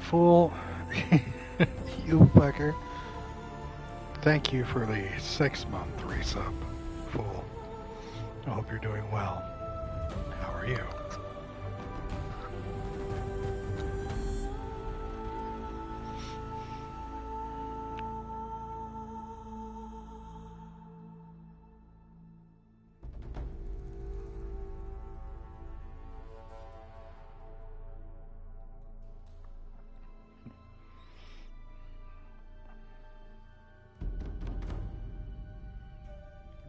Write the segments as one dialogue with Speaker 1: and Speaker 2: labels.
Speaker 1: Fool, you fucker. Thank you for the 6-month resub, Fool. I hope you're doing well. How are you?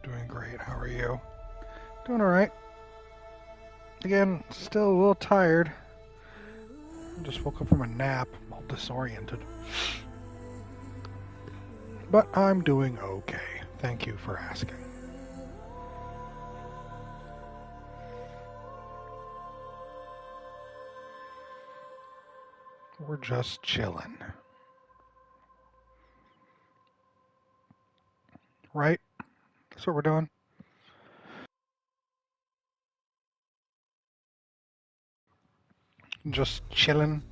Speaker 1: Doing great. How are you? Doing alright. Again, still a little tired. I just woke up from a nap. I'm all disoriented. But I'm doing okay. Thank you for asking. We're just chilling. Right? That's what we're doing. Just chilling.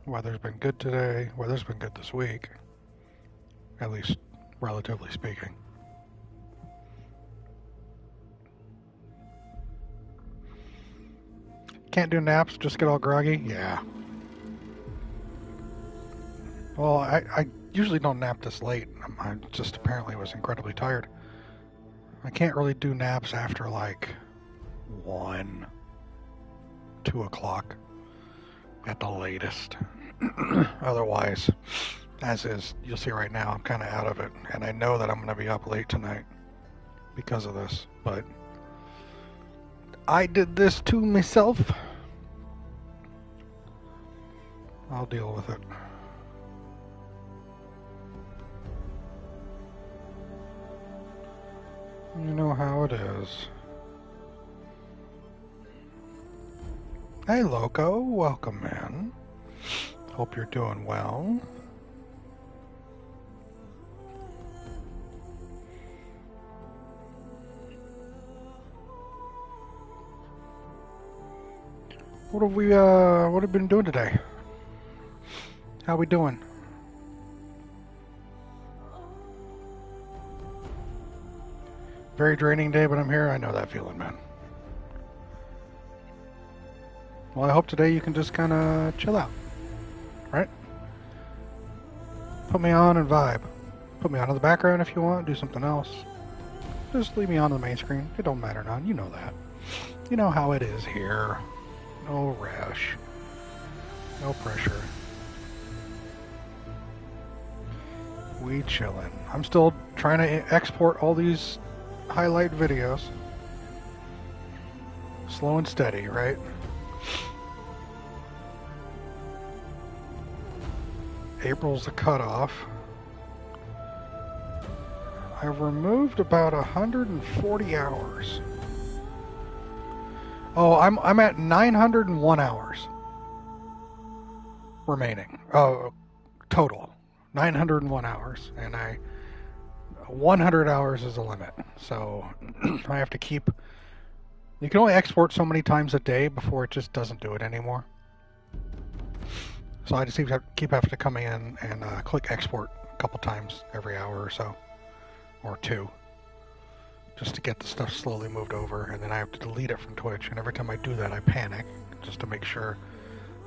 Speaker 1: Weather's been good today. Weather's been good this week. At least, relatively speaking. Can't do naps, just get all groggy? Yeah. Well, I usually don't nap this late. I just apparently was incredibly tired. I can't really do naps after like 1, 2 o'clock at the latest. Otherwise, as is, you'll see right now, I'm kind of out of it. And I know that I'm going to be up late tonight because of this. But I did this to myself. I'll deal with it. You know how it is. Hey, Loco. Welcome, man. Hope you're doing well. What have we been doing today? How we doing? Very draining day, but I'm here. I know that feeling, man. Well, I hope today you can just kind of chill out, right? Put me on and vibe. Put me on in the background if you want. Do something else. Just leave me on the main screen. It don't matter none. You know that. You know how it is here. No rush. No pressure. We chillin'. I'm still trying to export all these highlight videos. Slow and steady, right? April's the cutoff. I've removed about 140 hours. Oh, I'm at 901 hours remaining. Oh, total 901 hours, and 100 hours is the limit. So I have to keep. You can only export so many times a day before it just doesn't do it anymore. So I just keep having to come in and click export a couple times every hour or so, or 2, just to get the stuff slowly moved over, and then I have to delete it from Twitch. And every time I do that, I panic just to make sure.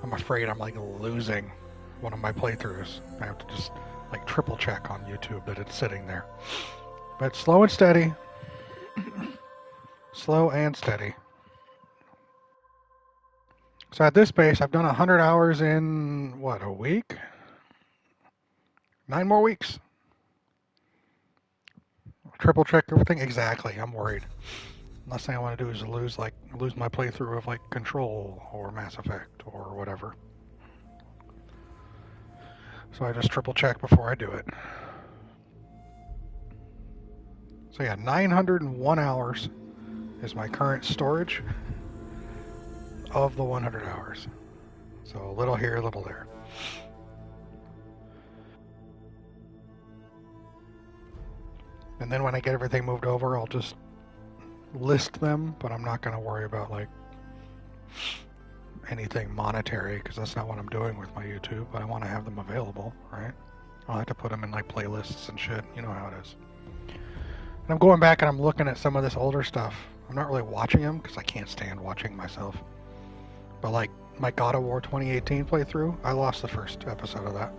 Speaker 1: I'm afraid I'm like losing one of my playthroughs. I have to just like triple check on YouTube that it's sitting there. But slow and steady. Slow and steady. So at this pace, I've done 100 hours in, what, a week? 9 more weeks. Triple check everything? Exactly, I'm worried. Last thing I want to do is lose my playthrough of like Control or Mass Effect or whatever. So I just triple check before I do it. So yeah, 901 hours is my current storage of the 100 hours. So a little here, a little there. And then when I get everything moved over, I'll just list them, but I'm not going to worry about like anything monetary, because that's not what I'm doing with my YouTube, but I want to have them available, right? I'll have to put them in like playlists and shit. You know how it is. And I'm going back and I'm looking at some of this older stuff. I'm not really watching them because I can't stand watching myself. But like my God of War 2018 playthrough, I lost the first episode of that.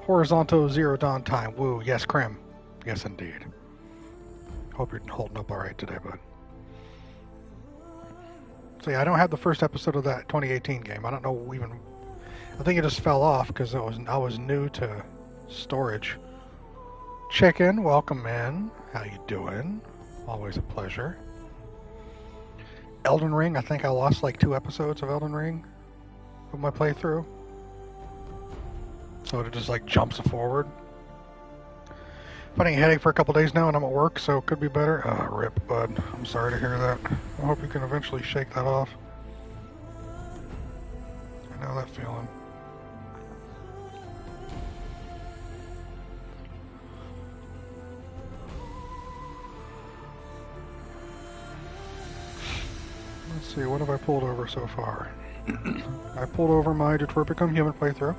Speaker 1: Horizontal Zero Dawn time. Woo. Yes, Krim. Yes, indeed. Hope you're holding up all right today, bud. So yeah, I don't have the first episode of that 2018 game. I don't know even. I think it just fell off because I was new to storage. Chicken, welcome in. How you doing? Always a pleasure. Elden Ring. I think I lost like 2 episodes of Elden Ring with my playthrough. So it just like jumps forward. Fighting a headache for a couple days now, and I'm at work, so it could be better. Rip, bud. I'm sorry to hear that. I hope you can eventually shake that off. I know that feeling. Let's see, what have I pulled over so far? I pulled over my Detroit Become Human playthrough.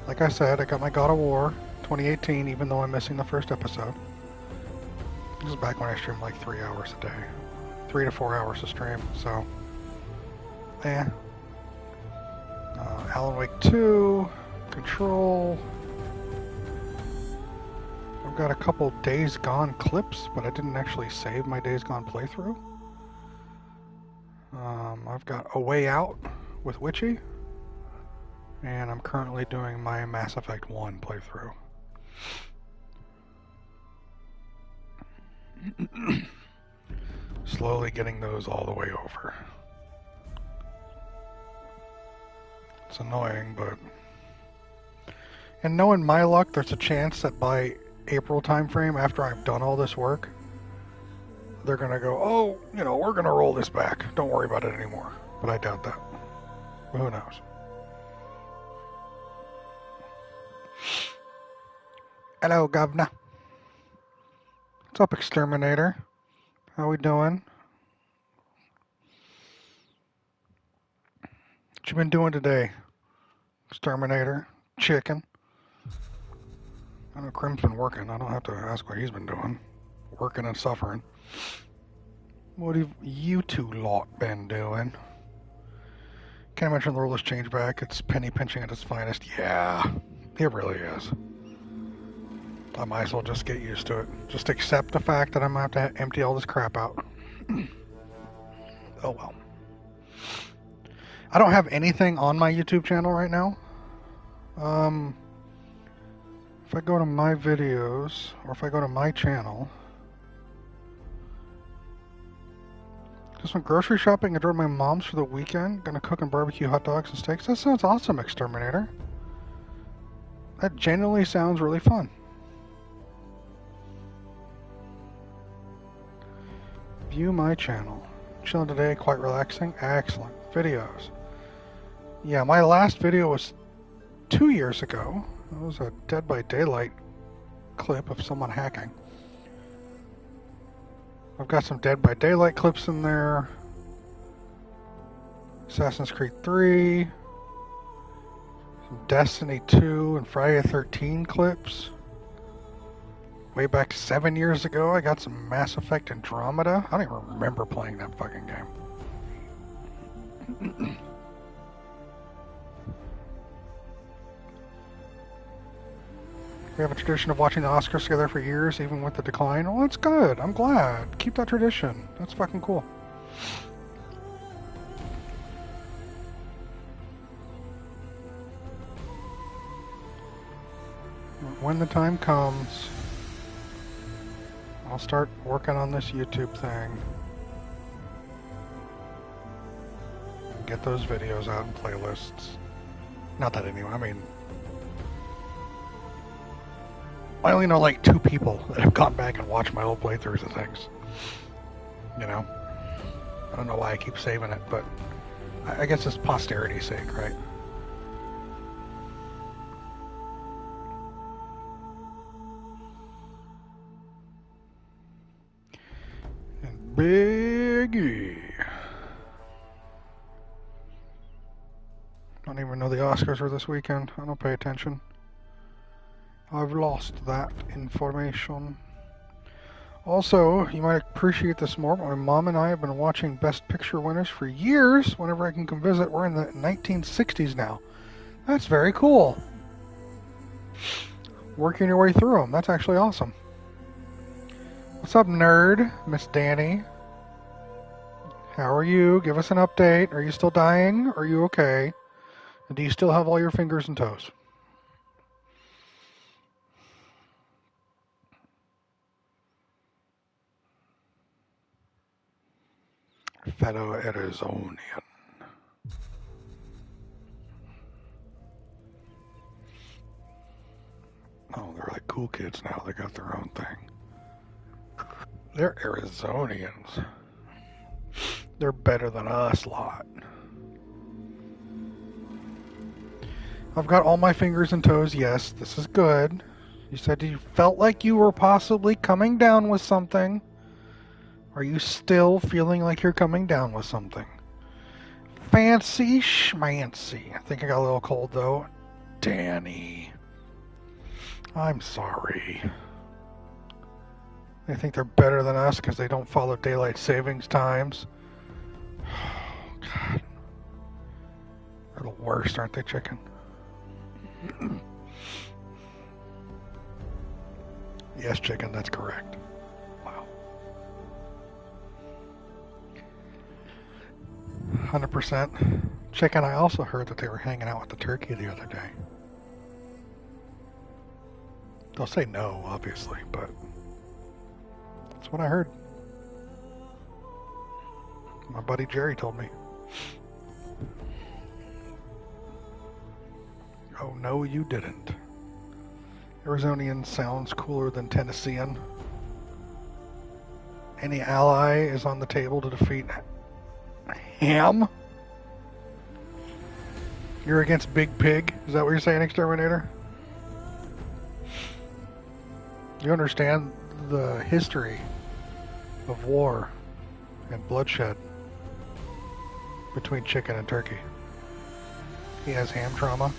Speaker 1: Like I said, I got my God of War 2018, even though I'm missing the first episode. This is back when I streamed like 3 hours a day. 3 to 4 hours a stream, so... Alan Wake 2, Control... I've got a couple Days Gone clips, but I didn't actually save my Days Gone playthrough. I've got A Way Out with Witchy, and I'm currently doing my Mass Effect 1 playthrough. Slowly getting those all the way over. It's annoying, but... And knowing my luck, there's a chance that by April timeframe, after I've done all this work, they're gonna go, oh, you know, we're gonna roll this back. Don't worry about it anymore. But I doubt that. But who knows? Hello, Governor. What's up, Exterminator? How we doing? What you been doing today, Exterminator? Chicken? I know Krim's been working. I don't have to ask what he's been doing. Working and suffering. What have you two lot been doing? Can't mention the rule has changed back. It's penny pinching at its finest. Yeah, it really is. I might as well just get used to it. Just accept the fact that I'm going to have to empty all this crap out. Oh well. I don't have anything on my YouTube channel right now. If I go to my videos, or if I go to my channel, just went grocery shopping, adored my mom's for the weekend, gonna cook and barbecue hot dogs and steaks. That sounds awesome, Exterminator. That genuinely sounds really fun. View my channel. Chilling today, quite relaxing. Excellent. Videos. Yeah, my last video was 2 years ago. It was a Dead by Daylight clip of someone hacking. I've got some Dead by Daylight clips in there. Assassin's Creed 3. Some Destiny 2 and Friday the 13th clips. Way back 7 years ago, I got some Mass Effect Andromeda. I don't even remember playing that fucking game. We have a tradition of watching the Oscars together for years, even with the decline. Well, that's good. I'm glad. Keep that tradition. That's fucking cool. When the time comes, I'll start working on this YouTube thing. And get those videos out in playlists. Not that anyway, I mean... I only know like 2 people that have gone back and watched my old playthroughs of things. You know? I don't know why I keep saving it, but I guess it's posterity's sake, right? And Big E. don't even know the Oscars were this weekend. I don't pay attention. I've lost that information. Also, you might appreciate this more, but my mom and I have been watching Best Picture winners for years whenever I can come visit. We're in the 1960s now. That's very cool. Working your way through them. That's actually awesome. What's up, nerd? Miss Danny. How are you? Give us an update. Are you still dying? Are you okay? And do you still have all your fingers and toes? Fellow Arizonian. Oh, they're like cool kids now. They got their own thing. They're Arizonians. They're better than us lot. I've got all my fingers and toes. Yes, this is good. You said you felt like you were possibly coming down with something. Are you still feeling like you're coming down with something? Fancy schmancy. I think I got a little cold though. Danny. I'm sorry. They think they're better than us because they don't follow daylight savings times. Oh, God. They're the worst, aren't they, chicken? Yes, chicken, that's correct. Wow. 100%. Chicken, I also heard that they were hanging out with the turkey the other day. They'll say no, obviously, but that's what I heard. My buddy Jerry told me. Oh, no, you didn't. Arizonian sounds cooler than Tennessean. Any ally is on the table to defeat Ham? You're against Big Pig? Is that what you're saying, Exterminator? You understand the history of war and bloodshed between chicken and turkey. He has ham trauma.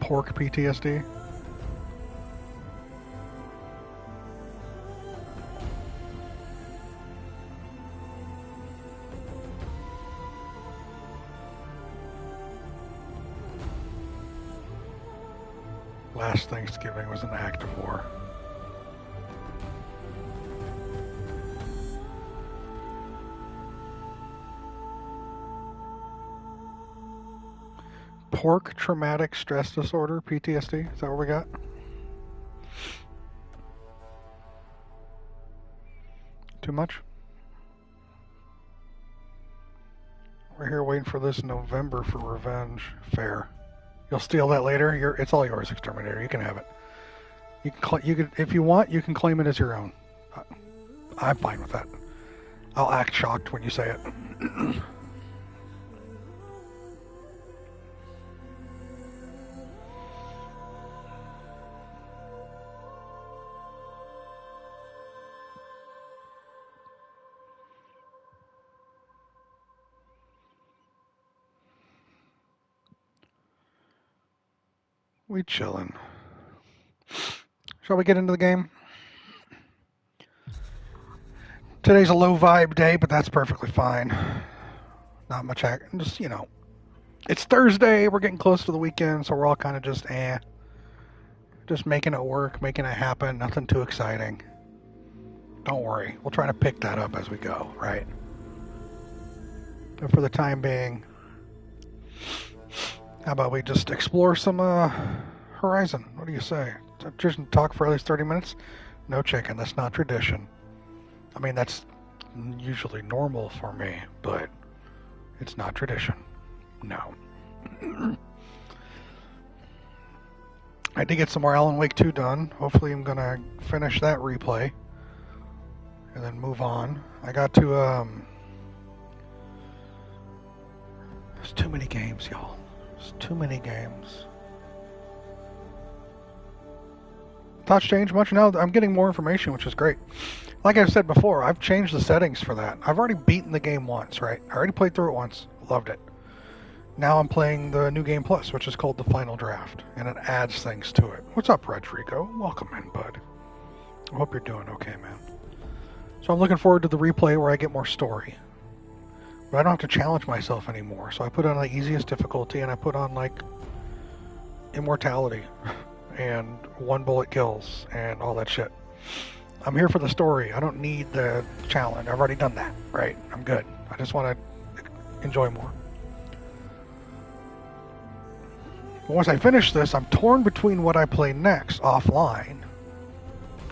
Speaker 1: Pork PTSD. Last Thanksgiving was an act of war. Pork traumatic stress disorder, PTSD. Is that what we got? Too much? We're here waiting for this November for revenge. Fair. You'll steal that later. It's all yours, Exterminator. You can have it. You can, if you want, you can claim it as your own. I'm fine with that. I'll act shocked when you say it. We chillin'. Shall we get into the game? Today's a low vibe day, but that's perfectly fine. Not much just, you know. It's Thursday, we're getting close to the weekend, so we're all kind of just just making it work, making it happen, nothing too exciting. Don't worry, we'll try to pick that up as we go, right? But for the time being, how about we just explore some Horizon? What do you say? Just talk for at least 30 minutes? No, chicken, that's not tradition. I mean, that's usually normal for me, but it's not tradition. No. I did get some more Alan Wake 2 done. Hopefully I'm going to finish that replay and then move on. I got to, there's too many games, y'all. There's too many games. Thoughts changed much? No, I'm getting more information, which is great. Like I've said before, I've changed the settings for that. I've already beaten the game once, right? I already played through it once. Loved it. Now I'm playing the New Game Plus, which is called the Final Draft, and it adds things to it. What's up, Rodrigo? Welcome in, bud. I hope you're doing okay, man. So I'm looking forward to the replay where I get more story. But I don't have to challenge myself anymore, so I put on the easiest difficulty, and I put on, like, immortality, and one bullet kills, and all that shit. I'm here for the story. I don't need the challenge. I've already done that, right? I'm good. I just want to enjoy more. But once I finish this, I'm torn between what I play next offline.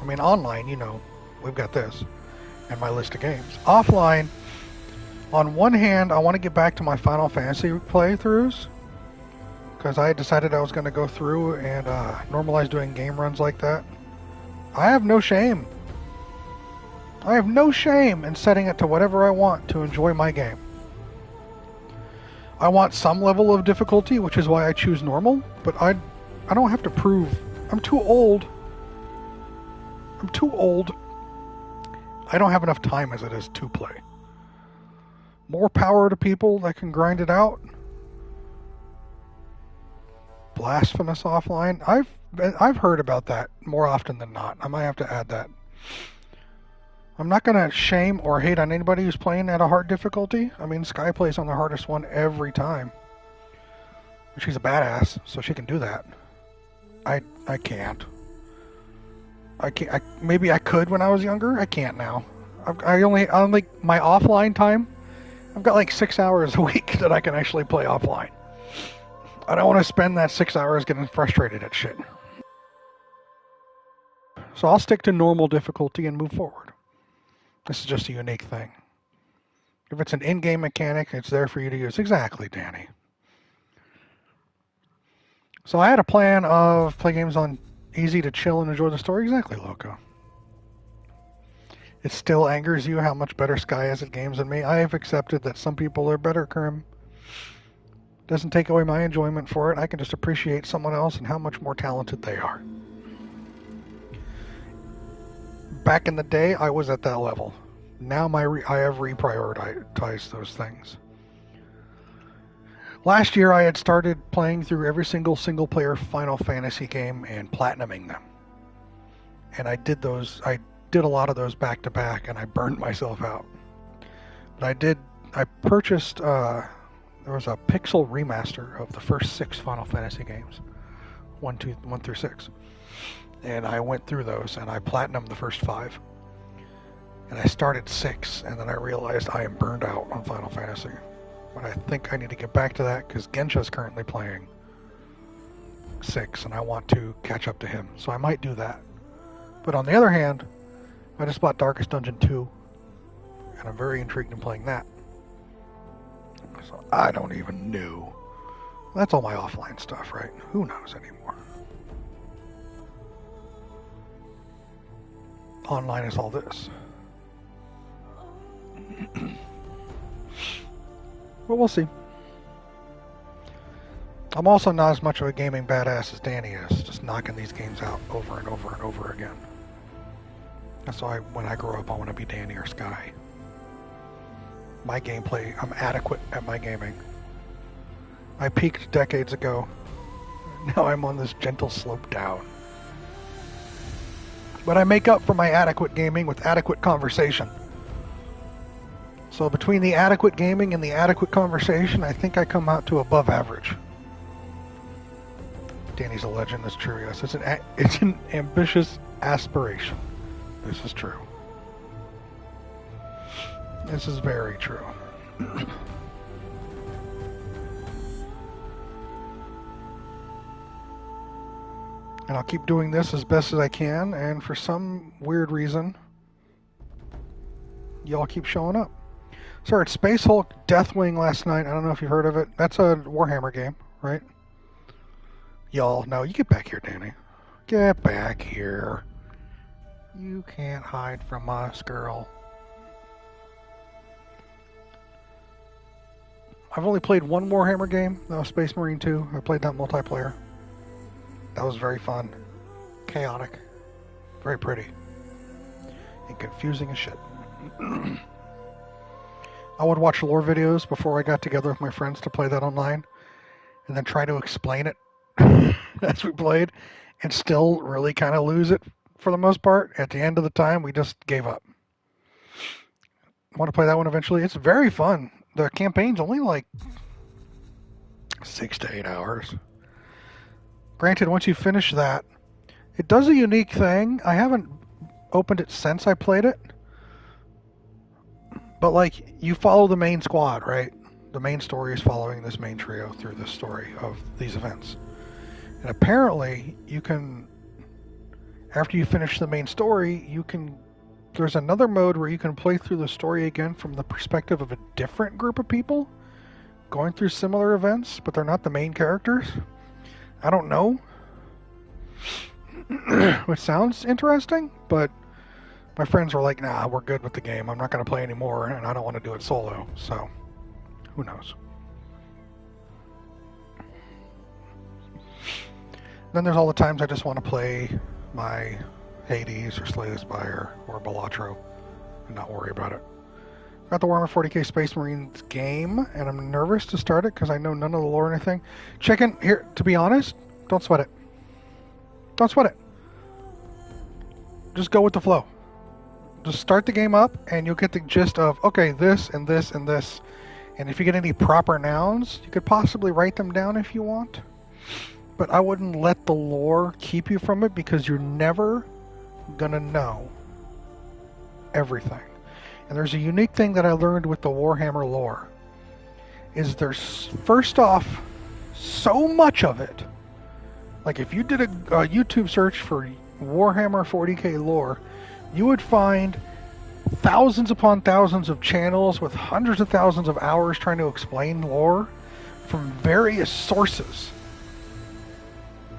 Speaker 1: I mean, online, you know, we've got this and my list of games. Offline, on one hand, I want to get back to my Final Fantasy playthroughs because I decided I was going to go through and normalize doing game runs like that. I have no shame. I have no shame in setting it to whatever I want to enjoy my game. I want some level of difficulty, which is why I choose normal, but I don't have to prove. I'm too old. I'm too old. I don't have enough time as it is to play. More power to people that can grind it out. Blasphemous offline. I've heard about that more often than not. I might have to add that. I'm not going to shame or hate on anybody who's playing at a hard difficulty. I mean, Sky plays on the hardest one every time. She's a badass, so she can do that. I can't. Maybe I could when I was younger. I can't now. I only my offline time. I've got like 6 hours a week that I can actually play offline. I don't want to spend that 6 hours getting frustrated at shit. So I'll stick to normal difficulty and move forward. This is just a unique thing. If it's an in-game mechanic, it's there for you to use. Exactly, Danny. So I had a plan of play games on easy to chill and enjoy the story. Exactly, Loco. It still angers you how much better Sky is at games than me. I have accepted that some people are better, Kerm. Doesn't take away my enjoyment for it. I can just appreciate someone else and how much more talented they are. Back in the day, I was at that level. Now I have reprioritized those things. Last year, I had started playing through every single-player Final Fantasy game and platinuming them. And I did a lot of those back-to-back, and I burned myself out. But I purchased, there was a pixel remaster of the first 6 Final Fantasy games. 1 through 6. And I went through those, and I platinumed the first 5. And I started 6, and then I realized I am burned out on Final Fantasy. But I think I need to get back to that, because Gensha's currently playing 6, and I want to catch up to him. So I might do that. But on the other hand, I just bought Darkest Dungeon 2, and I'm very intrigued in playing that. So I don't even know. That's all my offline stuff, right? Who knows anymore? Online is all this. But we'll see. I'm also not as much of a gaming badass as Danny is, just knocking these games out over and over and over again. That's why when I grow up, I want to be Danny or Sky. My gameplay, I'm adequate at my gaming. I peaked decades ago. Now I'm on this gentle slope down. But I make up for my adequate gaming with adequate conversation. So between the adequate gaming and the adequate conversation, I think I come out to above average. Danny's a legend, that's true, yes. It's an ambitious aspiration. This is true. This is very true. And I'll keep doing this as best as I can, and for some weird reason, y'all keep showing up. Sir, it's Space Hulk Deathwing last night. I don't know if you've heard of it. That's a Warhammer game, right? Y'all, no, you get back here, Danny. Get back here. You can't hide from us, girl. I've only played one Warhammer game. That was Space Marine 2. I played that multiplayer. That was very fun. Chaotic. Very pretty. And confusing as shit. I would watch lore videos before I got together with my friends to play that online. and then try to explain it as we played and still really kind of lose it for the most part. At the end of the time, we just gave up. Want to play that one eventually? It's very fun. The campaign's only like 6 to 8 hours. Granted, once you finish that, it does a unique thing. I haven't opened it since I played it, but like you follow the main squad, right? The main story is following this main trio through the story of these events. And apparently, you can, after you finish the main story, there's another mode where you can play through the story again from the perspective of a different group of people going through similar events, but they're not the main characters. I don't know. Which sounds interesting, but my friends were like, nah, we're good with the game. I'm not going to play anymore, and I don't want to do it solo. So, who knows? Then there's all the times I just want to play my Hades or Slay the Spire or Balatro and not worry about it. Got the Warhammer 40k Space Marines game, and I'm nervous to start it because I know none of the lore or anything. Chicken, here, to be honest, don't sweat it. Don't sweat it. Just go with the flow. Just start the game up, and you'll get the gist of, okay, this and this and this. And if you get any proper nouns, you could possibly write them down if you want. But I wouldn't let the lore keep you from it because you're never going to know everything. And there's a unique thing that I learned with the Warhammer lore. Is there's, first off, so much of it. Like if you did a YouTube search for Warhammer 40k lore, you would find thousands upon thousands of channels with hundreds of thousands of hours trying to explain lore from various sources.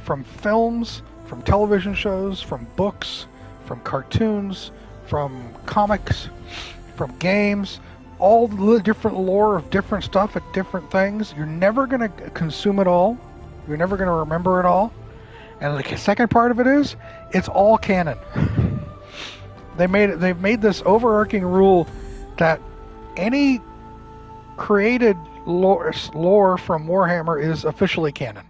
Speaker 1: From films, from television shows, from books, from cartoons, from comics, from games, all the different lore of different stuff at different things. You're never going to consume it all. You're never going to remember it all. And the second part of it is, it's all canon. They've made this overarching rule that any created lore from Warhammer is officially canon.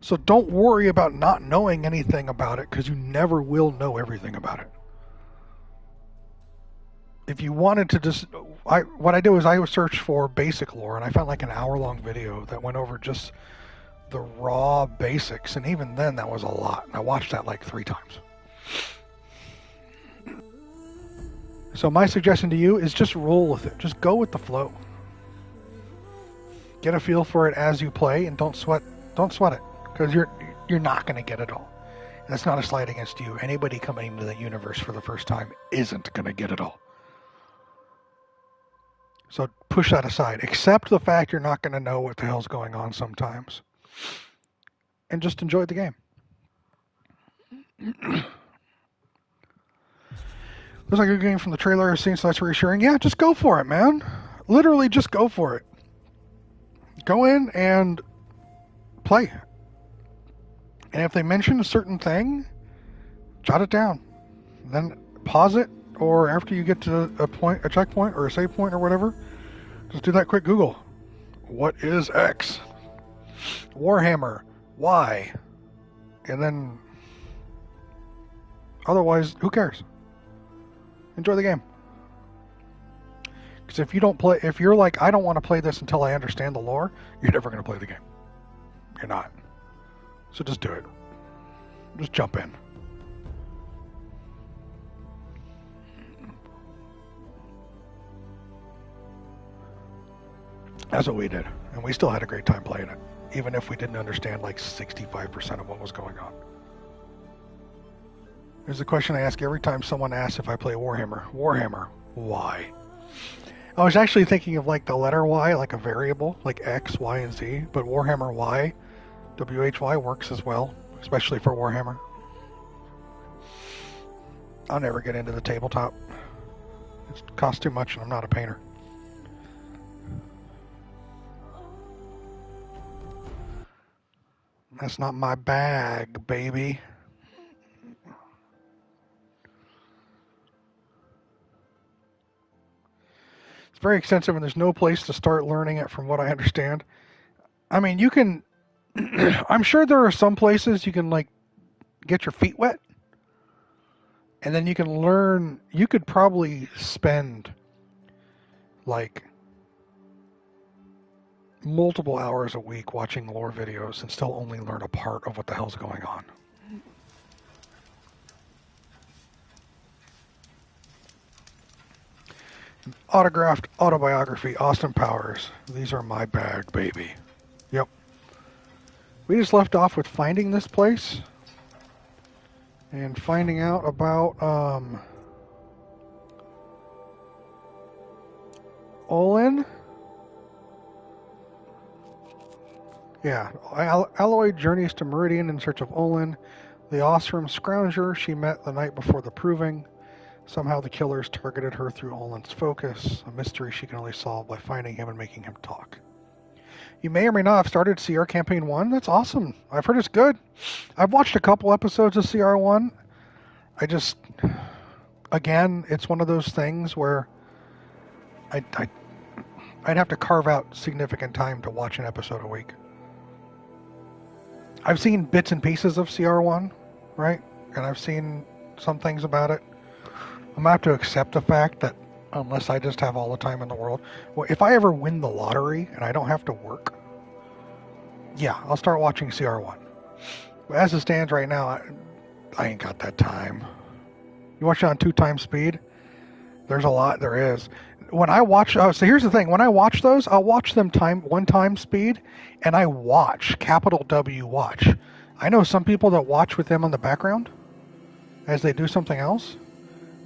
Speaker 1: So don't worry about not knowing anything about it, because you never will know everything about it. If you wanted to just... what I do is I would search for basic lore, and I found like an hour-long video that went over just the raw basics, and even then that was a lot. I watched that like 3 times. So my suggestion to you is just roll with it. Just go with the flow. Get a feel for it as you play, and don't sweat it, because you're not going to get it all. That's not a slight against you. Anybody coming into the universe for the first time isn't going to get it all. So push that aside. Accept the fact you're not going to know what the hell's going on sometimes. And just enjoy the game. Looks like a good game from the trailer I've seen, so that's reassuring. Yeah, just go for it, man. Literally just go for it. Go in and play. And if they mention a certain thing, jot it down. Then pause it, or after you get to a checkpoint or a save point or whatever, just do that quick Google. What is X? Warhammer. Y. And then, otherwise, who cares? Enjoy the game. Because if you're like, I don't want to play this until I understand the lore, you're never going to play the game. You're not. So just do it. Just jump in. That's what we did. And we still had a great time playing it, even if we didn't understand like 65% of what was going on. There's a question I ask every time someone asks if I play Warhammer. Warhammer, why? I was actually thinking of like the letter Y, like a variable, like X, Y, and Z, but Warhammer Y, WHY works as well, especially for Warhammer. I'll never get into the tabletop. It costs too much and I'm not a painter. That's not my bag, baby. It's very extensive and there's no place to start learning it from what I understand. I mean, you can. I'm sure there are some places you can like get your feet wet, and then you can learn. You could probably spend like multiple hours a week watching lore videos and still only learn a part of what the hell's going on. Autographed autobiography, Austin Powers. These are my bag, baby. Yep. We just left off with finding this place and finding out about Olin. Yeah, Aloy journeys to Meridian in search of Olin, the Ostrom scrounger she met the night before the proving. Somehow the killers targeted her through Olin's focus, a mystery she can only solve by finding him and making him talk. You may or may not have started CR Campaign 1. That's awesome. I've heard it's good. I've watched a couple episodes of CR1. Again, it's one of those things where I'd have to carve out significant time to watch an episode a week. I've seen bits and pieces of CR1, right? And I've seen some things about it. I'm going to have to accept the fact that unless I just have all the time in the world, well, if I ever win the lottery and I don't have to work, yeah, I'll start watching CR1. But as it stands right now, I ain't got that time. You watch it on 2x speed? There's a lot, there is. When I watch, so here's the thing, when I watch those, I'll watch them 1x speed, and I watch, capital W, watch. I know some people that watch with them on the background as they do something else,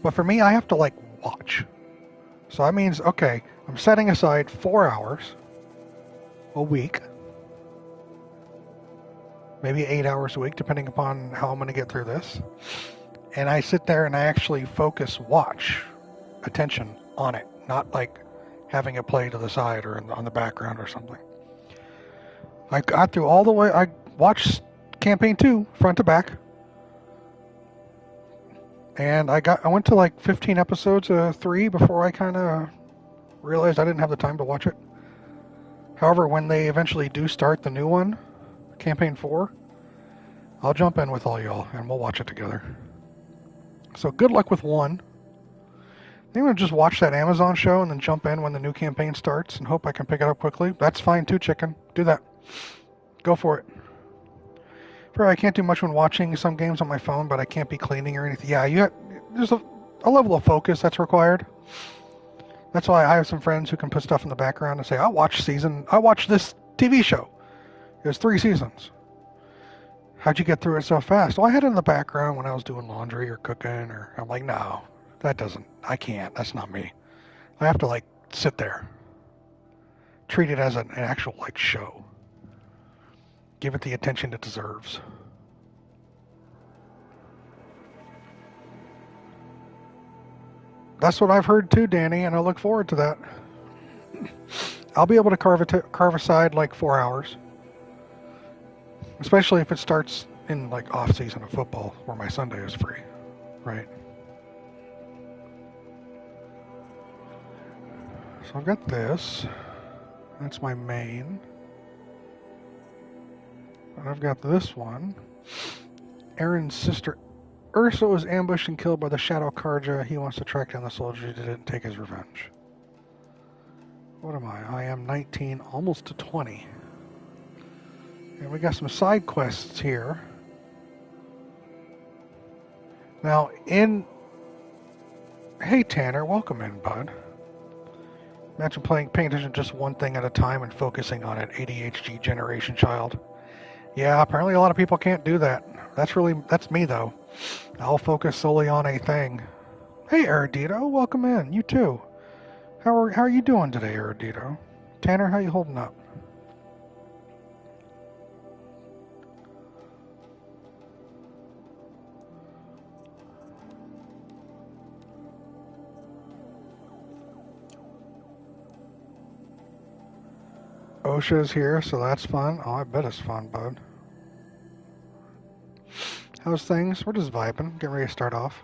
Speaker 1: but for me, I have to, like, watch. So that means, okay, I'm setting aside 4 hours a week, maybe 8 hours a week, depending upon how I'm going to get through this, and I sit there and I actually focus, watch, attention on it, not like having it play to the side or on the background or something. I got through all the way. I watched Campaign 2 front to back, and I went to like 15 episodes of 3 before I kind of realized I didn't have the time to watch it. However, when they eventually do start the new one, Campaign 4, I'll jump in with all y'all and we'll watch it together. So good luck with 1. I'm going to just watch that Amazon show and then jump in when the new campaign starts and hope I can pick it up quickly. That's fine too, chicken. Do that. Go for it. I can't do much when watching some games on my phone, but I can't be cleaning or anything. Yeah, there's a level of focus that's required. That's why I have some friends who can put stuff in the background and say, I watch this TV show. It was 3 seasons. How'd you get through it so fast? Well, I had it in the background when I was doing laundry or cooking, or I'm like, no, I can't. That's not me. I have to, like, sit there. Treat it as an actual, like, show. Give it the attention it deserves. That's what I've heard too, Danny, and I look forward to that. I'll be able to carve aside like 4 hours. Especially if it starts in like off season of football where my Sunday is free. Right. So I've got this. That's my main. And I've got this one. Aaron's sister Ursa was ambushed and killed by the Shadow Karja. He wants to track down the soldier who didn't take his revenge. What am I? I am 19, almost to 20. And we got some side quests here. Now, Hey Tanner, welcome in, bud. Imagine paying attention to just one thing at a time and focusing on it. ADHD generation child. Yeah, apparently a lot of people can't do that. That's me though. I'll focus solely on a thing. Hey Erudito, welcome in. You too. How are you doing today, Erudito? Tanner, how you holding up? OSHA's here, so that's fun. Oh, I bet it's fun, bud. How's things? We're just vibing, getting ready to start off.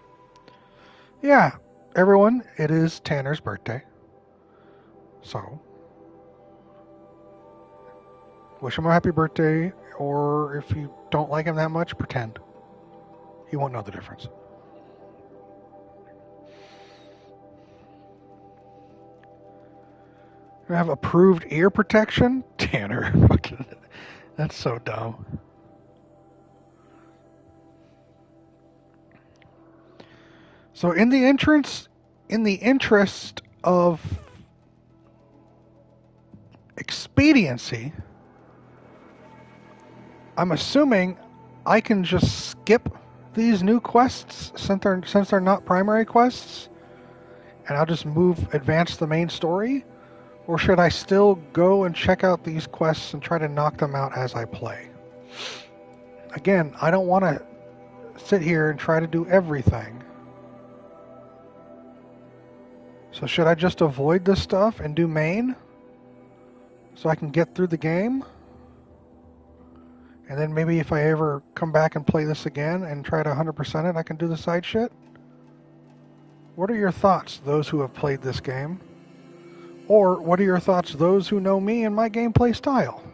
Speaker 1: Yeah, everyone, it is Tanner's birthday. So, Wish him a happy birthday, or if you don't like him that much, pretend. He won't know the difference. I have approved ear protection? Tanner. That's so dumb. So in the interest of expediency, I'm assuming I can just skip these new quests since they're not primary quests, and I'll just advance the main story? Or should I still go and check out these quests and try to knock them out as I play? Again, I don't want to sit here and try to do everything. So should I just avoid this stuff and do main? So I can get through the game? And then maybe if I ever come back and play this again and try to 100% it, I can do the side shit? What are your thoughts, those who have played this game? Or what are your thoughts, those who know me and my gameplay style?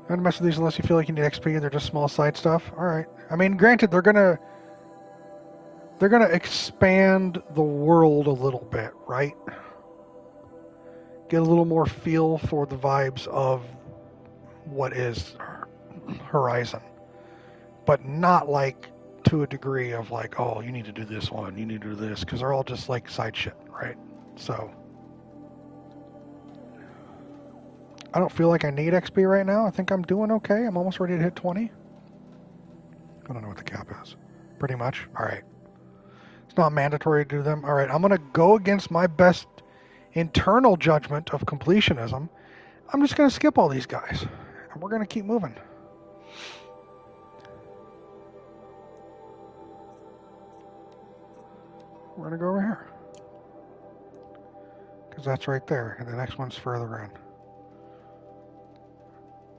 Speaker 1: Don't mess with these unless you feel like you need XP. They're just small side stuff. All right. I mean, granted, they're gonna expand the world a little bit, right? Get a little more feel for the vibes of what is Horizon, but not like to a degree of like, oh, you need to do this one, you need to do this, because they're all just like side shit, right? So I don't feel like I need XP right now. I think I'm doing okay. I'm almost ready to hit 20. I don't know what the cap is. Pretty much. All right. It's not mandatory to do them. All right. I'm going to go against my best internal judgment of completionism. I'm just going to skip all these guys, and we're going to keep moving. We're going to go over here, because that's right there, and the next one's further in.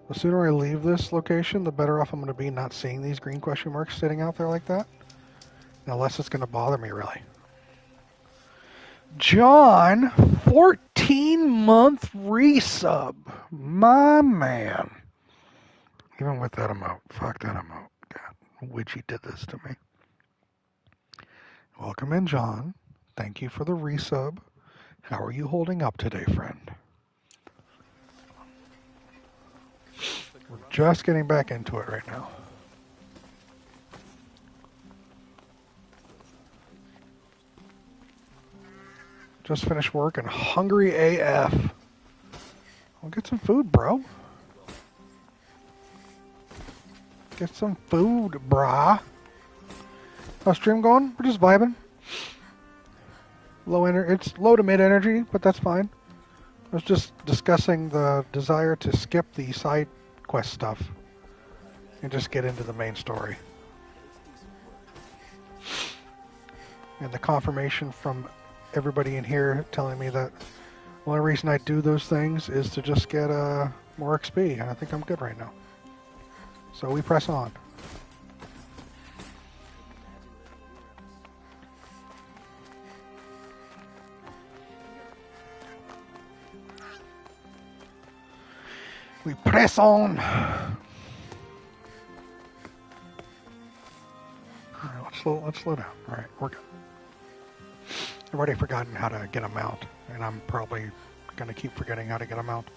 Speaker 1: The sooner I leave this location, the better off I'm going to be not seeing these green question marks sitting out there like that. And the less it's going to bother me, really. John, 14-month resub. My man. Even with that emote. Fuck that emote. God, Witchy did this to me. Welcome in, John. Thank you for the resub. How are you holding up today, friend? We're just getting back into it right now. Just finished work and hungry AF. I'll get some food, bro. Get some food, brah. How's stream going? We're just vibing. It's low to mid energy, but that's fine. I was just discussing the desire to skip the side quest stuff and just get into the main story. And the confirmation from everybody in here telling me that the only reason I do those things is to just get more XP, and I think I'm good right now. So we press on. We press on. All right, let's slow down. All right, we're good. I've already forgotten how to get a mount, and I'm probably going to keep forgetting how to get a mount.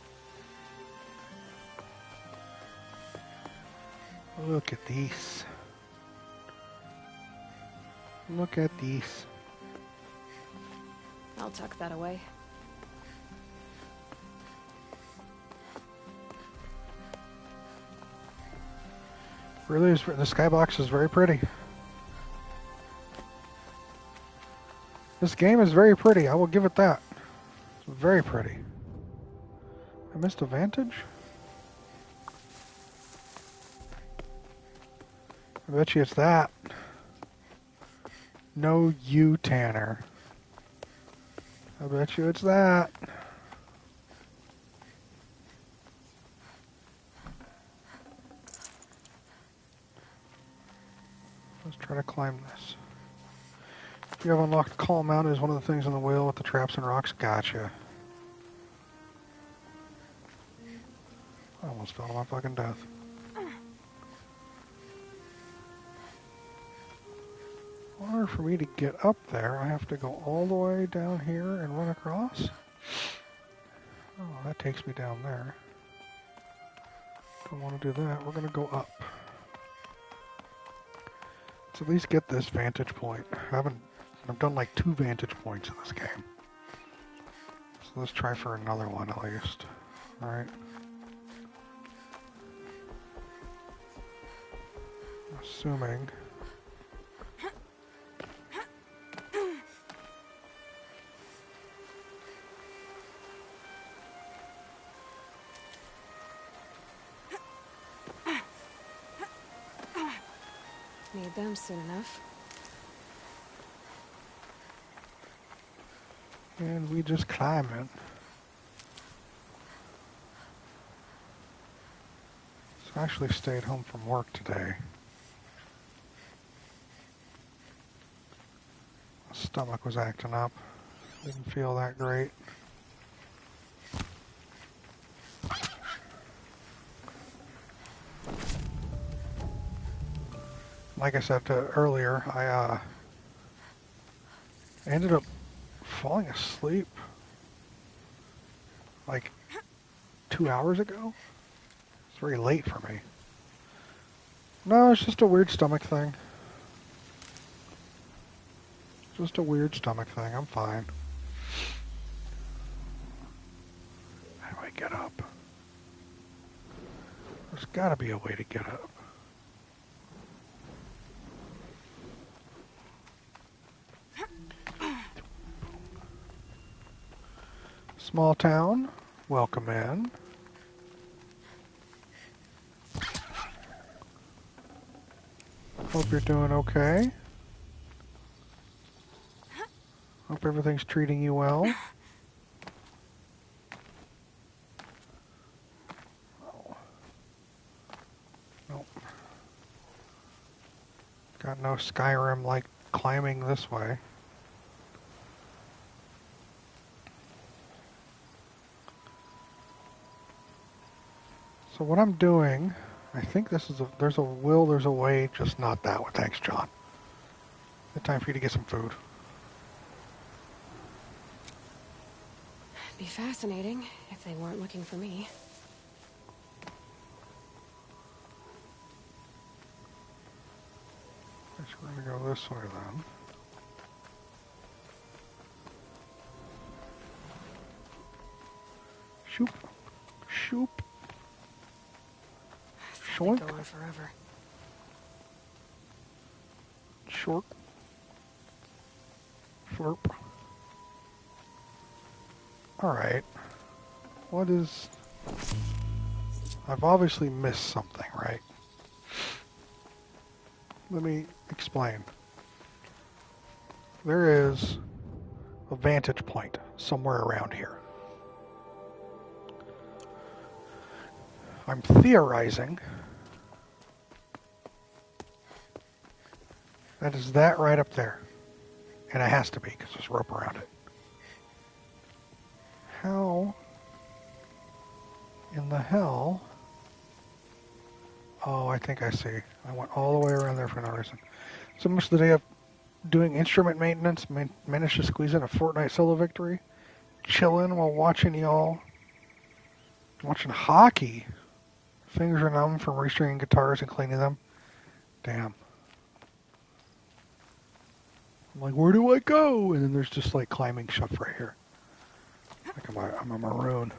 Speaker 1: Look at these. Look at these.
Speaker 2: I'll tuck that away.
Speaker 1: Really, the skybox is very pretty. This game is very pretty. I will give it that. It's very pretty. I missed a vantage? I bet you it's that. No, you, Tanner. I bet you it's that. Let's try to climb this. You have unlocked Call Mountain as one of the things on the wheel with the traps and rocks. Gotcha. I almost fell to my fucking death. In order for me to get up there, I have to go all the way down here and run across? Oh, that takes me down there. Don't want to do that. We're going to go up. Let's at least get this vantage point. I've done like 2 vantage points in this game. So let's try for another one at least. Alright. Assuming.
Speaker 2: Need them soon enough.
Speaker 1: And we just climb it. So I actually stayed home from work today. My stomach was acting up. Didn't feel that great. Like I said earlier, I ended up falling asleep like 2 hours ago. It's very late for me. No, it's just a weird stomach thing. Just a weird stomach thing. I'm fine. How do I get up? There's gotta be a way to get up. Small town, welcome in. Hope you're doing okay. Hope everything's treating you well. Oh. Nope. Got no Skyrim like climbing this way. So what I'm doing, I think this is there's a will, there's a way, just not that one. Thanks, John. Good time for you to get some food.
Speaker 2: It'd be fascinating if they weren't looking for me.
Speaker 1: I guess we're gonna go this way then. Shoop. Shoop.
Speaker 2: They'll be going forever.
Speaker 1: Short. Flurp. Alright. What is... I've obviously missed something, right? Let me explain. There is a vantage point somewhere around here. I'm theorizing that is that right up there. And it has to be, because there's rope around it. How in the hell... Oh, I think I see. I went all the way around there for no reason. So much of the day of doing instrument maintenance, managed to squeeze in a Fortnite solo victory. Chilling while watching y'all. Watching hockey. Fingers are numb from restringing guitars and cleaning them. Damn. I'm like, where do I go? And then there's just like climbing stuff right here. Like I'm a maroon.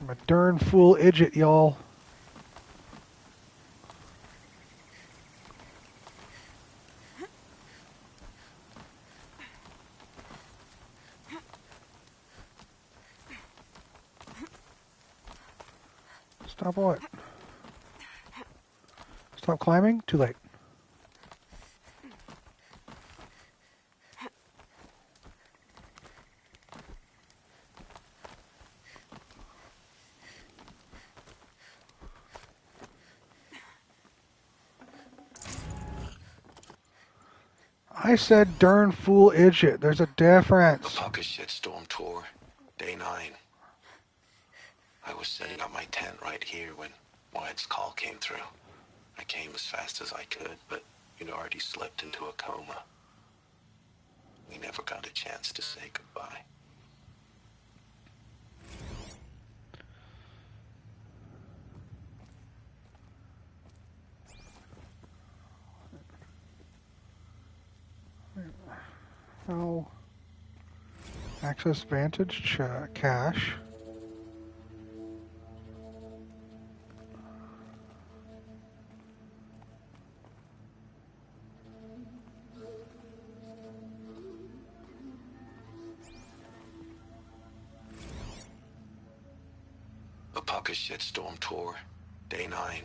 Speaker 1: I'm a darn fool idiot, y'all. Stop what? Stop climbing? Too late. I said darn fool idiot. There's a difference.
Speaker 3: Apaka shitstorm tour, day 9. I was setting up my tent right here when Wyatt's call came through. I came as fast as I could, but you'd already slipped into a coma. We never got a chance to say goodbye.
Speaker 1: Oh. Access Vantage cache.
Speaker 3: Apaka shitstorm tour, day 9.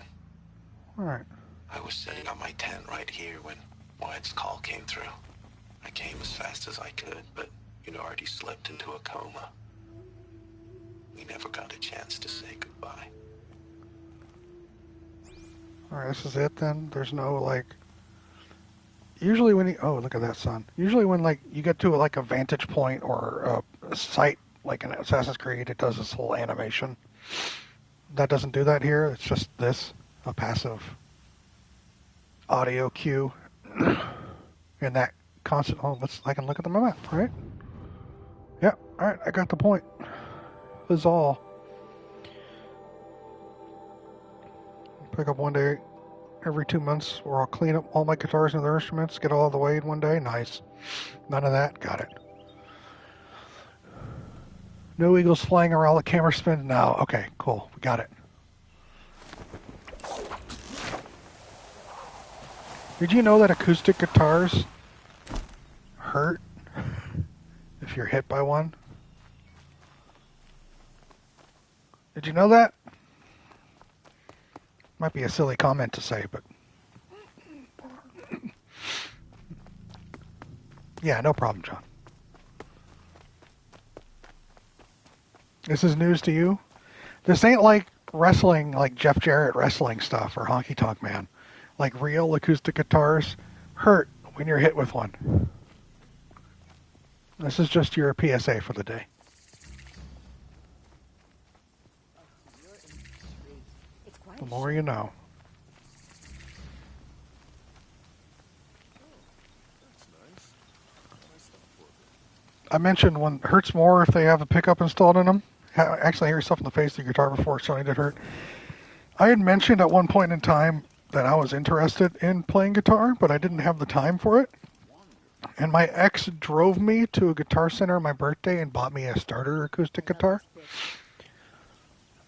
Speaker 1: Alright.
Speaker 3: I was setting up my tent right here when Wyatt's call came through. I came as fast as I could, but you'd already slipped into a coma. We never got a chance to say goodbye.
Speaker 1: Alright, this is it then? There's no, like... Usually when you... Oh, look at that sun. Usually when, like, you get to, like, a vantage point or a site, like in Assassin's Creed, it does this whole animation. That doesn't do that here. It's just this, a passive audio cue. And that constant... Oh, I can look at the map, right? Yep, alright, I got the point. Is all. Pick up one day every 2 months where I'll clean up all my guitars and other instruments, get all the way in one day. Nice. None of that. Got it. No eagles flying around the camera spins now. Okay, cool. We got it. Did you know that acoustic guitars hurt if you're hit by one? Did you know that? Might be a silly comment to say, but... Yeah, no problem, John. This is news to you? This ain't like wrestling, like Jeff Jarrett wrestling stuff or Honky Tonk Man. Like real acoustic guitars hurt when you're hit with one. This is just your PSA for the day. The more you know. I mentioned one hurts more if they have a pickup installed in them. Actually, hit yourself in the face with your guitar before, so it did hurt. I had mentioned at one point in time that I was interested in playing guitar, but I didn't have the time for it. And my ex drove me to a guitar center on my birthday and bought me a starter acoustic guitar.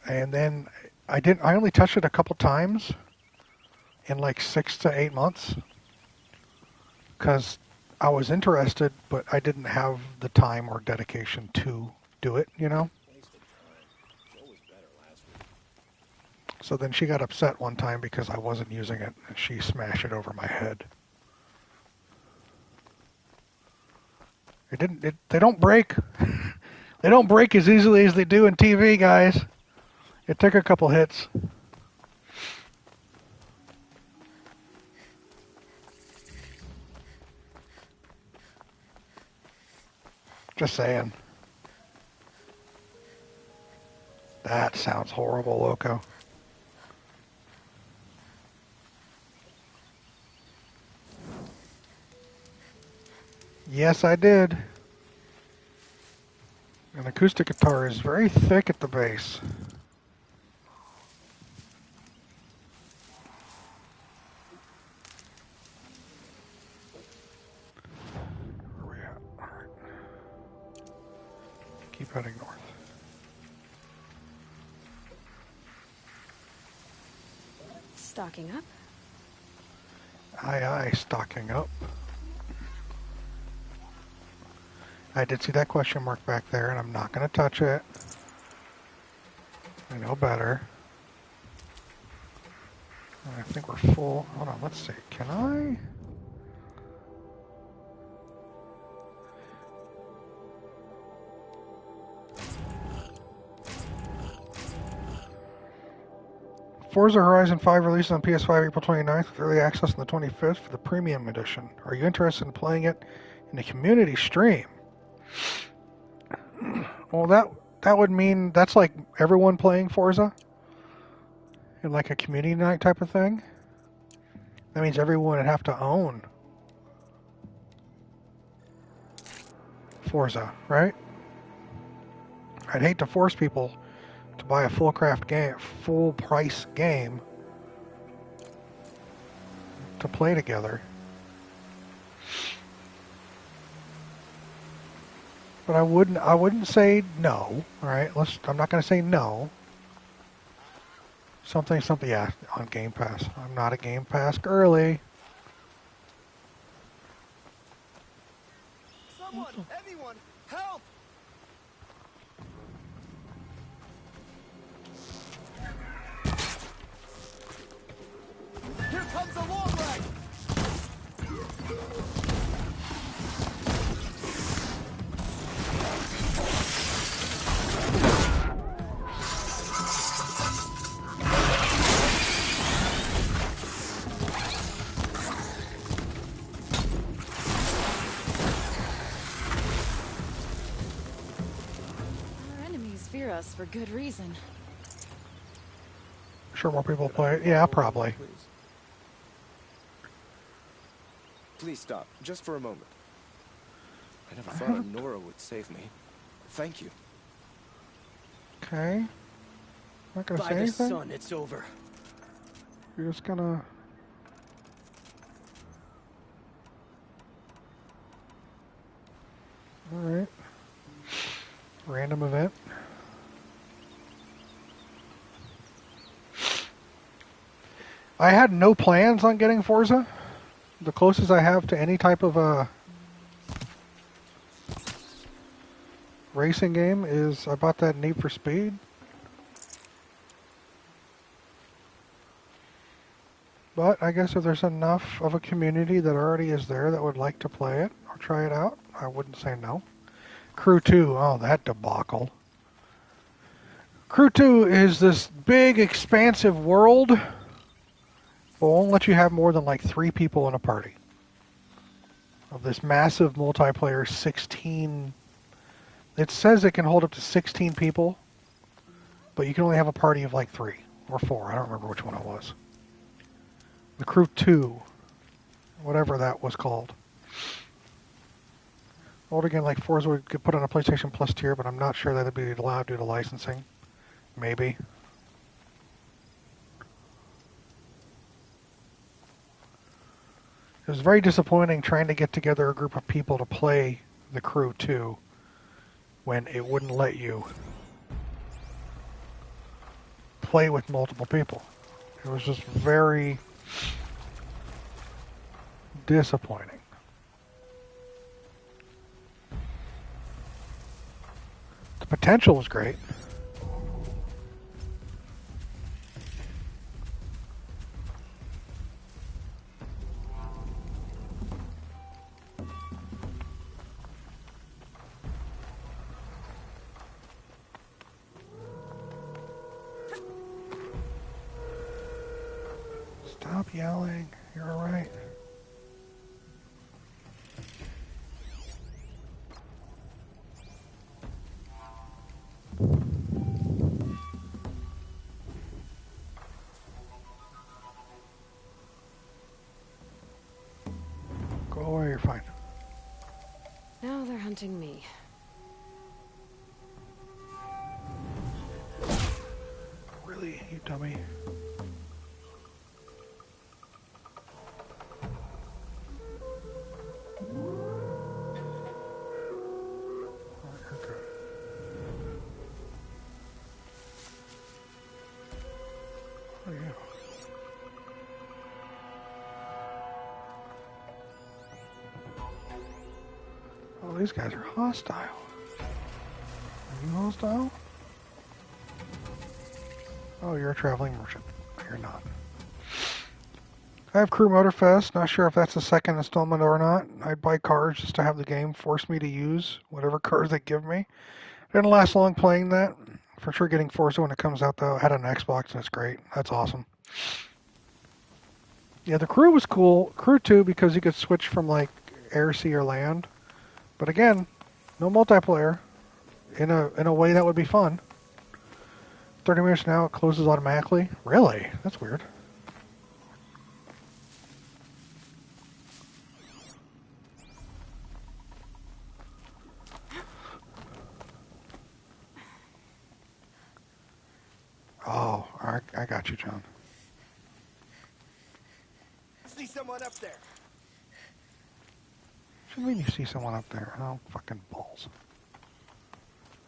Speaker 1: And then I only touched it a couple times in like 6 to 8 months because I was interested, but I didn't have the time or dedication to do it, you know? So then she got upset one time because I wasn't using it, and she smashed it over my head. They don't break. They don't break as easily as they do in TV, guys. It took a couple hits. Just saying. That sounds horrible, Loco. Yes, I did. An acoustic guitar is very thick at the base. Where are we at? All right. Keep heading north.
Speaker 2: Stocking up?
Speaker 1: Aye, aye, stocking up. I did see that question mark back there, and I'm not going to touch it. I know better. I think we're full. Hold on, let's see. Can I? Forza Horizon 5 releases on PS5 April 29th with early access on the 25th for the Premium Edition. Are you interested in playing it in a community stream? Well, that would mean that's like everyone playing Forza in like a community night type of thing. That means everyone would have to own Forza, right? I'd hate to force people to buy a full price game to play together. But I wouldn't say no. All right, I'm not going to say no. Something, yeah, on Game Pass. I'm not a Game Pass girly.
Speaker 4: Someone, anyone, help! Here comes a long ride!
Speaker 5: Our enemies fear us for good reason.
Speaker 1: Sure, more people play it. Yeah, probably.
Speaker 4: Please stop, just for a moment. I never thought Nora would save me. Thank you.
Speaker 1: Okay. Not gonna say anything.
Speaker 4: By the sun, it's over.
Speaker 1: You're just gonna. All right. Random event. I had no plans on getting Forza. The closest I have to any type of a racing game is I bought that Need for Speed. But I guess if there's enough of a community that already is there that would like to play it or try it out, I wouldn't say no. Crew 2, oh, that debacle. Crew 2 is this big, expansive world, but won't let you have more than like 3 people in a party. Of this massive multiplayer 16... It says it can hold up to 16 people, but you can only have a party of like 3 or 4. I don't remember which one it was. The Crew 2, whatever that was called. Old again, like Forza would get put on a PlayStation Plus tier, but I'm not sure that it'd be allowed due to licensing. Maybe. It was very disappointing trying to get together a group of people to play the Crew 2 when it wouldn't let you play with multiple people. It was just very disappointing. The potential was great. Stop yelling. You're all right. Go away, you're fine.
Speaker 2: Now they're hunting me.
Speaker 1: Really, you dummy. Oh, these guys are hostile. Are you hostile? Oh, you're a traveling merchant. You're not. I have Crew Motorfest. Not sure if that's the second installment or not. I'd buy cars just to have the game force me to use whatever cars they give me. Didn't last long playing that. For sure getting Forza when it comes out, though. I had an Xbox, and it's great. That's awesome. Yeah, the crew was cool. Crew 2, because you could switch from, like, air, sea, or land. But again, no multiplayer in a way that would be fun. 30 minutes now, it closes automatically. Really? That's weird. Oh, I got you, John.
Speaker 4: See someone up there.
Speaker 1: What do you mean you see someone up there? Oh, fucking balls.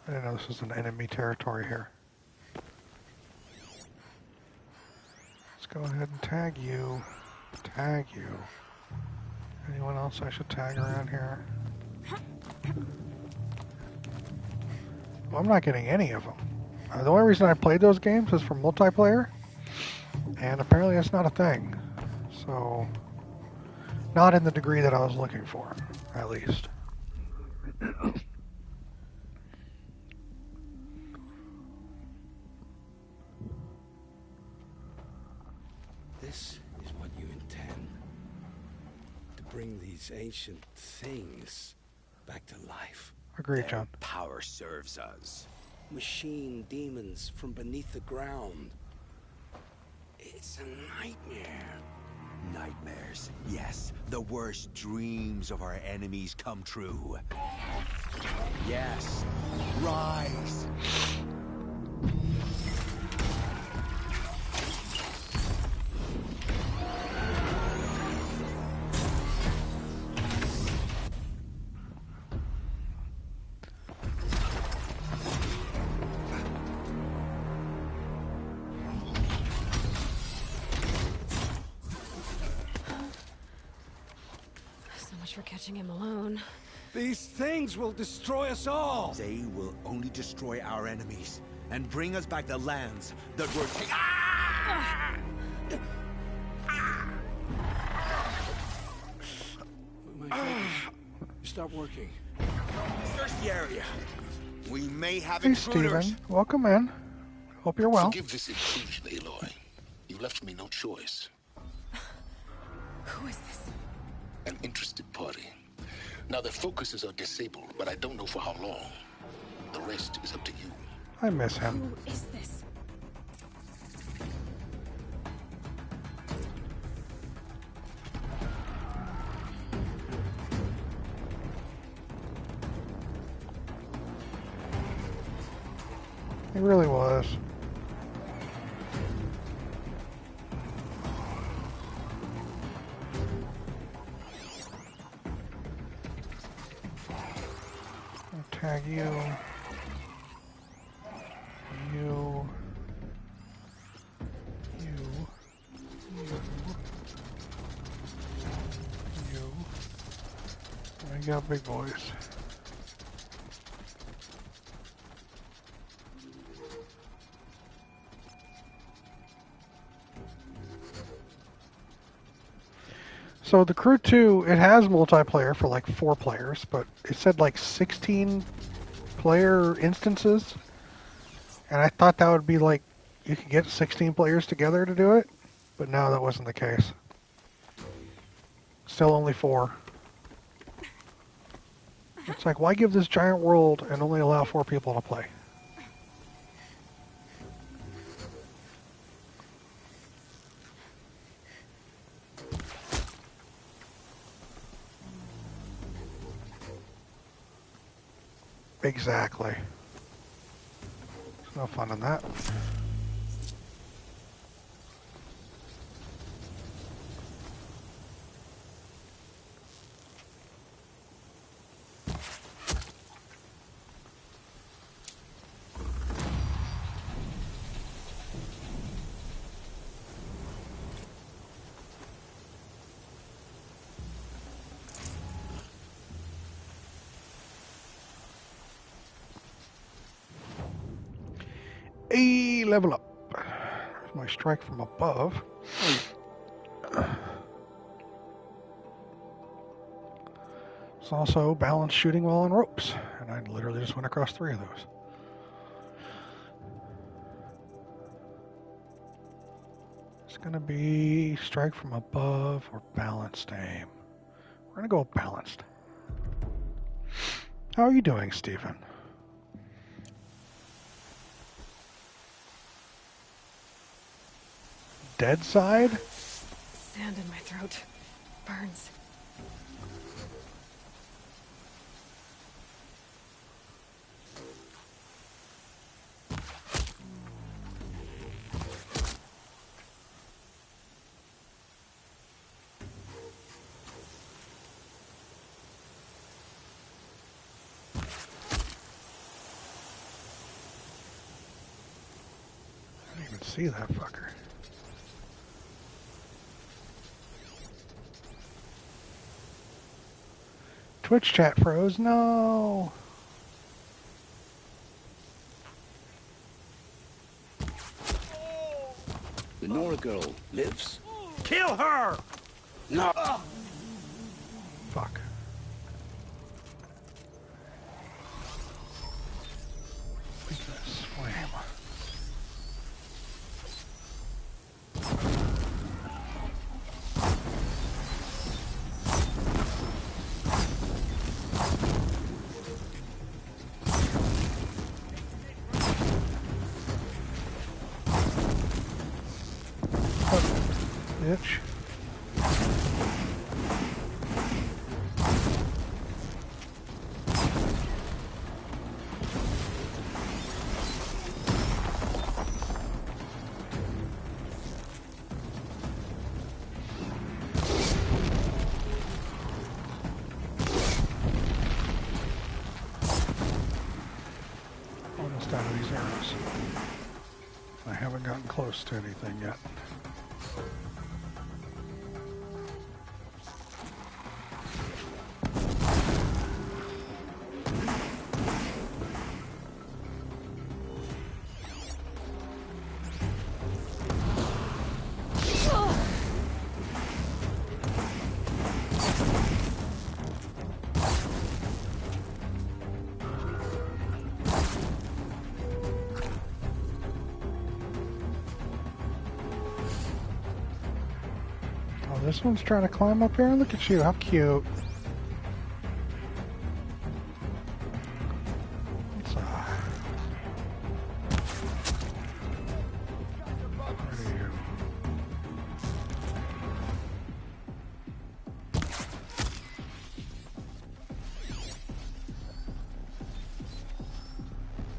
Speaker 1: I didn't know this was an enemy territory here. Let's go ahead and tag you. Tag you. Anyone else I should tag around here? Well, I'm not getting any of them. The only reason I played those games is for multiplayer, and apparently it's not a thing. So, not in the degree that I was looking for, at least.
Speaker 6: This is what you intend. To bring these ancient things back to life.
Speaker 1: Agreed, John.
Speaker 6: Power serves us. Machine demons from beneath the ground. It's a nightmare.
Speaker 7: Nightmares, yes. The worst dreams of our enemies come true. Yes. Rise.
Speaker 2: So much for catching him alone.
Speaker 6: These things will destroy us all.
Speaker 7: They will only destroy our enemies and bring us back the lands that were taken.
Speaker 6: My focus. Stop working.
Speaker 7: Search the area. We may have
Speaker 1: Hey,
Speaker 7: intruders.
Speaker 1: Steven. Welcome in. Hope you're well.
Speaker 3: Forgive this intrusion, Aloy. You left me no choice.
Speaker 2: Who is this?
Speaker 3: An interested party. Now their focuses are disabled, but I don't know for how long. The rest is up to you.
Speaker 1: I miss him.
Speaker 2: Who is this?
Speaker 1: He really was. I'll tag you. You. I got big boys. So the Crew 2, it has multiplayer for like 4 players, but it said like 16 player instances. And I thought that would be like, you could get 16 players together to do it, but no, that wasn't the case. Still only 4. It's like, why give this giant world and only allow 4 people to play? Exactly. There's no fun in that. A level up. There's my strike from above. It's also balanced shooting while on ropes, and I literally just went across 3 of those. Gonna be strike from above or balanced aim. We're gonna go with balanced. How are you doing, Stephen? Dead side?
Speaker 2: Sand in my throat. Burns.
Speaker 1: I didn't even see that fucker. Twitch chat froze. No.
Speaker 6: The Nora girl lives?
Speaker 7: Kill her!
Speaker 6: No!
Speaker 1: Fuck. Weakness. Flame. Bitch. Almost out of these arrows. I haven't gotten close to anything yet. This one's trying to climb up here. Look at you, how cute. What's where are you?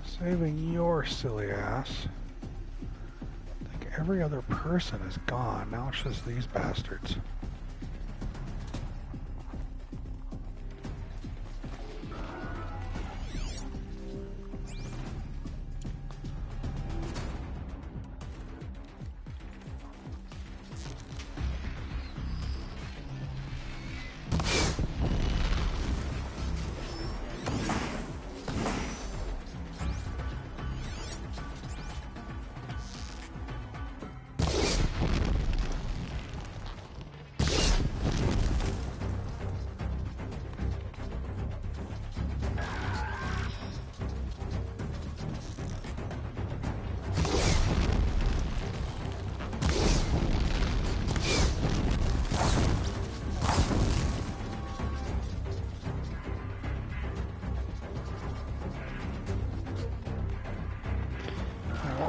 Speaker 1: Saving your silly ass. I think every other person is gone. Now it's just these bastards.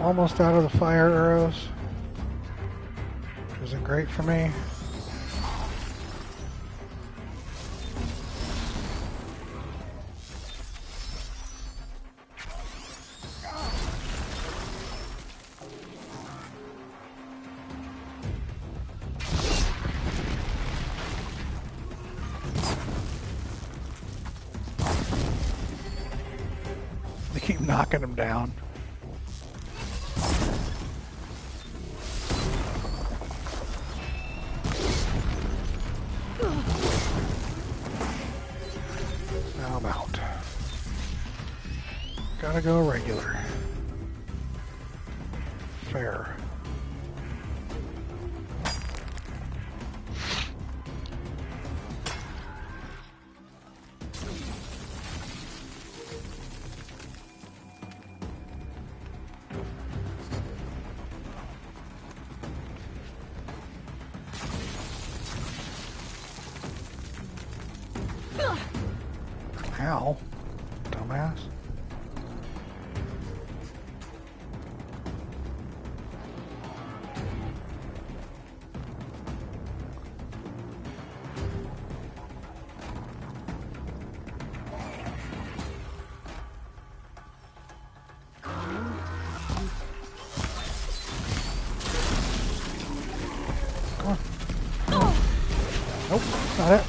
Speaker 1: Almost out of the fire arrows, which isn't great for me. They keep knocking him down. Now I'm out. Gotta go regular. Fair. Ow. Dumbass. Come on. Nope, that's not it.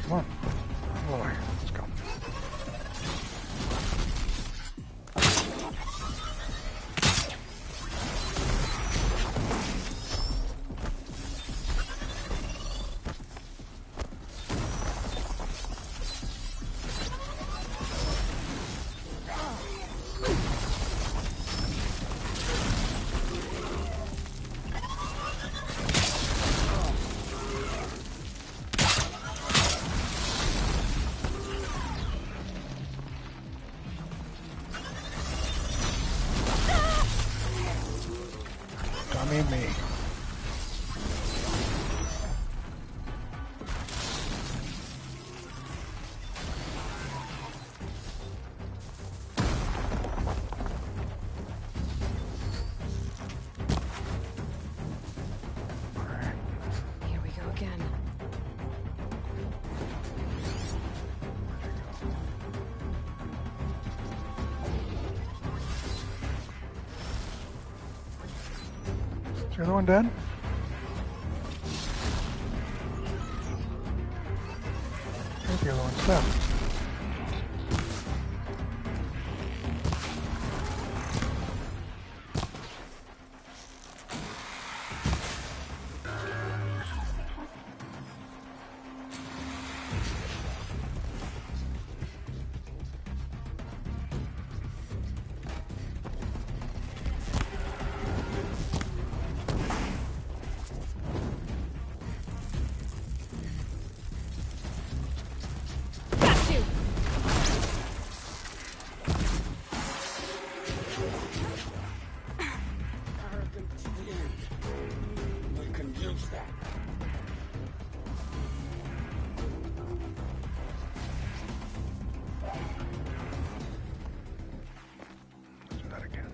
Speaker 1: Come on. Boy, let's go. Dummy me.
Speaker 2: Here we go again.
Speaker 1: Is the other one dead? I think the other one's dead.
Speaker 2: Got you!
Speaker 6: We can use that.
Speaker 1: Let's do that again.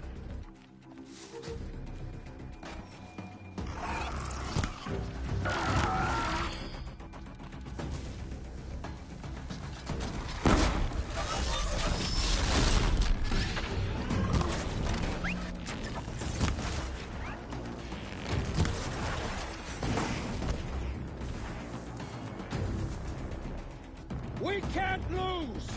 Speaker 6: We can't lose!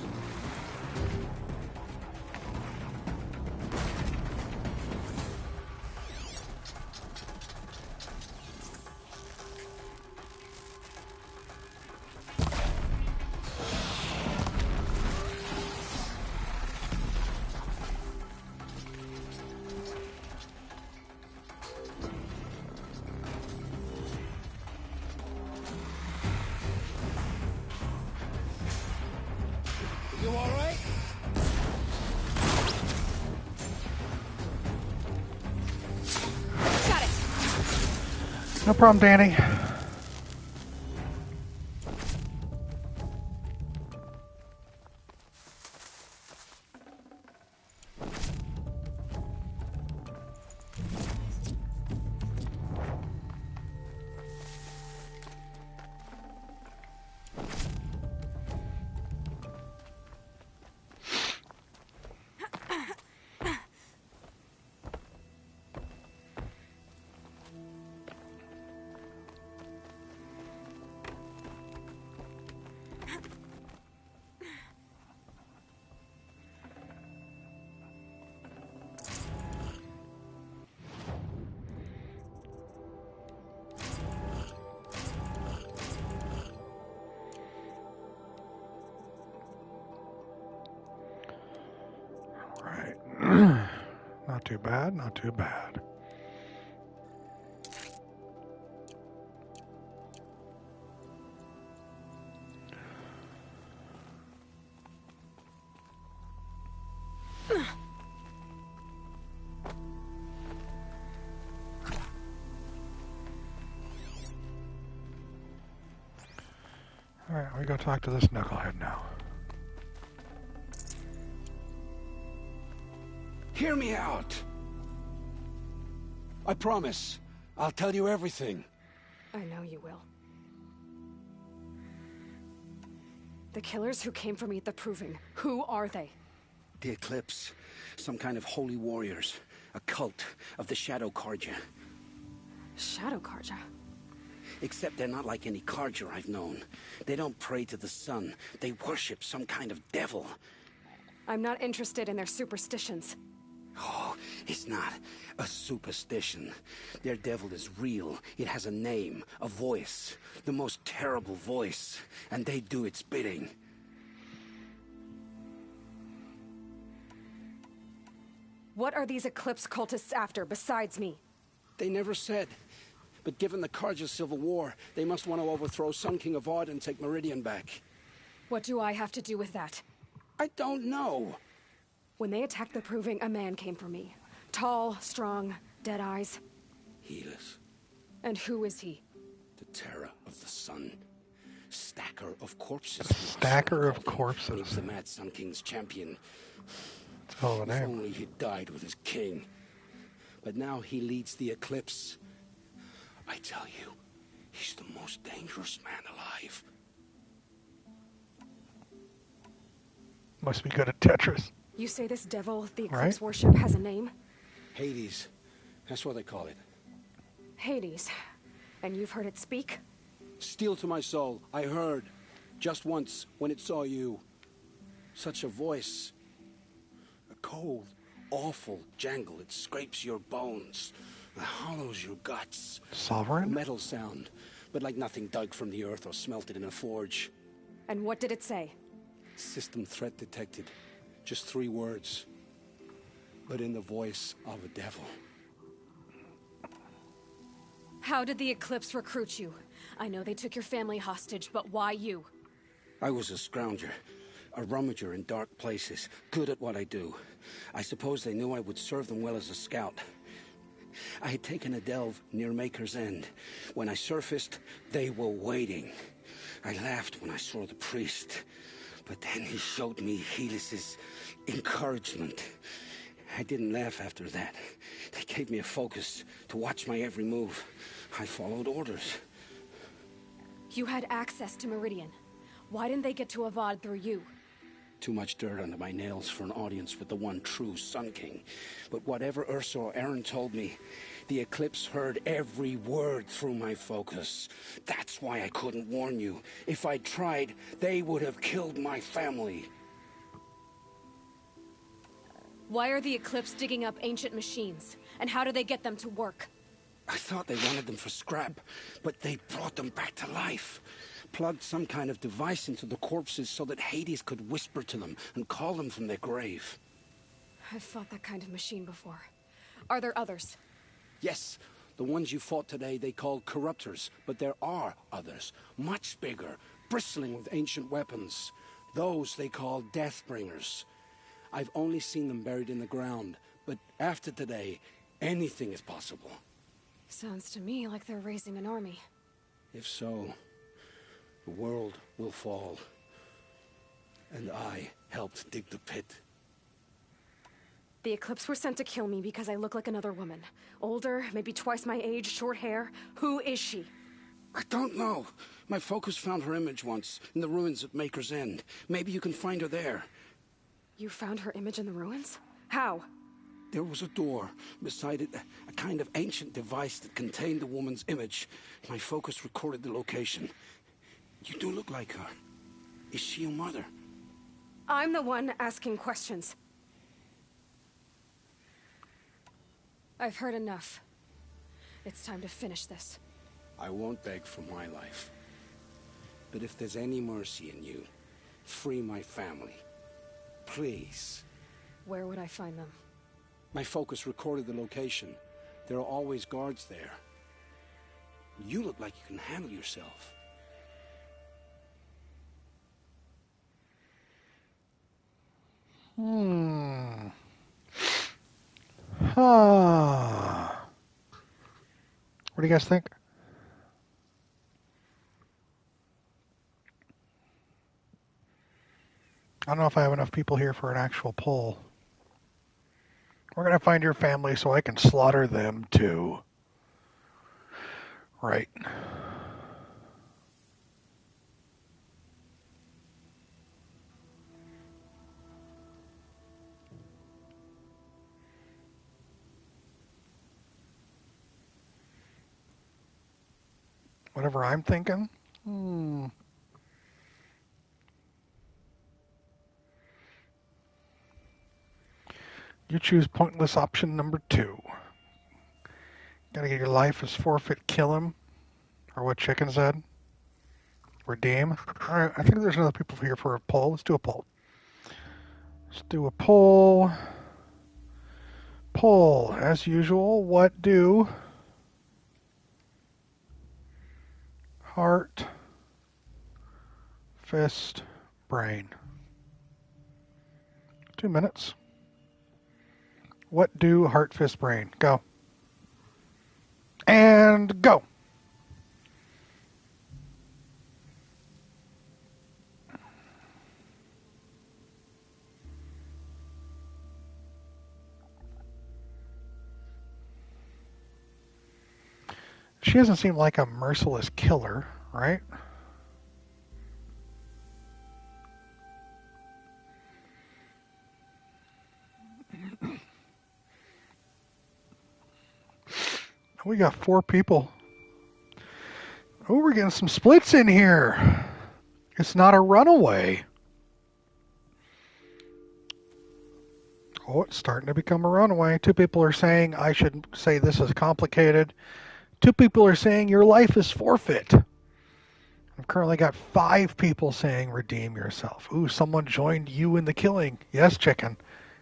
Speaker 6: You all right?
Speaker 2: Got it!
Speaker 1: No problem, Danny. too bad, not too bad. Alright, we go talk to this knucklehead now.
Speaker 6: Hear me out. I promise. I'll tell you everything.
Speaker 2: I know you will. The killers who came for me at the Proving, who are they?
Speaker 6: The Eclipse. Some kind of holy warriors. A cult of the Shadow Carja.
Speaker 2: Shadow Carja?
Speaker 6: Except they're not like any Carja I've known. They don't pray to the sun. They worship some kind of devil.
Speaker 2: I'm not interested in their superstitions.
Speaker 6: Oh, it's not a superstition. Their devil is real. It has a name, a voice. The most terrible voice. And they do its bidding.
Speaker 2: What are these Eclipse cultists after, besides me?
Speaker 6: They never said. But given the Carja civil war, they must want to overthrow Sun King of Odd and take Meridian back.
Speaker 2: What do I have to do with that?
Speaker 6: I don't know.
Speaker 2: When they attacked the Proving, a man came for me. Tall, strong, dead eyes.
Speaker 6: Helis,
Speaker 2: And who is he?
Speaker 6: the terror of the sun. Stacker of corpses.
Speaker 1: Stacker of
Speaker 6: He's
Speaker 1: corpses.
Speaker 6: the Mad Sun King's champion.
Speaker 1: It's a hell of a
Speaker 6: If
Speaker 1: name.
Speaker 6: only he died with his king. But now he leads the Eclipse. I tell you, he's the most dangerous man alive.
Speaker 1: Must be good at Tetris.
Speaker 2: You say this devil the Eclipse
Speaker 1: Right.
Speaker 2: worship has a name?
Speaker 6: Hades. That's what they call it.
Speaker 2: Hades. And you've heard it speak?
Speaker 6: Steel to my soul. I heard. Just once, when it saw you. Such a voice. A cold, awful jangle. It scrapes your bones. It hollows your guts. A
Speaker 1: Sovereign?
Speaker 6: metal sound. But like nothing dug from the earth or smelted in a forge.
Speaker 2: And what did it say?
Speaker 6: System threat detected. Just 3 words. But in the voice of a devil.
Speaker 2: How did the Eclipse recruit you? I know they took your family hostage, but why you?
Speaker 6: I was a scrounger. A rummager in dark places. Good at what I do. I suppose they knew I would serve them well as a scout. I had taken a delve near Maker's End. When I surfaced, they were waiting. I laughed when I saw the priest. But then he showed me Helis's encouragement. I didn't laugh after that. They gave me a focus to watch my every move. I followed orders.
Speaker 2: You had access to Meridian. Why didn't they get to Avad through you?
Speaker 6: Too much dirt under my nails for an audience with the one true Sun King. But whatever Ursa or Aaron told me, the Eclipse heard every word through my focus. That's why I couldn't warn you. If I'd tried, they would have killed my family.
Speaker 2: Why are the Eclipse digging up ancient machines? And how do they get them to work?
Speaker 6: I thought they wanted them for scrap, but they brought them back to life. Plugged some kind of device into the corpses so that Hades could whisper to them and call them from their grave.
Speaker 2: I've fought that kind of machine before. Are there others?
Speaker 6: Yes, the ones you fought today they called corruptors, but there are others, much bigger, bristling with ancient weapons. Those they call Deathbringers. I've only seen them buried in the ground, but after today, anything is possible.
Speaker 2: Sounds to me like they're raising an army.
Speaker 6: If so, the world will fall. And I helped dig the pit.
Speaker 2: The Eclipse were sent to kill me because I look like another woman. Older, maybe twice my age, short hair. Who is she?
Speaker 6: I don't know. My focus found her image once, in the ruins at Maker's End. Maybe you can find her there.
Speaker 2: You found her image in the ruins? How?
Speaker 6: There was a door. Beside it, a kind of ancient device that contained the woman's image. My focus recorded the location. You do look like her. Is she your mother?
Speaker 2: I'm the one asking questions. I've heard enough. It's time to finish this.
Speaker 6: I won't beg for my life. But if there's any mercy in you, free my family. Please.
Speaker 2: Where would I find them?
Speaker 6: My focus recorded the location. There are always guards there. You look like you can handle yourself.
Speaker 1: Huh. What do you guys think? I don't know if I have enough people here for an actual poll. We're going to find your family so I can slaughter them too. Right. Whatever I'm thinking. You choose pointless option number 2. Gotta get your life as forfeit, kill him. Or what Chicken said. Redeem. Alright, I think there's another people here for a poll. Let's do a poll. Let's do a poll. Poll, as usual, what do heart, fist, brain? 2 minutes. What do heart, fist, brain? Go. And go. She doesn't seem like a merciless killer, right? We got 4 people. Oh, we're getting some splits in here. It's not a runaway. Oh, it's starting to become a runaway. 2 people are saying I should say this is complicated. 2 people are saying your life is forfeit. I've currently got 5 people saying redeem yourself. Ooh, someone joined you in the killing. Yes, Chicken.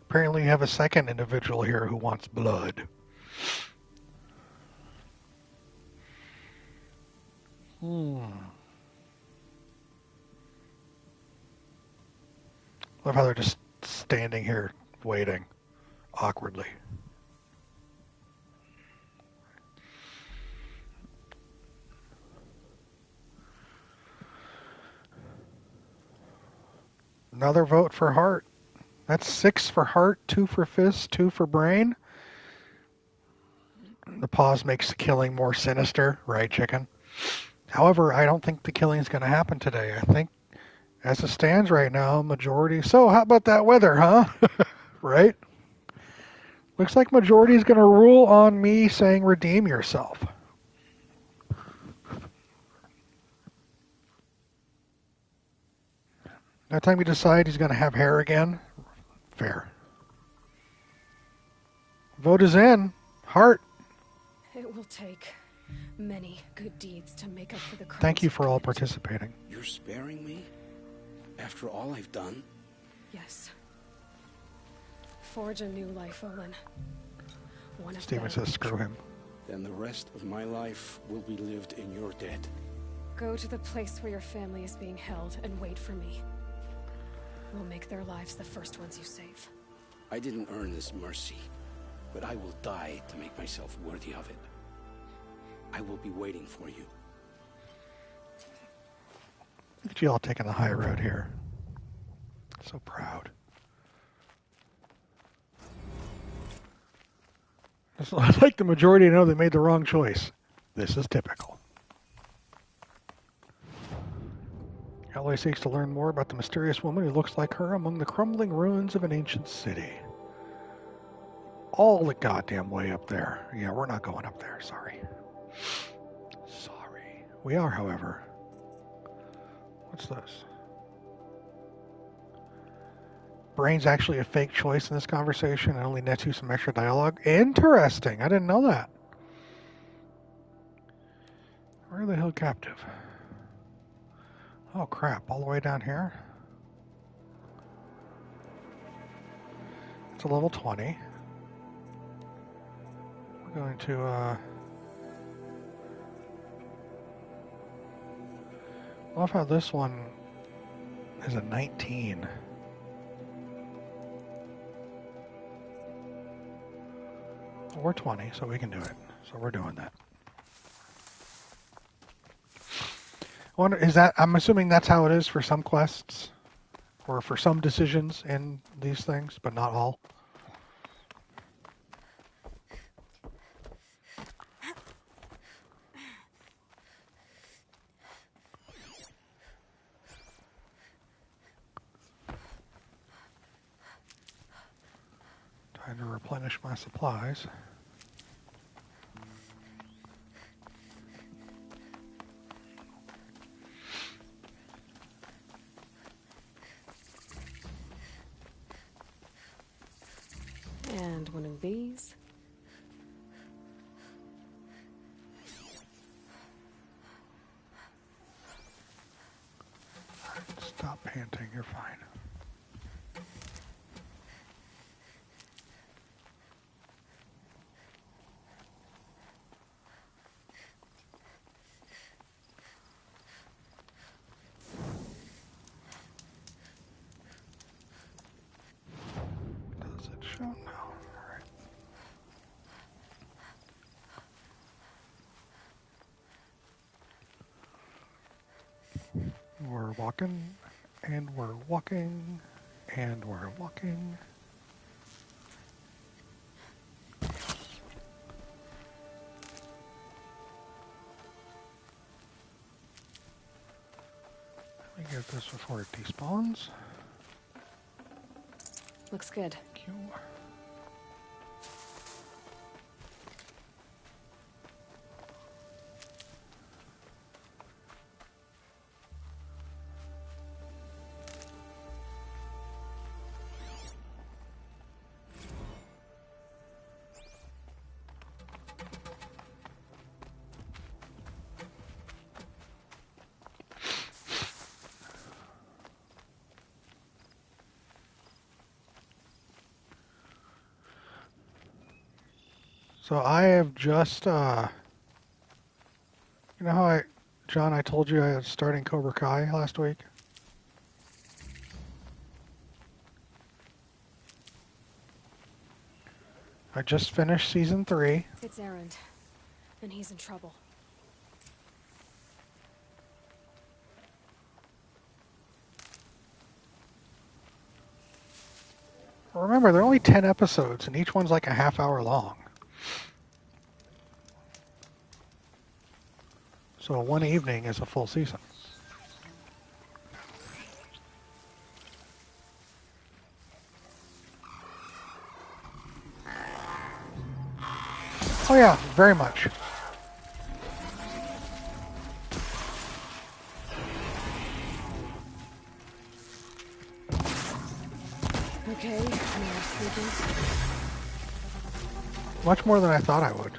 Speaker 1: Apparently you have a second individual here who wants blood. Love how they're just standing here waiting awkwardly. Another vote for heart. That's 6 for heart, 2 for fist, 2 for brain. The pause makes the killing more sinister, right, Chicken? However, I don't think the killing is going to happen today. I think, as it stands right now, majority... So, how about that weather, huh? Right? Looks like majority is going to rule on me saying redeem yourself. That time you decide he's going to have hair again, fair. Vote is in. Heart.
Speaker 2: It will take many good deeds to make up for the crimes.
Speaker 1: Thank you for all participating.
Speaker 6: You're sparing me? After all I've done?
Speaker 2: Yes. Forge a new life, Olin. One of
Speaker 1: Steven
Speaker 2: them.
Speaker 1: says screw him.
Speaker 6: Then the rest of my life will be lived in your debt.
Speaker 2: Go to the place where your family is being held and wait for me. We'll make their lives the first ones you save.
Speaker 6: I didn't earn this mercy, but I will die to make myself worthy of it. I will be waiting for you.
Speaker 1: Look at you all taking the high road here. So proud. I like the majority to know they made the wrong choice. This is typical. Aloy seeks to learn more about the mysterious woman who looks like her among the crumbling ruins of an ancient city. All the goddamn way up there. Yeah, we're not going up there. Sorry. Sorry. We are, however. What's this? Brain's actually a fake choice in this conversation and only nets you some extra dialogue. Interesting. I didn't know that. Where are they held captive? Oh crap, all the way down here? It's a level 20. We're going to, I love how this one is a 19. We're 20, so we can do it. So we're doing that. Is that? I'm assuming that's how it is for some quests, or for some decisions in these things, but not all. Time to replenish my supplies.
Speaker 2: And one of these.
Speaker 1: Stop panting, you're fine. Does it show? No. Alright. We're walking, and we're walking, and we're walking. Let me get this before it despawns.
Speaker 2: Looks good.
Speaker 1: Thank you. So I have just, you know how John, I told you I was starting Cobra Kai last week? I just finished season 3.
Speaker 2: It's Erend, and he's in trouble.
Speaker 1: Remember, there are only 10 episodes, and each one's like a half hour long. So one evening is a full season. Oh yeah, very much.
Speaker 2: Okay, now sleeping.
Speaker 1: Much more than I thought I would.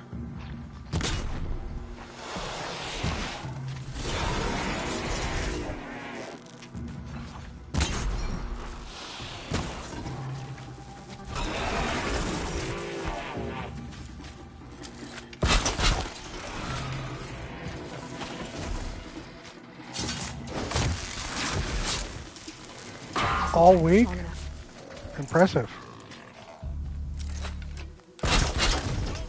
Speaker 1: All week? Impressive.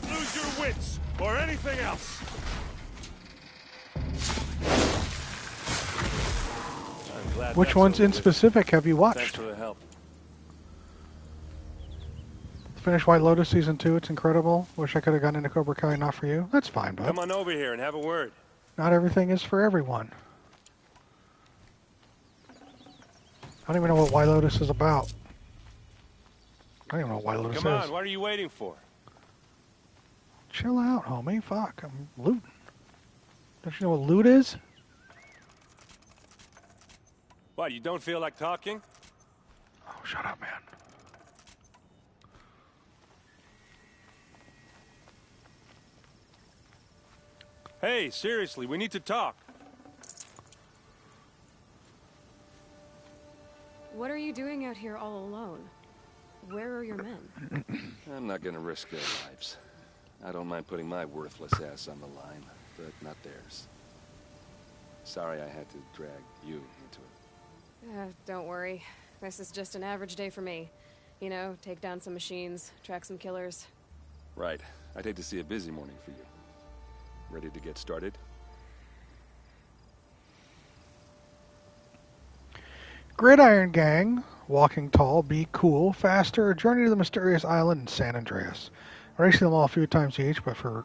Speaker 8: Lose your wits, or anything else. I'm glad
Speaker 1: Which
Speaker 8: that's
Speaker 1: ones
Speaker 8: over
Speaker 1: in
Speaker 8: with.
Speaker 1: specific have you
Speaker 8: Thanks
Speaker 1: watched?
Speaker 8: for the help.
Speaker 1: Finish White Lotus Season 2, it's incredible. Wish I could have gotten into Cobra Kai, not for you. That's fine, bud.
Speaker 8: Come on over here and have a word.
Speaker 1: Not everything is for everyone. I don't even know what White Lotus is about. I don't even know what White Lotus
Speaker 8: Come on,
Speaker 1: is.
Speaker 8: what are you waiting for?
Speaker 1: Chill out, homie. Fuck, I'm looting. Don't you know what loot is?
Speaker 8: What, you don't feel like talking?
Speaker 1: Oh, shut up, man.
Speaker 8: Hey, seriously, we need to talk.
Speaker 2: What are you doing out here all alone? Where are your men?
Speaker 8: I'm not gonna risk their lives.
Speaker 9: I don't mind putting my worthless ass on the line, but not theirs. Sorry I had to drag you into it.
Speaker 2: Don't worry. This is just an average day for me. You know, take down some machines, track some killers.
Speaker 9: Right. I'd hate to see a busy morning for you. Ready to get started?
Speaker 1: Gridiron Gang, Walking Tall, Be Cool, Faster, Journey to the Mysterious Island, and San Andreas. I've already seen them all a few times each, but for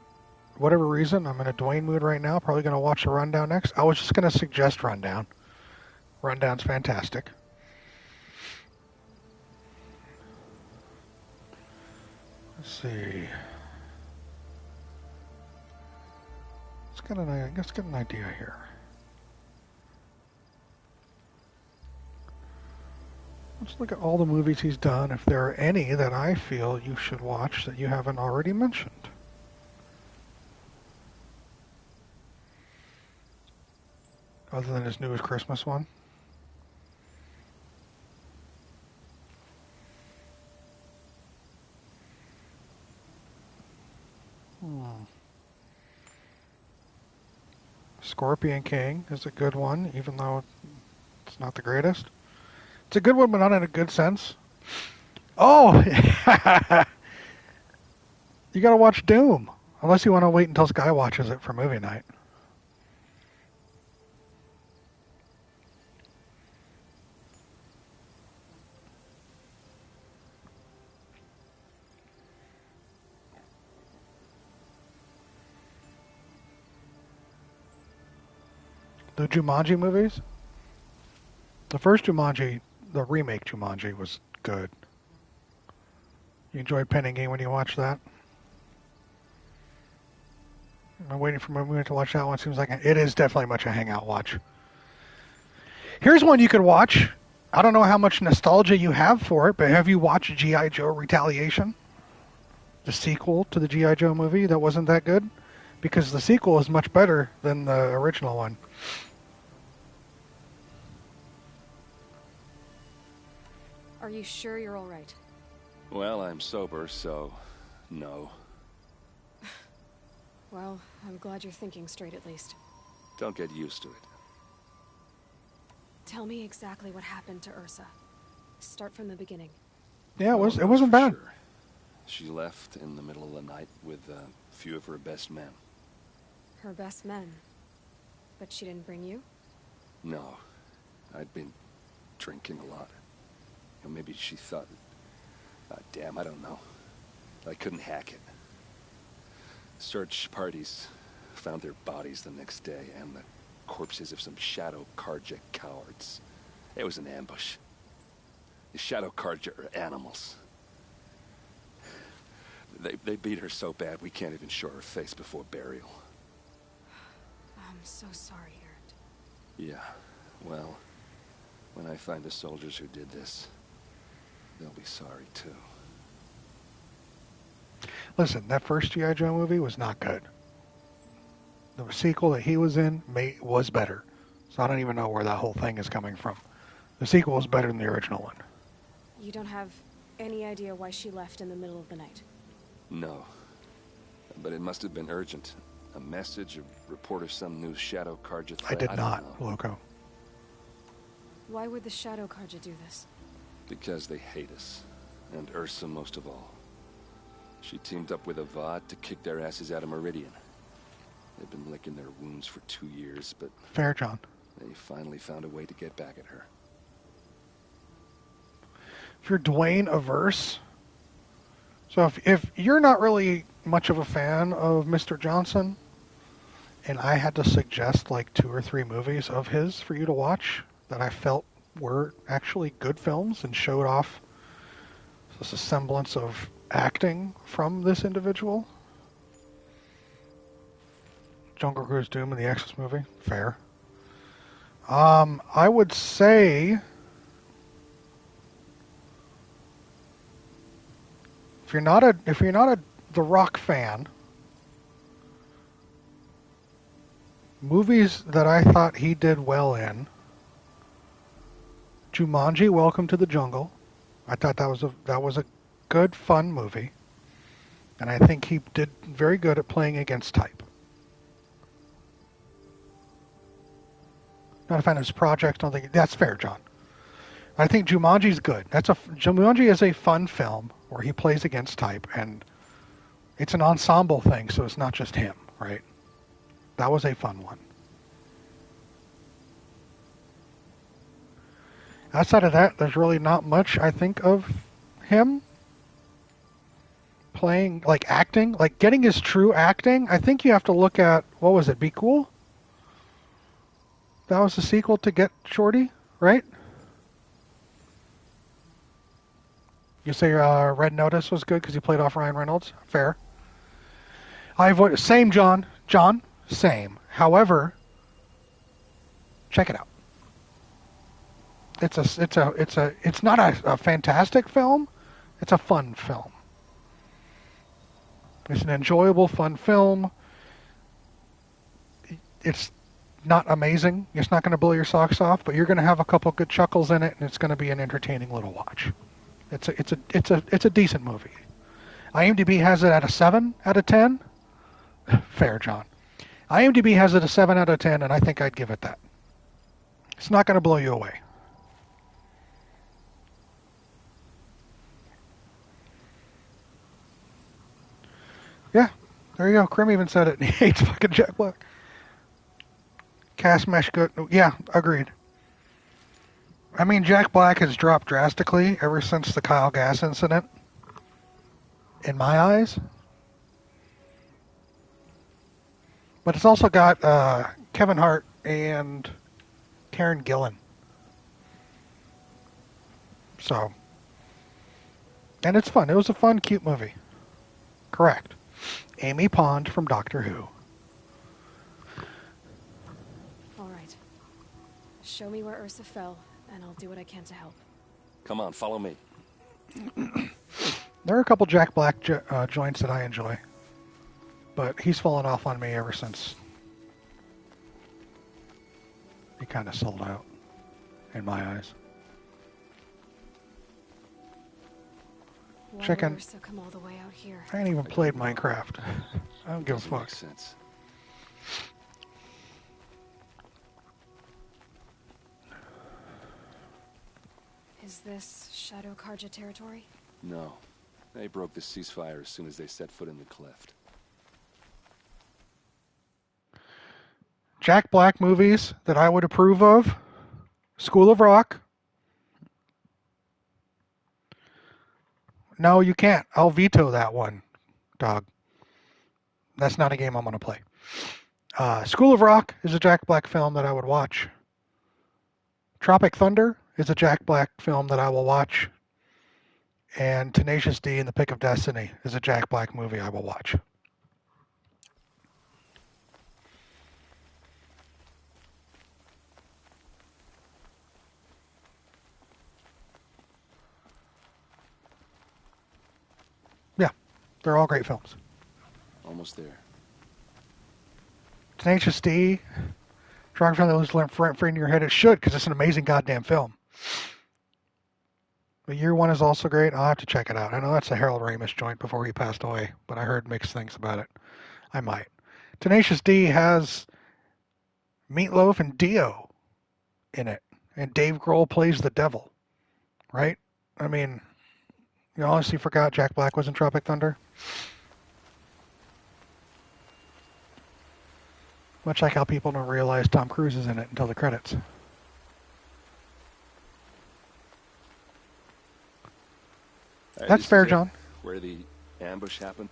Speaker 1: whatever reason, I'm in a Dwayne mood right now. Probably going to watch the Rundown next. I was just going to suggest Rundown. Rundown's fantastic. Let's see. Let's get an idea here. Let's look at all the movies he's done, if there are any that I feel you should watch that you haven't already mentioned. Other than his newest Christmas one. Scorpion King is a good one, even though it's not the greatest. It's a good one, but not in a good sense. Oh! You gotta watch Doom. Unless you want to wait until Sky watches it for movie night. The Jumanji movies? The first Jumanji, the remake Jumanji, was good. You enjoyed Penning Game when you watched that? I'm waiting for my movie to watch that one. Seems like it is definitely much a hangout watch. Here's one you could watch. I don't know how much nostalgia you have for it, but have you watched G.I. Joe Retaliation? The sequel to the G.I. Joe movie that wasn't that good? Because the sequel is much better than the original one.
Speaker 2: Are you sure you're all right?
Speaker 9: Well, I'm sober, so no.
Speaker 2: Well, I'm glad you're thinking straight at least.
Speaker 9: Don't get used to it.
Speaker 2: Tell me exactly what happened to Ursa. Start from the beginning.
Speaker 1: Yeah, it
Speaker 9: No,
Speaker 1: wasn't
Speaker 9: for
Speaker 1: bad.
Speaker 9: sure. She left in the middle of the night with a few of her best men.
Speaker 2: Her best men? But she didn't bring you?
Speaker 9: No, I'd been drinking a lot. Or maybe she thought... damn, I don't know. I couldn't hack it. Search parties found their bodies the next day, and the corpses of some Shadow Karja cowards. It was an ambush. The Shadow Karja are animals. They beat her so bad we can't even show her face before burial.
Speaker 2: I'm so sorry, Ert.
Speaker 9: Yeah, well, when I find the soldiers who did this, they'll be sorry too.
Speaker 1: Listen, that first G.I. Joe movie was not good. The sequel that he was in was better. So I don't even know where that whole thing is coming from. The sequel is better than the original one.
Speaker 2: You don't have any idea why she left in the middle of the night?
Speaker 9: No. But it must have been urgent. A message, a report of some new Shadow Karja threat.
Speaker 1: I did
Speaker 9: don't
Speaker 1: not,
Speaker 9: know.
Speaker 1: Loco.
Speaker 2: Why would the Shadow Karja do this?
Speaker 9: Because they hate us. And Ursa most of all. She teamed up with Avad to kick their asses out of Meridian. They've been licking their wounds for 2 years, but...
Speaker 1: Fair, John.
Speaker 9: They finally found a way to get back at her.
Speaker 1: If you're Dwayne averse... So if you're not really much of a fan of Mr. Johnson, and I had to suggest like 2 or 3 movies of his for you to watch that I felt were actually good films and showed off a semblance of acting from this individual. Jungle Cruise, Doom, and the Exorcist movie. Fair. I would say if you're not a The Rock fan, movies that I thought he did well in: Jumanji, Welcome to the Jungle. I thought that was a good, fun movie. And I think he did very good at playing against type. Not a fan of his project. Don't think that's fair, John. I think Jumanji's good. Jumanji is a fun film where he plays against type, and it's an ensemble thing, so it's not just him, right? That was a fun one. Outside of that, there's really not much I think of him playing, like acting, like getting his true acting. I think you have to look at, what was it, Be Cool? That was the sequel to Get Shorty, right? You say Red Notice was good because he played off Ryan Reynolds? Fair. Same, John. John, same. However, check it out. It's not a fantastic film. It's a fun film. It's an enjoyable, fun film. It's not amazing. It's not going to blow your socks off, but you're going to have a couple good chuckles in it, and it's going to be an entertaining little watch. It's a decent movie. IMDb has it at a 7 out of 10. Fair, John. IMDb has it a 7 out of 10, and I think I'd give it that. It's not going to blow you away. Yeah, there you go. Krim even said it. He hates fucking Jack Black. Cast mesh good. Yeah, agreed. I mean, Jack Black has dropped drastically ever since the Kyle Gass incident. In my eyes. But it's also got Kevin Hart and Karen Gillan. So. And it's fun. It was a fun, cute movie. Correct. Amy Pond from Doctor Who.
Speaker 2: All right. Show me where Ursa fell, and I'll do what I can to help.
Speaker 9: Come on, follow me.
Speaker 1: There are a couple Jack Black joints that I enjoy. But he's fallen off on me ever since he kind of sold out, in my eyes.
Speaker 2: Why
Speaker 1: Chicken.
Speaker 2: would Ursa come all the way out here?
Speaker 1: I ain't even played Minecraft. I don't give a fuck.
Speaker 9: Makes sense.
Speaker 2: Is this Shadow Karja territory?
Speaker 9: No. They broke the ceasefire as soon as they set foot in the cleft.
Speaker 1: Jack Black movies that I would approve of. School of Rock. No, you can't. I'll veto that one, dog. That's not a game I'm going to play. School of Rock is a Jack Black film that I would watch. Tropic Thunder is a Jack Black film that I will watch. And Tenacious D and the Pick of Destiny is a Jack Black movie I will watch. Yeah, they're all great films.
Speaker 9: Almost there.
Speaker 1: Tenacious D, Tropic Thunder lives rent free in your head. It should, because it's an amazing goddamn film. But Year One is also great. I'll have to check it out. I know that's a Harold Ramis joint before he passed away, but I heard mixed things about it. I might. Tenacious D has Meatloaf and Dio in it, and Dave Grohl plays the devil, right? I mean, you honestly forgot Jack Black was in Tropic Thunder? Much like how people don't realize Tom Cruise is in it until the credits. That's fair, John.
Speaker 9: Where the ambush happened.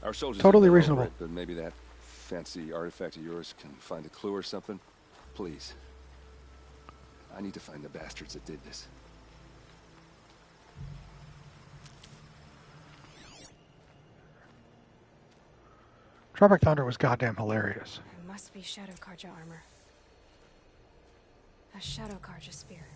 Speaker 9: Our soldiers
Speaker 1: Totally
Speaker 9: have been
Speaker 1: reasonable.
Speaker 9: over it, but maybe that fancy artifact of yours can find a clue or something. Please. I need to find the bastards that did this.
Speaker 1: Tropic Thunder was goddamn hilarious.
Speaker 2: It must be Shadow Karja armor. A Shadow Karja spear.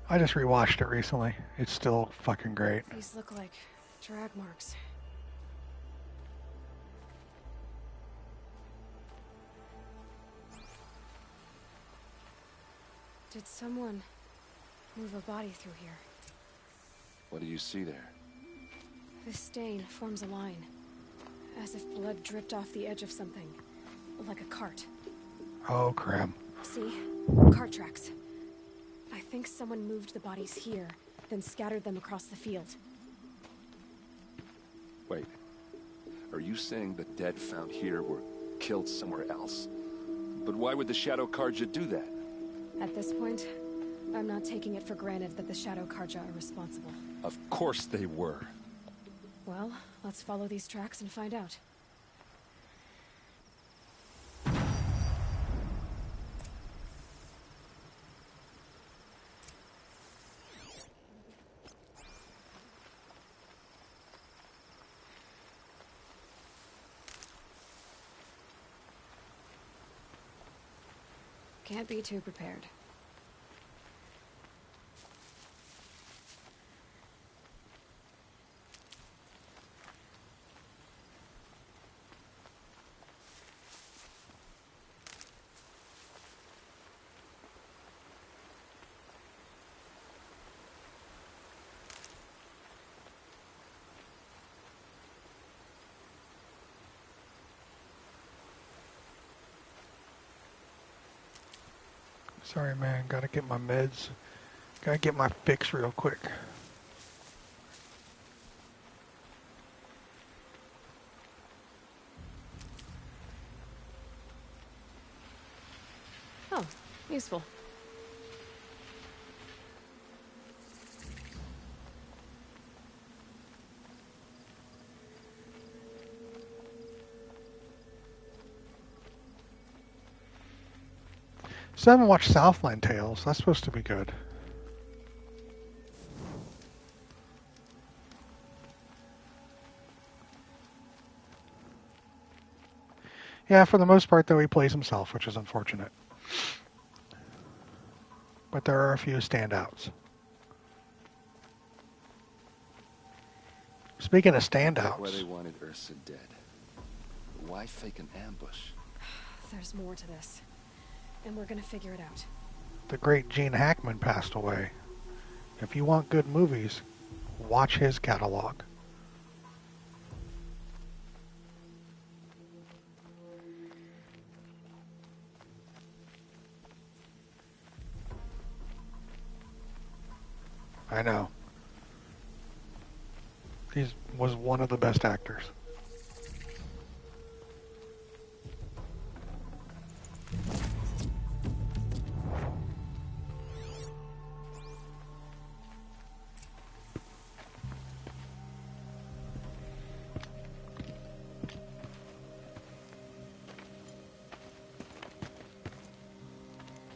Speaker 1: I just rewatched it recently. It's still fucking great.
Speaker 2: These look like drag marks. Did someone move a body through here?
Speaker 9: What do you see there?
Speaker 2: This stain forms a line, as if blood dripped off the edge of something, like a cart.
Speaker 1: Oh, crap.
Speaker 2: See? Cart tracks. I think someone moved the bodies here, then scattered them across the field.
Speaker 9: Wait. Are you saying the dead found here were killed somewhere else? But why would the Shadow Karja do that?
Speaker 2: At this point, I'm not taking it for granted that the Shadow Karja are responsible.
Speaker 9: Of course they were.
Speaker 2: Well, let's follow these tracks and find out. Can't be too prepared.
Speaker 1: Sorry, man. Gotta get my meds. Gotta get my fix real quick.
Speaker 2: Oh, useful.
Speaker 1: So I haven't watched Southland Tales. That's supposed to be good. Yeah, for the most part, though, he plays himself, which is unfortunate. But there are a few standouts. Speaking of standouts...
Speaker 9: Why they wanted Ursa dead. Why fake an ambush?
Speaker 2: There's more to this. And we're gonna figure it out.
Speaker 1: The great Gene Hackman passed away. If you want good movies, watch his catalog. I know. He was one of the best actors.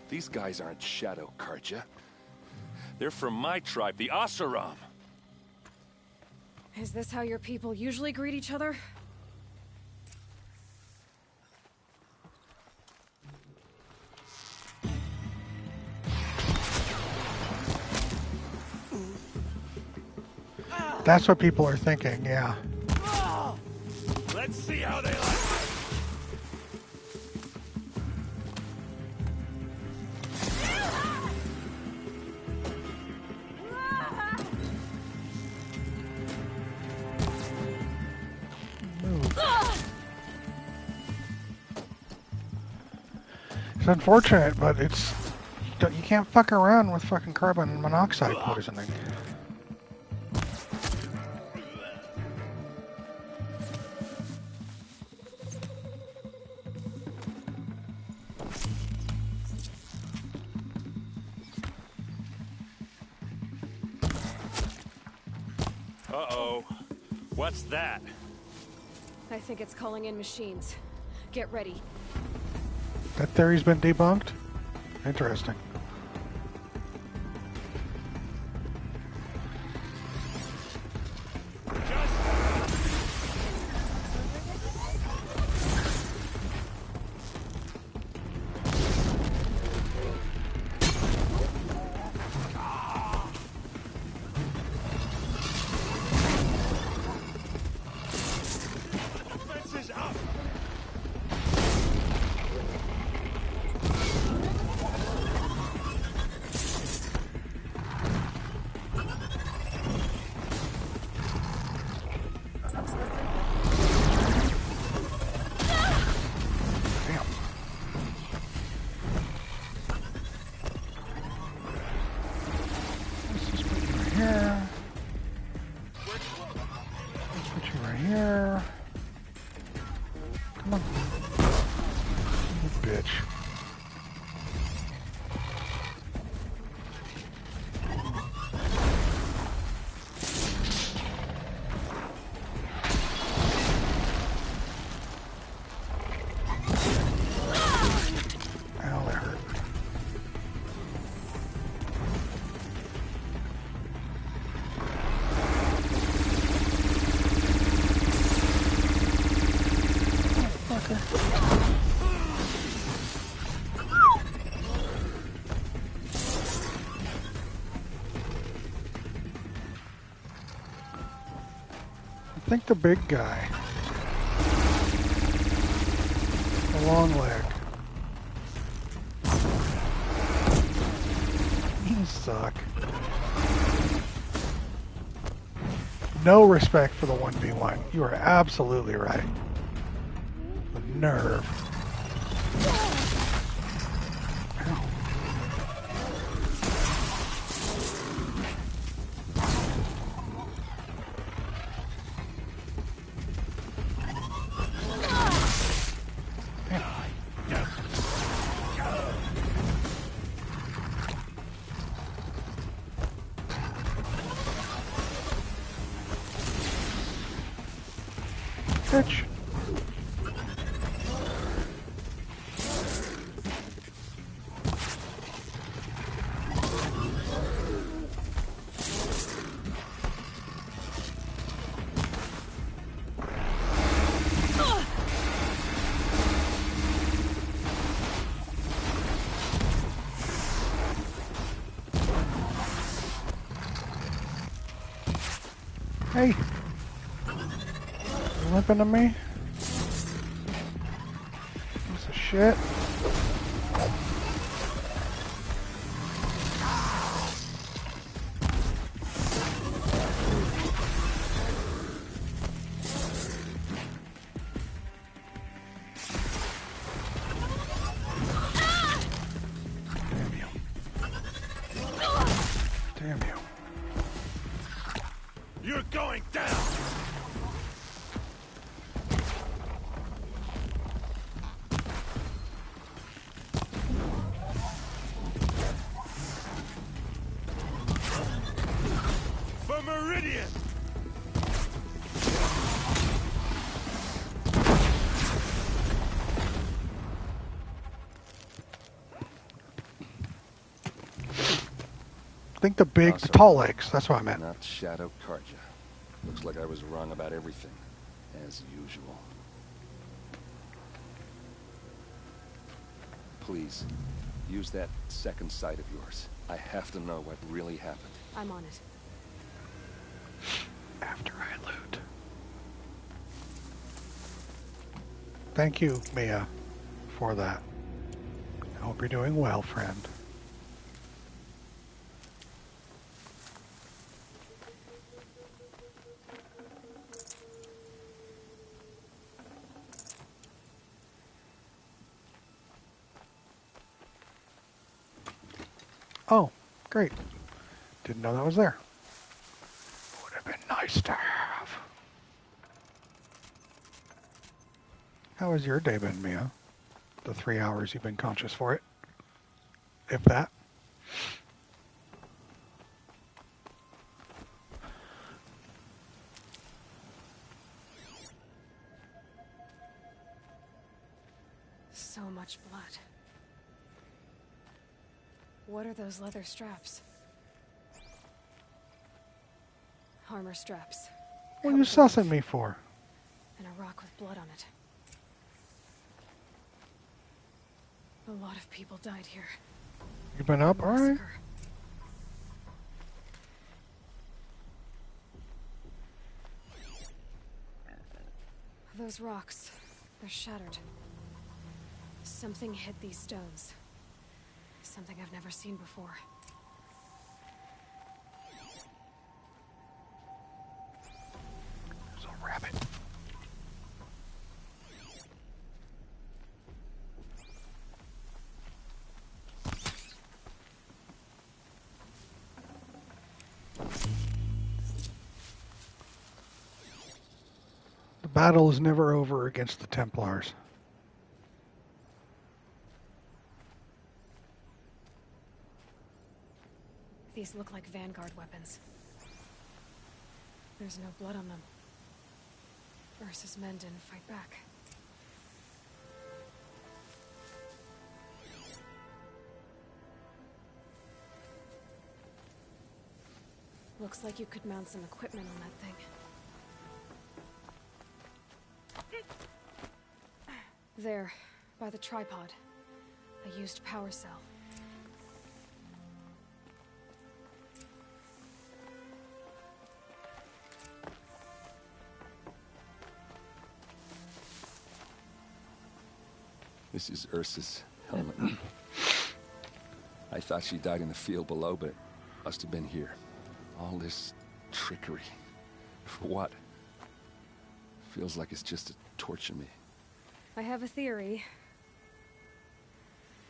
Speaker 9: These guys aren't Shadow Karja. They're from my tribe, the Asaram.
Speaker 2: Is this how your people usually greet each other?
Speaker 1: That's what people are thinking, yeah.
Speaker 8: Let's see how they like it.
Speaker 1: It's unfortunate, but it's... You can't fuck around with fucking carbon monoxide poisoning.
Speaker 8: Uh-oh. What's that?
Speaker 2: I think it's calling in machines. Get ready.
Speaker 1: That theory's been debunked? Interesting.
Speaker 8: Defenses up!
Speaker 1: bitch. Ow, that hurt. I think the big guy. The long leg. You suck. No respect for the 1v1. You are absolutely right. The nerve. Ow. Bitch. Hey. You limping to me? Piece of shit. Damn you. Damn you.
Speaker 8: You're going down! For Meridian!
Speaker 1: I think the big, the tall legs. That's what I meant.
Speaker 9: Not Shadow Karja. Looks like I was wrong about everything, as usual. Please, use that second sight of yours. I have to know what really happened.
Speaker 2: I'm on it.
Speaker 1: After I loot. Thank you, Mia, for that. I hope you're doing well, friend. Oh, great. Didn't know that was there. Would have been nice to have. How has your day been, Mia? The 3 hours you've been conscious for it? If that.
Speaker 2: So much blood. What are those leather straps? Armor straps.
Speaker 1: What are you sussing me for?
Speaker 2: And a rock with blood on it. A lot of people died here.
Speaker 1: You been up, alright?
Speaker 2: Massacre. Those rocks, they're shattered. Something hit these stones. Something I've never seen before.
Speaker 1: There's a rabbit. The battle is never over against the Templars.
Speaker 2: These look like Vanguard weapons. There's no blood on them. Ursa's men didn't fight back. Looks like you could mount some equipment on that thing. There, by the tripod. A used power cell.
Speaker 9: This is Ursa's helmet. I thought she died in the field below, but it must have been here. All this trickery. For what? Feels like it's just to torture me.
Speaker 2: I have a theory,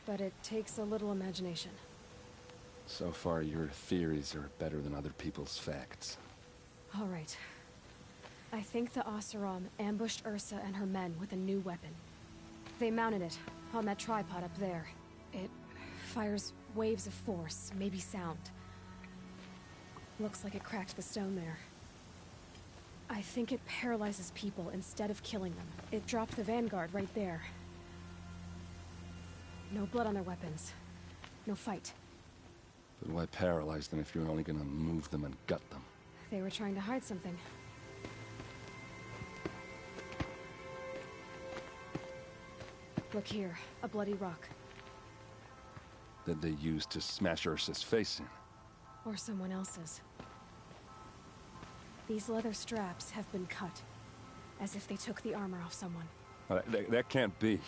Speaker 2: but it takes a little imagination.
Speaker 9: So far, your theories are better than other people's facts.
Speaker 2: All right. I think the Oseram ambushed Ursa and her men with a new weapon. They mounted it on that tripod up there. It fires waves of force, maybe sound. Looks like it cracked the stone there. I think it paralyzes people instead of killing them. It dropped the Vanguard right there. No blood on their weapons. No fight.
Speaker 9: But why paralyze them if you're only gonna move them and gut them?
Speaker 2: They were trying to hide something. Look here, a bloody rock.
Speaker 9: That they used to smash Ursa's face in.
Speaker 2: Or someone else's. These leather straps have been cut, as if they took the armor off someone.
Speaker 9: That can't be.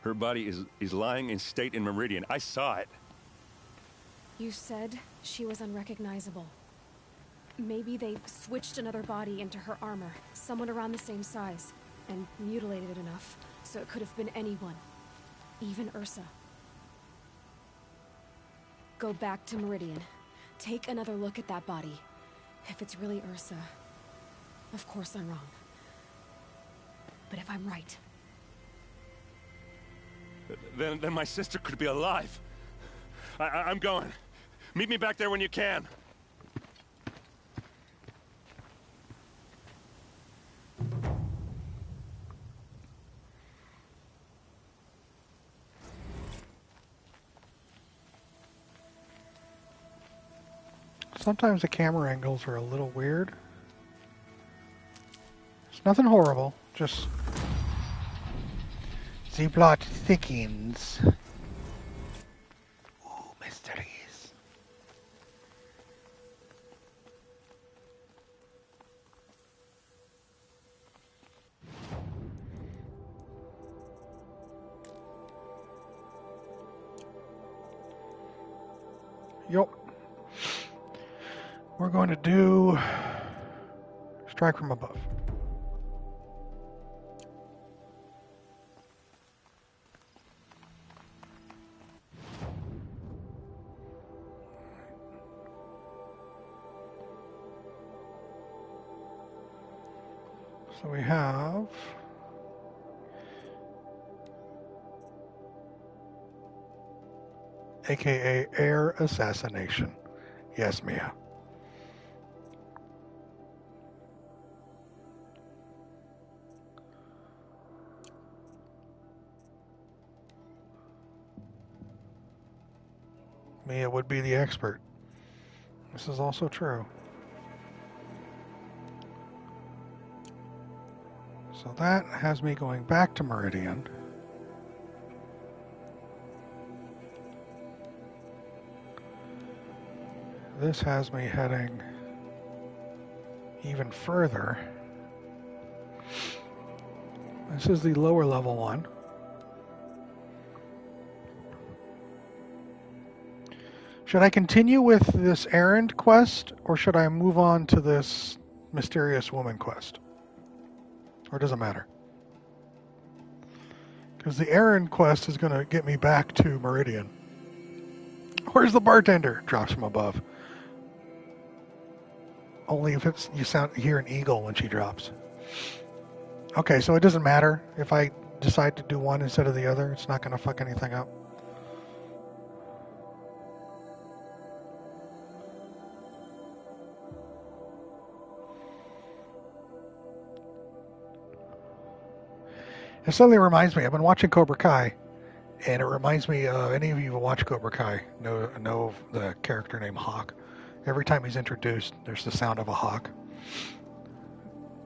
Speaker 9: Her body is lying in state in Meridian. I saw it.
Speaker 2: You said she was unrecognizable. Maybe they switched another body into her armor, someone around the same size, and mutilated it enough, so it could have been anyone. Even Ursa. Go back to Meridian. Take another look at that body. If it's really Ursa, of course I'm wrong. But if I'm right...
Speaker 9: Then my sister could be alive. I'm going. Meet me back there when you can.
Speaker 1: Sometimes the camera angles are a little weird. It's nothing horrible, just the plot thickens. Ooh, mysteries. Yup. We're going to do strike from above. So we have AKA air assassination. Yes, Mia. Mia would be the expert. This is also true. So that has me going back to Meridian. This has me heading even further. This is the lower level one. Should I continue with this errand quest, or should I move on to this mysterious woman quest? Or does it matter? Because the errand quest is going to get me back to Meridian. Where's the bartender? Drops from above. Only if it's you hear an eagle when she drops. Okay, so it doesn't matter if I decide to do one instead of the other. It's not going to fuck anything up. It suddenly reminds me, I've been watching Cobra Kai, and it reminds me, any of you who watch Cobra Kai know the character named Hawk. Every time he's introduced, there's the sound of a hawk.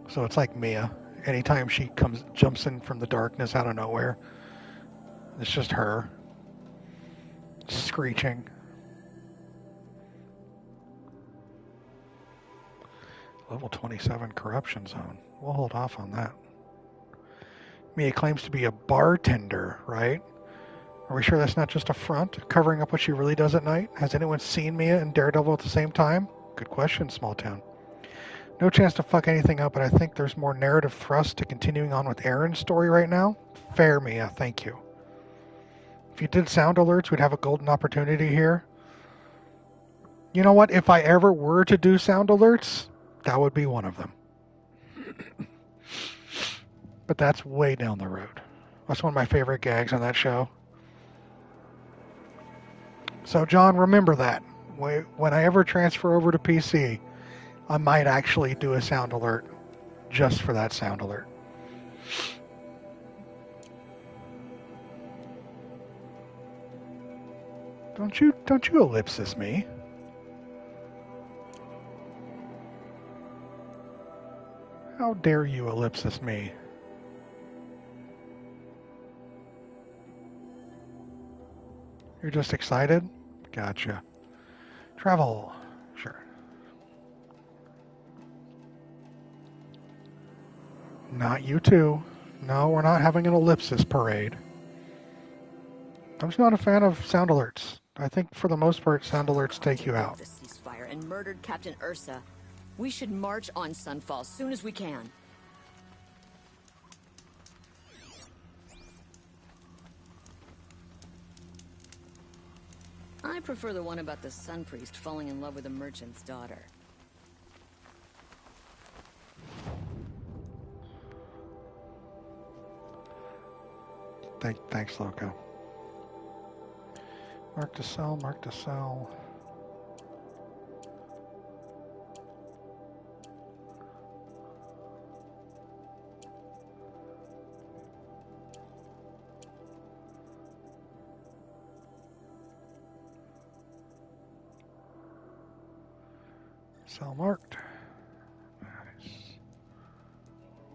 Speaker 1: So it's like Mia. Anytime she jumps in from the darkness out of nowhere, it's just her screeching. Level 27 corruption zone. We'll hold off on that. Mia claims to be a bartender, right? Are we sure that's not just a front, covering up what she really does at night? Has anyone seen Mia and Daredevil at the same time? Good question, small town. No chance to fuck anything up, but I think there's more narrative thrust to continuing on with Aaron's story right now. Fair, Mia, thank you. If you did sound alerts, we'd have a golden opportunity here. You know what? If I ever were to do sound alerts, that would be one of them. But that's way down the road. That's one of my favorite gags on that show. So, John, remember that. When I ever transfer over to PC, I might actually do a sound alert just for that sound alert. Don't you ellipsis me. How dare you ellipsis me? You're just excited? Gotcha. Travel. Sure. Not you two. No, we're not having an ellipsis parade. I'm just not a fan of sound alerts. I think for the most part, sound alerts take you out.
Speaker 10: The ceasefire and murdered Captain Ursa. We should march on Sunfall as soon as we can. I prefer the one about the Sun Priest falling in love with a merchant's daughter.
Speaker 1: Thanks, Loco. Mark to sell, mark to sell. Sell marked. Nice.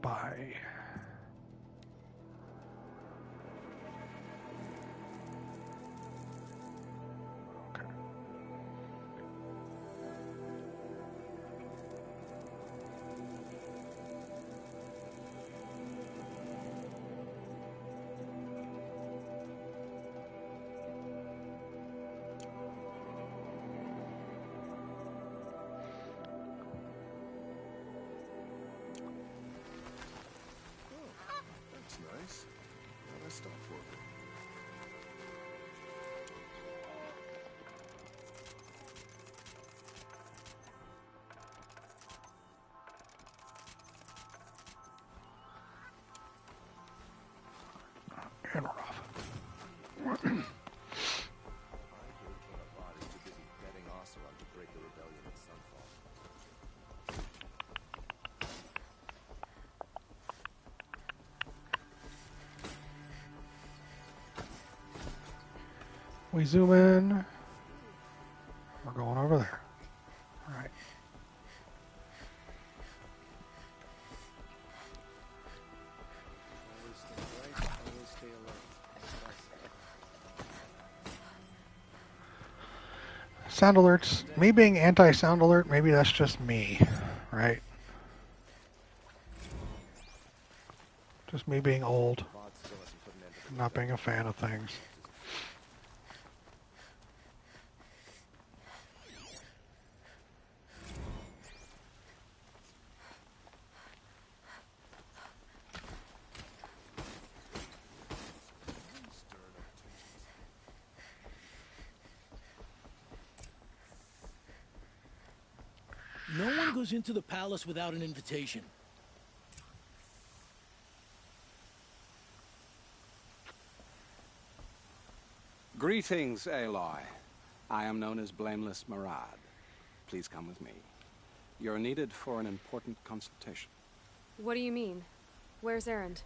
Speaker 1: Buy. Okay.
Speaker 9: Nice. Now that stopped working.
Speaker 1: And we're off. We zoom in. We're going over there. All right.
Speaker 4: Always stay right, always stay alert.
Speaker 1: Sound alerts. Me being anti-sound alert, maybe that's just me, right? Just me being old. Not being a fan of things.
Speaker 11: No one goes into the palace without an invitation.
Speaker 6: Greetings, Aloy. I am known as Blameless Marad. Please come with me. You're needed for an important consultation.
Speaker 2: What do you mean? Where's Erend?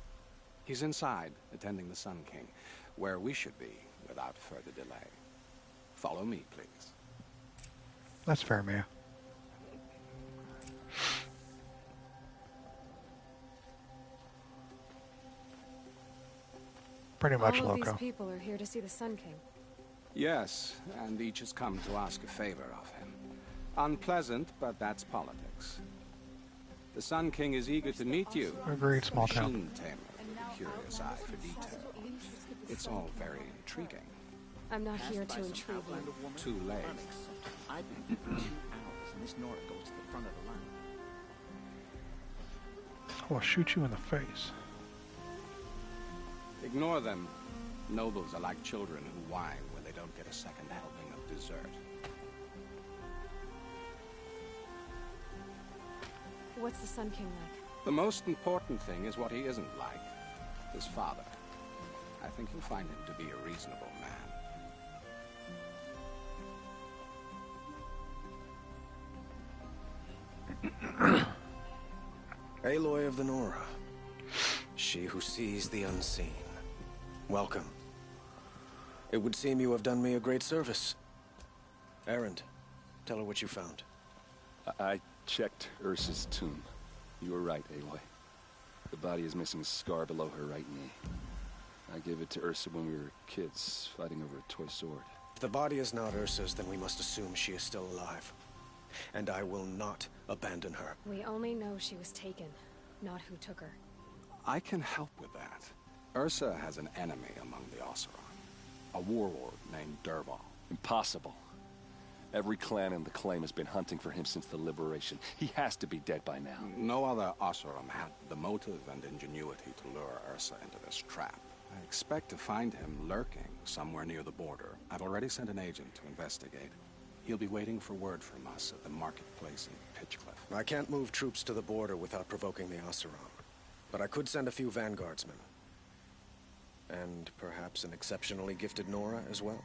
Speaker 12: He's inside, attending the Sun King, where we should be without further delay. Follow me, please.
Speaker 1: That's fair, Mia. Pretty much,
Speaker 2: All of
Speaker 1: Loco.
Speaker 2: these people are here to see the Sun King.
Speaker 12: Yes, and each has come to ask a favor of him. Unpleasant, but that's politics. The Sun King is eager to meet you.
Speaker 1: Agreed, small town.
Speaker 12: Machine tamer with a curious eye for detail. It's all very intriguing.
Speaker 2: I'm not here to intrigue you.
Speaker 12: Too late.
Speaker 13: I've been here for 2 hours, and this Nora goes to the front of the line.
Speaker 1: I'll shoot you in the face.
Speaker 12: Ignore them. Nobles are like children who whine when they don't get a second helping of dessert.
Speaker 2: What's the Sun King like?
Speaker 12: The most important thing is what he isn't like. His father. I think you'll find him to be a reasonable man.
Speaker 4: Aloy of the Nora. She who sees the unseen. Welcome. It would seem you have done me a great service. Erend, tell her what you found.
Speaker 9: I checked Ursa's tomb. You were right, Aloy. The body is missing a scar below her right knee. I gave it to Ursa when we were kids, fighting over a toy sword.
Speaker 4: If the body is not Ursa's, then we must assume she is still alive. And I will not abandon her.
Speaker 2: We only know she was taken, not who took her.
Speaker 12: I can help with that. Ursa has an enemy among the Oseram. A warlord named Dervahl.
Speaker 9: Impossible. Every clan in the claim has been hunting for him since the liberation. He has to be dead by now.
Speaker 12: No other Oseram had the motive and ingenuity to lure Ursa into this trap. I expect to find him lurking somewhere near the border. I've already sent an agent to investigate. He'll be waiting for word from us at the marketplace in Pitchcliff.
Speaker 4: I can't move troops to the border without provoking the Oseram. But I could send a few vanguardsmen. And perhaps an exceptionally gifted Nora as well.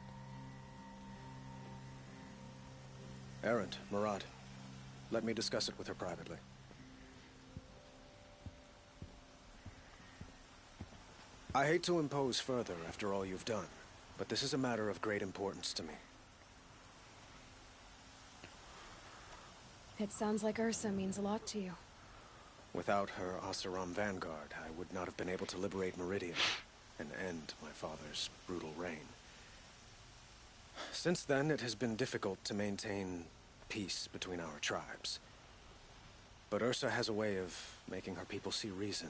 Speaker 4: Erend, Murad, let me discuss it with her privately. I hate to impose further after all you've done, but this is a matter of great importance to me.
Speaker 2: It sounds like Ursa means a lot to you.
Speaker 4: Without her Oseram vanguard, I would not have been able to liberate Meridian and end my father's brutal reign. Since then, it has been difficult to maintain peace between our tribes. But Ursa has a way of making her people see reason.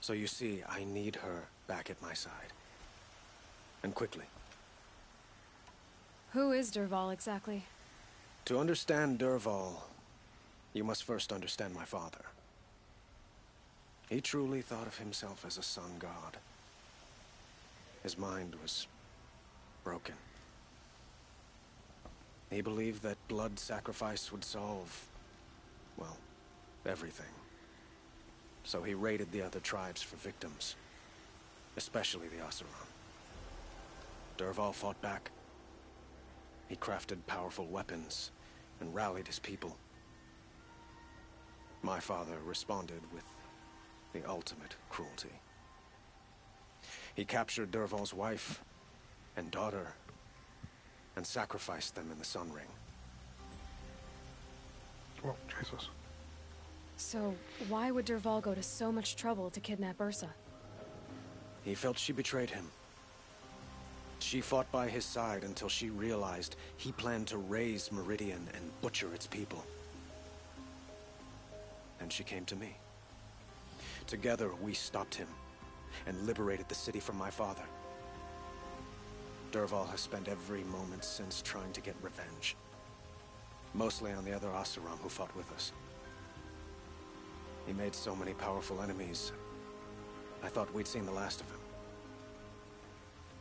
Speaker 4: So you see, I need her back at my side. And quickly.
Speaker 2: Who is Dervahl exactly?
Speaker 4: To understand Dervahl, you must first understand my father. He truly thought of himself as a sun god. His mind was broken. He believed that blood sacrifice would solve, well, everything. So he raided the other tribes for victims, especially the Oseram. Dervahl fought back. He crafted powerful weapons and rallied his people. My father responded with the ultimate cruelty. He captured Dervahl's wife and daughter and sacrificed them in the Sun Ring.
Speaker 1: Oh, Jesus.
Speaker 2: So, why would Dervahl go to so much trouble to kidnap Ursa?
Speaker 4: He felt she betrayed him. She fought by his side until she realized he planned to raise Meridian and butcher its people. And she came to me. Together, we stopped him and liberated the city from my father. Dervahl has spent every moment since trying to get revenge. Mostly on the other Oseram who fought with us. He made so many powerful enemies, I thought we'd seen the last of him.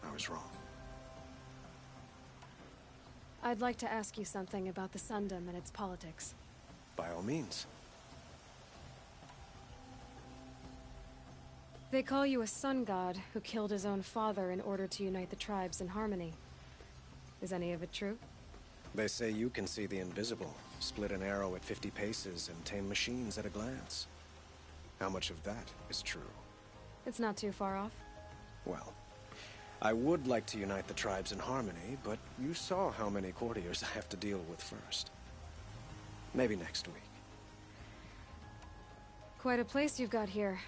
Speaker 4: I was wrong.
Speaker 2: I'd like to ask you something about the Sundom and its politics.
Speaker 4: By all means.
Speaker 2: They call you a sun god who killed his own father in order to unite the tribes in harmony. Is any of it true?
Speaker 4: They say you can see the invisible, split an arrow at 50 paces, and tame machines at a glance. How much of that is true?
Speaker 2: It's not too far off.
Speaker 4: Well, I would like to unite the tribes in harmony, but you saw how many courtiers I have to deal with first. Maybe next week.
Speaker 2: Quite a place you've got here.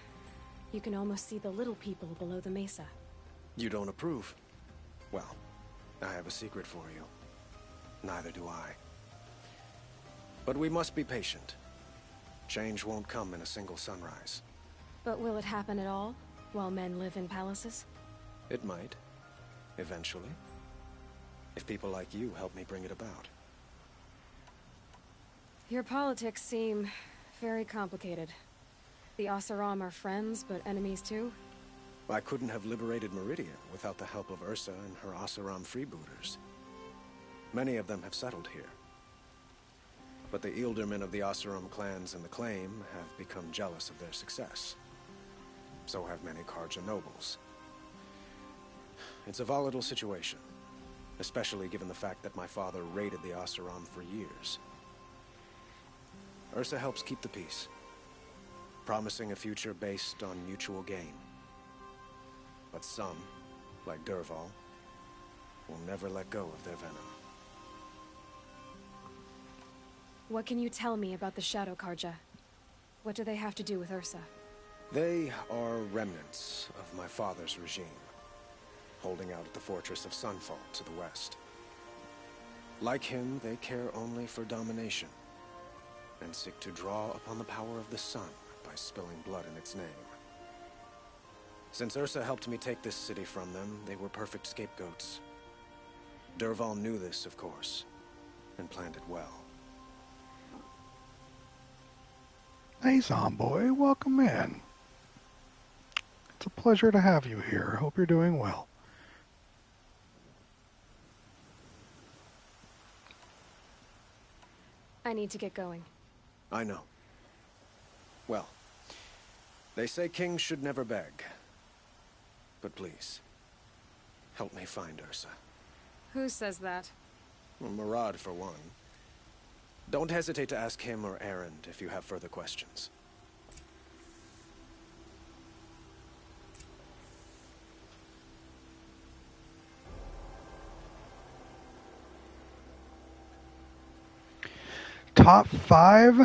Speaker 2: You can almost see the little people below the mesa.
Speaker 4: You don't approve? Well, I have a secret for you. Neither do I. But we must be patient. Change won't come in a single sunrise.
Speaker 2: But will it happen at all, while men live in palaces?
Speaker 4: It might. Eventually. If people like you help me bring it about.
Speaker 2: Your politics seem very complicated. The Oseram are friends, but enemies too?
Speaker 4: I couldn't have liberated Meridian without the help of Ursa and her Oseram freebooters. Many of them have settled here. But the Ealdormen of the Oseram clans in the Claim have become jealous of their success. So have many Karja nobles. It's a volatile situation, especially given the fact that my father raided the Oseram for years. Ursa helps keep the peace, promising a future based on mutual gain. But some, like Dervahl, will never let go of their venom.
Speaker 2: What can you tell me about the Shadow Karja? What do they have to do with Ursa?
Speaker 4: They are remnants of my father's regime, holding out at the fortress of Sunfall to the west. Like him, they care only for domination, and seek to draw upon the power of the sun by spilling blood in its name. Since Ursa helped me take this city from them, they were perfect scapegoats. Dervahl knew this, of course, and planned it well.
Speaker 1: Hey, Zomboy, welcome in. It's a pleasure to have you here. I hope you're doing well.
Speaker 2: I need to get going.
Speaker 4: I know. Well, they say kings should never beg. But please, help me find Ursa.
Speaker 2: Who says that?
Speaker 4: Well, Murad, for one. Don't hesitate to ask him or Erend if you have further questions.
Speaker 1: Top 5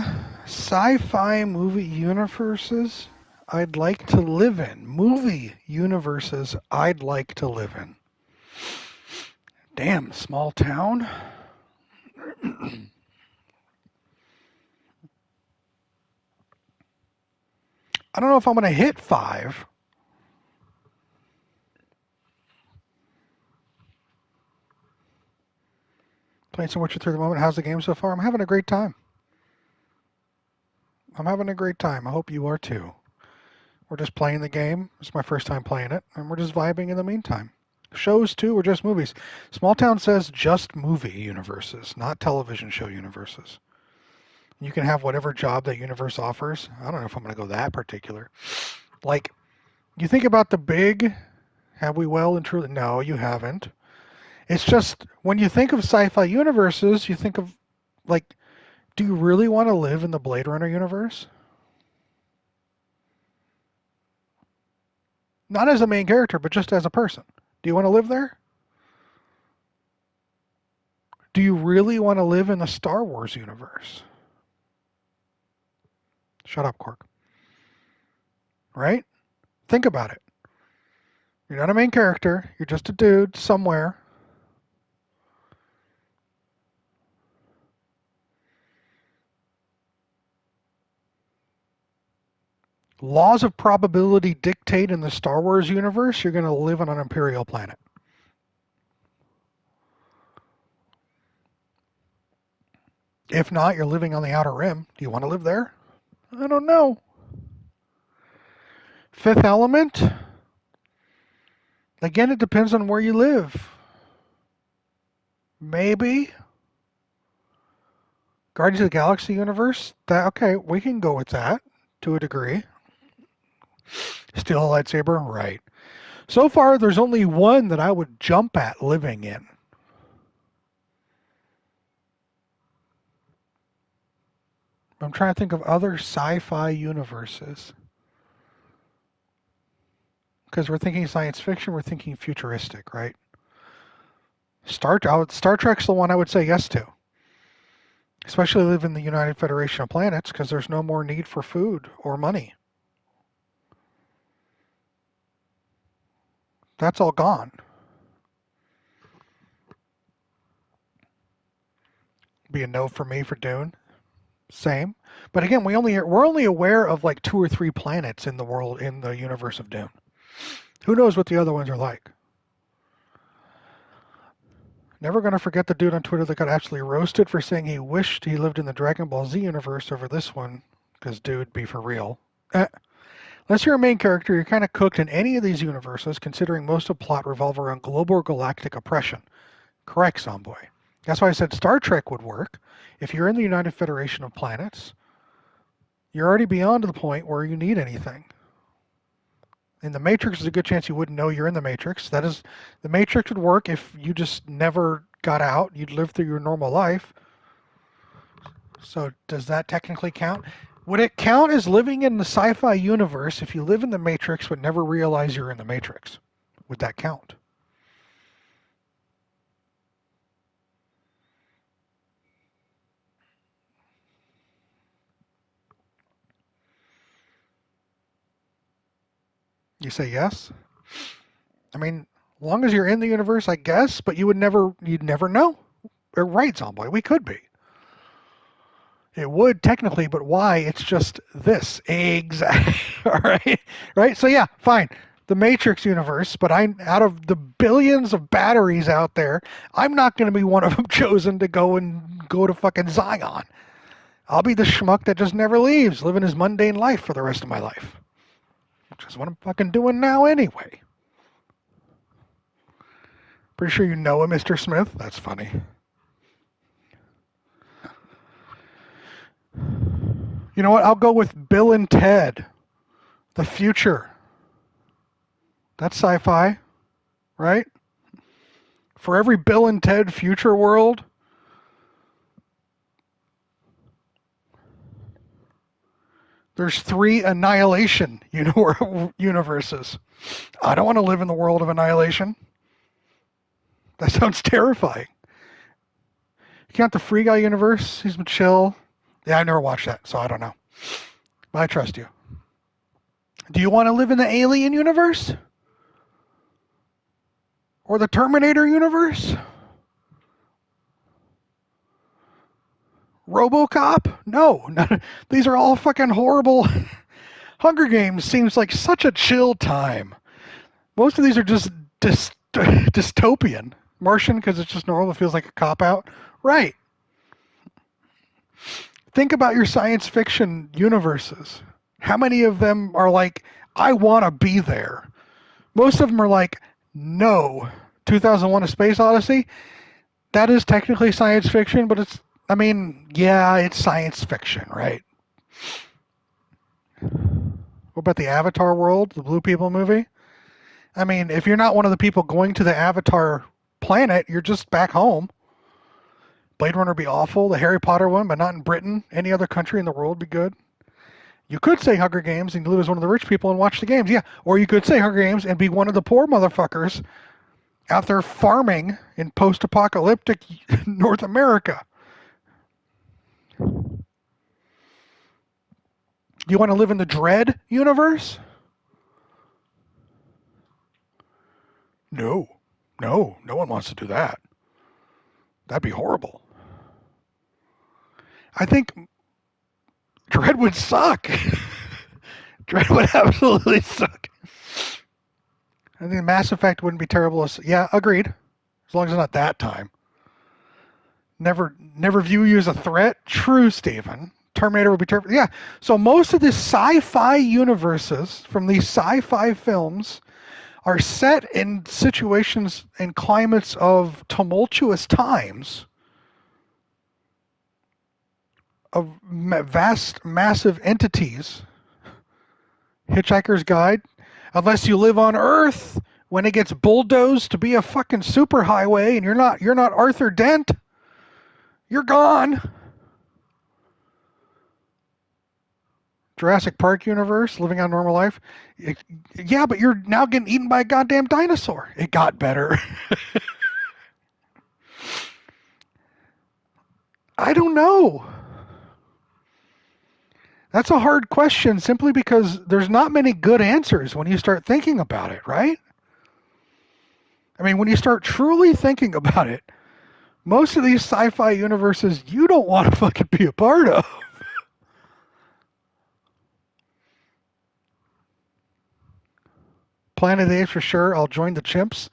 Speaker 1: sci-fi movie universes I'd like to live in. Movie universes I'd like to live in. Damn, small town. I don't know if I'm going to hit 5. Playing some Witcher 3 at the moment. How's the game so far? I'm having a great time. I hope you are too. We're just playing the game. It's my first time playing it, and we're just vibing in the meantime. Shows too, or just movies? Small Town says just movie universes, not television show universes. You can have whatever job that universe offers. I don't know if I'm going to go that particular. Like, you think about the big, have we well and truly? No, you haven't. It's just, when you think of sci-fi universes, you think of, like, do you really want to live in the Blade Runner universe? Not as a main character, but just as a person. Do you want to live there? Do you really want to live in the Star Wars universe? Shut up, Quark. Right? Think about it. You're not a main character. You're just a dude somewhere. Laws of probability dictate in the Star Wars universe, you're going to live on an Imperial planet. If not, you're living on the Outer Rim. Do you want to live there? I don't know. Fifth Element? Again, it depends on where you live. Maybe. Guardians of the Galaxy universe? Okay, we can go with that to a degree. Steal a lightsaber? Right. So far, there's only one that I would jump at living in. I'm trying to think of other sci-fi universes. Because we're thinking science fiction, we're thinking futuristic, right? Star Trek's the one I would say yes to. Especially live in the United Federation of Planets, because there's no more need for food or money. That's all gone. Be a no for me for Dune. Same. But again, we're only aware of like 2 or 3 planets in the world, in the universe of Dune. Who knows what the other ones are like? Never going to forget the dude on Twitter that got absolutely roasted for saying he wished he lived in the Dragon Ball Z universe over this one, because dude, be for real. Unless you're a main character, you're kind of cooked in any of these universes, considering most of plot revolve around global or galactic oppression. Correct, Zomboy. That's why I said Star Trek would work. If you're in the United Federation of Planets, you're already beyond the point where you need anything. In the Matrix, there's a good chance you wouldn't know you're in the Matrix. That is, the Matrix would work if you just never got out. You'd live through your normal life. So does that technically count? Would it count as living in the sci-fi universe if you live in the Matrix but never realize you're in the Matrix? Would that count? You say yes? I mean, as long as you're in the universe, I guess, but you'd never know. Right, Zomboy, we could be. It would technically, but why? It's just this. Exactly. All right. Right? So yeah, fine. The Matrix universe, but I'm out of the billions of batteries out there, I'm not going to be one of them chosen to go to fucking Zion. I'll be the schmuck that just never leaves, living his mundane life for the rest of my life. Which is what I'm fucking doing now anyway. Pretty sure you know him, Mr. Smith? That's funny. You know what? I'll go with Bill and Ted. The future. That's sci-fi, right? For every Bill and Ted future world, there's 3 Annihilation universes. I don't want to live in the world of Annihilation. That sounds terrifying. You count the Free Guy universe? He's been chill. Yeah, I've never watched that, so I don't know. But I trust you. Do you want to live in the Alien universe? Or the Terminator universe? RoboCop? No. These are all fucking horrible. Hunger Games seems like such a chill time. Most of these are just dystopian. Martian, because it's just normal. It feels like a cop-out. Right. Think about your science fiction universes. How many of them are like, I want to be there? Most of them are like, no. 2001: A Space Odyssey? That is technically science fiction, but it's science fiction, right? What about the Avatar world, the Blue People movie? I mean, if you're not one of the people going to the Avatar planet, you're just back home. Blade Runner would be awful. The Harry Potter one, but not in Britain. Any other country in the world would be good. You could say Hunger Games and live as one of the rich people and watch the games, yeah. Or you could say Hunger Games and be one of the poor motherfuckers out there farming in post-apocalyptic North America. You want to live in the Dread universe? No. No one wants to do that. That'd be horrible. I think Dread would suck. Dread would absolutely suck. I think Mass Effect wouldn't be terrible. Yeah, agreed. As long as it's not that time. Never view you as a threat? True, Stephen. Terminator would be terrible. Yeah, so most of the sci-fi universes from these sci-fi films are set in situations and climates of tumultuous times, of massive entities. Hitchhiker's Guide. Unless you live on Earth when it gets bulldozed to be a fucking superhighway and you're not Arthur Dent, you're gone. Jurassic Park universe, living on normal life. Yeah, but you're now getting eaten by a goddamn dinosaur. It got better. I don't know. That's a hard question simply because there's not many good answers when you start thinking about it, right? I mean, when you start truly thinking about it, most of these sci-fi universes you don't want to fucking be a part of. Planet of the Apes for sure. I'll join the chimps.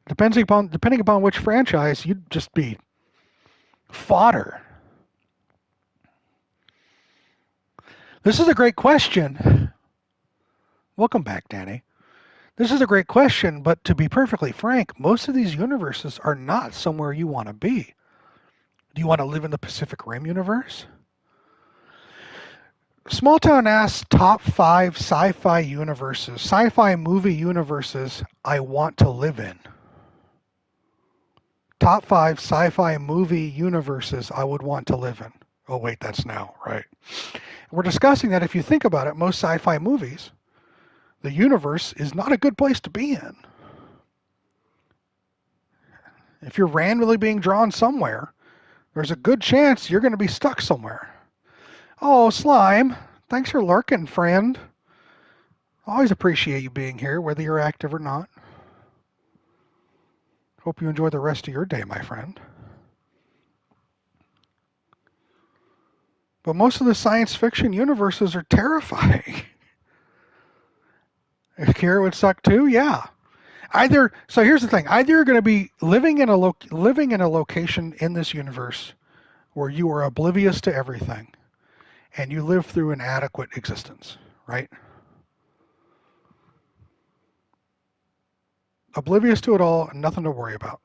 Speaker 1: Depending upon which franchise, you'd just be fodder. This is a great question. Welcome back, Danny. This is a great question, but to be perfectly frank, most of these universes are not somewhere you want to be. Do you want to live in the Pacific Rim universe? Small Town asks top 5 sci-fi universes, sci-fi movie universes I want to live in. Top 5 sci-fi movie universes I would want to live in. Oh wait, that's now, right? We're discussing that if you think about it, most sci-fi movies, the universe is not a good place to be in. If you're randomly being drawn somewhere, there's a good chance you're going to be stuck somewhere. Oh, Slime, thanks for lurking, friend. Always appreciate you being here, whether you're active or not. Hope you enjoy the rest of your day, my friend. But most of the science fiction universes are terrifying. If Kira would suck too, yeah. So here's the thing: either you're going to be living in a location in this universe where you are oblivious to everything, and you live through an adequate existence, right? Oblivious to it all, nothing to worry about.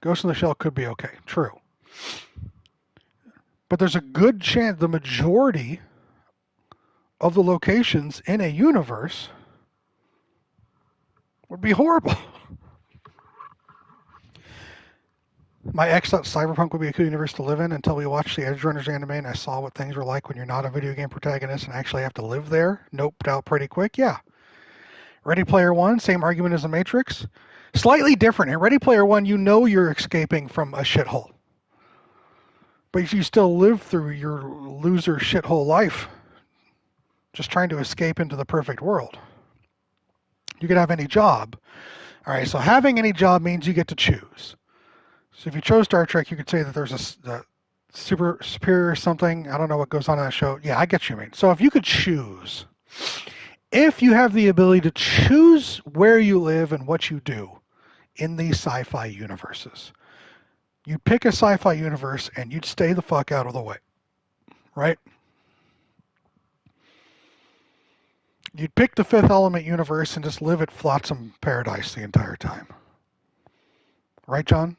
Speaker 1: Ghost in the Shell could be okay, true. But there's a good chance the majority of the locations in a universe would be horrible. My ex thought Cyberpunk would be a cool universe to live in until we watched the Edge Runners anime and I saw what things were like when you're not a video game protagonist and actually have to live there. Noped out pretty quick, yeah. Ready Player One, same argument as The Matrix. Slightly different. In Ready Player One, you know you're escaping from a shithole. But you still live through your loser shithole life, just trying to escape into the perfect world. You could have any job. All right, so having any job means you get to choose. So if you chose Star Trek, you could say that there's a super superior something. I don't know what goes on in that show. Yeah, I get you mean. So if you could choose, if you have the ability to choose where you live and what you do in these sci-fi universes, you'd pick a sci-fi universe and you'd stay the fuck out of the way, right? You'd pick the Fifth Element universe and just live at Flotsam Paradise the entire time. Right, John?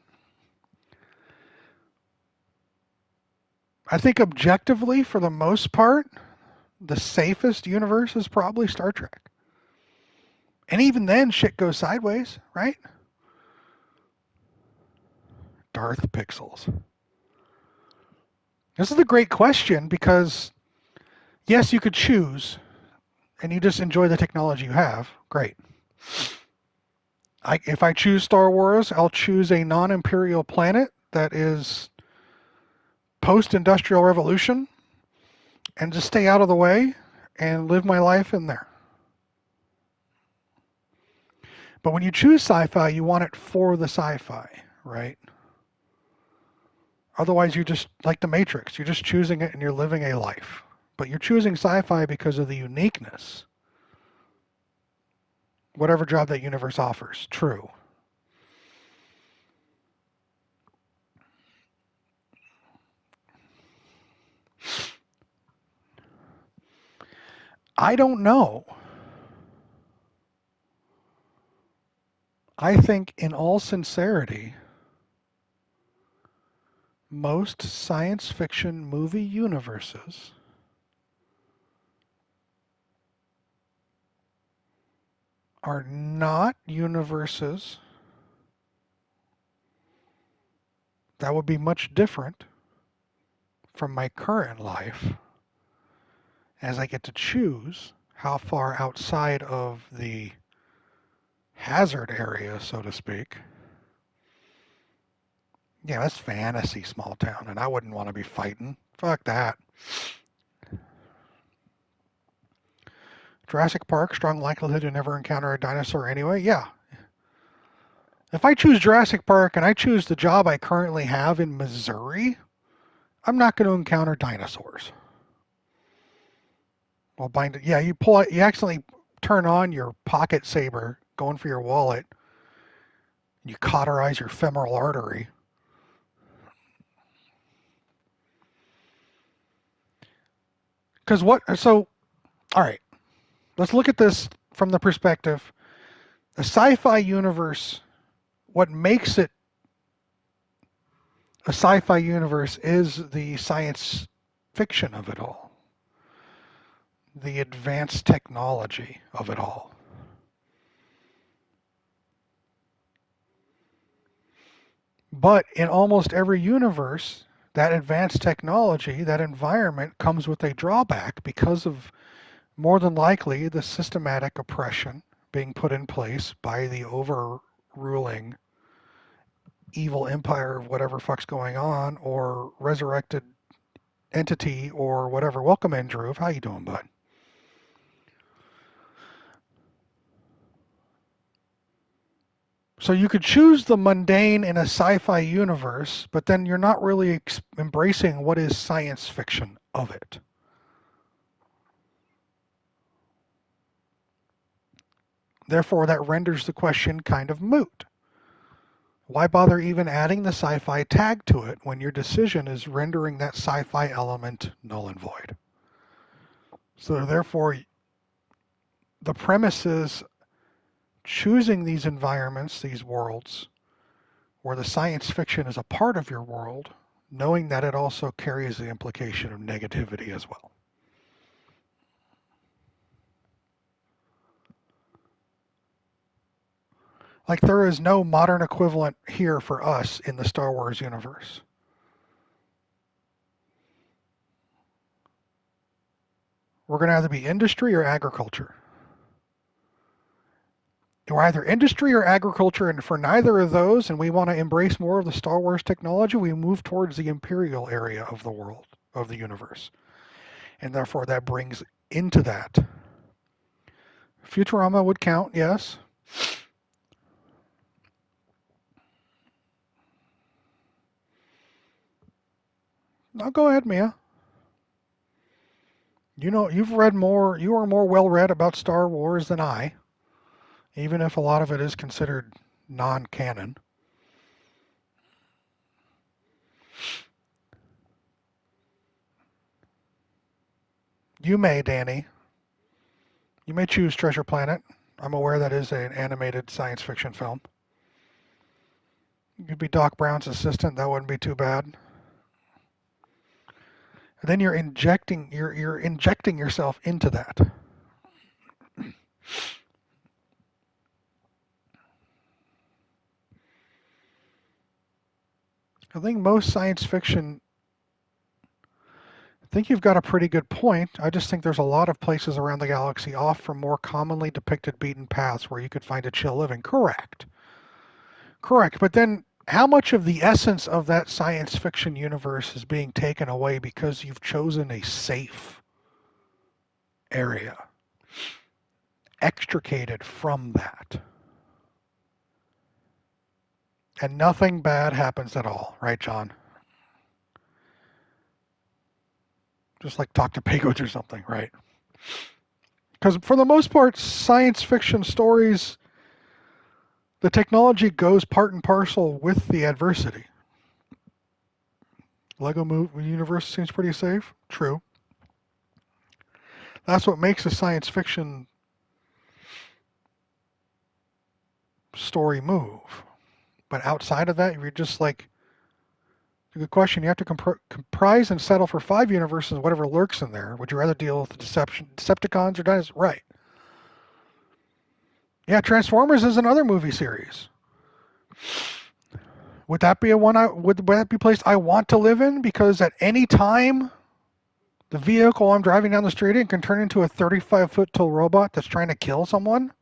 Speaker 1: I think objectively, for the most part, the safest universe is probably Star Trek. And even then, shit goes sideways, right? Darth Pixels. This is a great question because, yes, you could choose, and you just enjoy the technology you have. Great. If I choose Star Wars, I'll choose a non-imperial planet that is post-industrial revolution and just stay out of the way and live my life in there. But when you choose sci-fi, you want it for the sci-fi, right? Otherwise, you're just like the Matrix. You're just choosing it and you're living a life. But you're choosing sci-fi because of the uniqueness. Whatever job that universe offers. True. I don't know. I think, in all sincerity, most science fiction movie universes are not universes that would be much different from my current life as I get to choose how far outside of the hazard area, so to speak. Yeah, that's fantasy small town, and I wouldn't want to be fighting. Fuck that. Jurassic Park, strong likelihood to never encounter a dinosaur anyway. Yeah. If I choose Jurassic Park and I choose the job I currently have in Missouri, I'm not going to encounter dinosaurs. Well, bind it. Yeah, you pull it. You accidentally turn on your pocket saber, going for your wallet. You cauterize your femoral artery. Because what? So, all right. Let's look at this from the perspective. The sci-fi universe. What makes it a sci-fi universe is the science fiction of it all, the advanced technology of it all. But in almost every universe, that advanced technology, that environment comes with a drawback because of more than likely the systematic oppression being put in place by the overruling evil empire of whatever fuck's going on, or resurrected entity, or whatever. Welcome in, Drew. How you doing, bud? So you could choose the mundane in a sci-fi universe, but then you're not really embracing what is science fiction of it. Therefore, that renders the question kind of moot. Why bother even adding the sci-fi tag to it when your decision is rendering that sci-fi element null and void? So therefore, the premise is choosing these environments, these worlds, where the science fiction is a part of your world, knowing that it also carries the implication of negativity as well. Like, there is no modern equivalent here for us in the Star Wars universe. We're going to either be industry or agriculture. We're either industry or agriculture, and for neither of those, and we want to embrace more of the Star Wars technology, we move towards the Imperial area of the world, of the universe. And therefore, that brings into that. Futurama would count, yes. No, go ahead, Mia. You know, you've read more, you are more well read about Star Wars than I, even if a lot of it is considered non-canon. You may, Danny. You may choose Treasure Planet. I'm aware that is an animated science fiction film. You could be Doc Brown's assistant. That wouldn't be too bad. And then you're injecting yourself into that. I think most science fiction, I think you've got a pretty good point. I just think there's a lot of places around the galaxy off from more commonly depicted beaten paths where you could find a chill living. Correct. But then how much of the essence of that science fiction universe is being taken away because you've chosen a safe area, extricated from that? And nothing bad happens at all, right, John? Just like talk to penguins or something, right? Because for the most part, science fiction stories, the technology goes part and parcel with the adversity. Lego movie universe seems pretty safe. True. That's what makes a science fiction story move. But outside of that, if you're just like, a good question, you have to comprise and settle for 5 universes, whatever lurks in there. Would you rather deal with the Decepticons or dinosaurs? Right. Yeah, Transformers is another movie series. Would that be would that be a place I want to live in? Because at any time, The vehicle I'm driving down the street in can turn into a 35-foot tall robot that's trying to kill someone?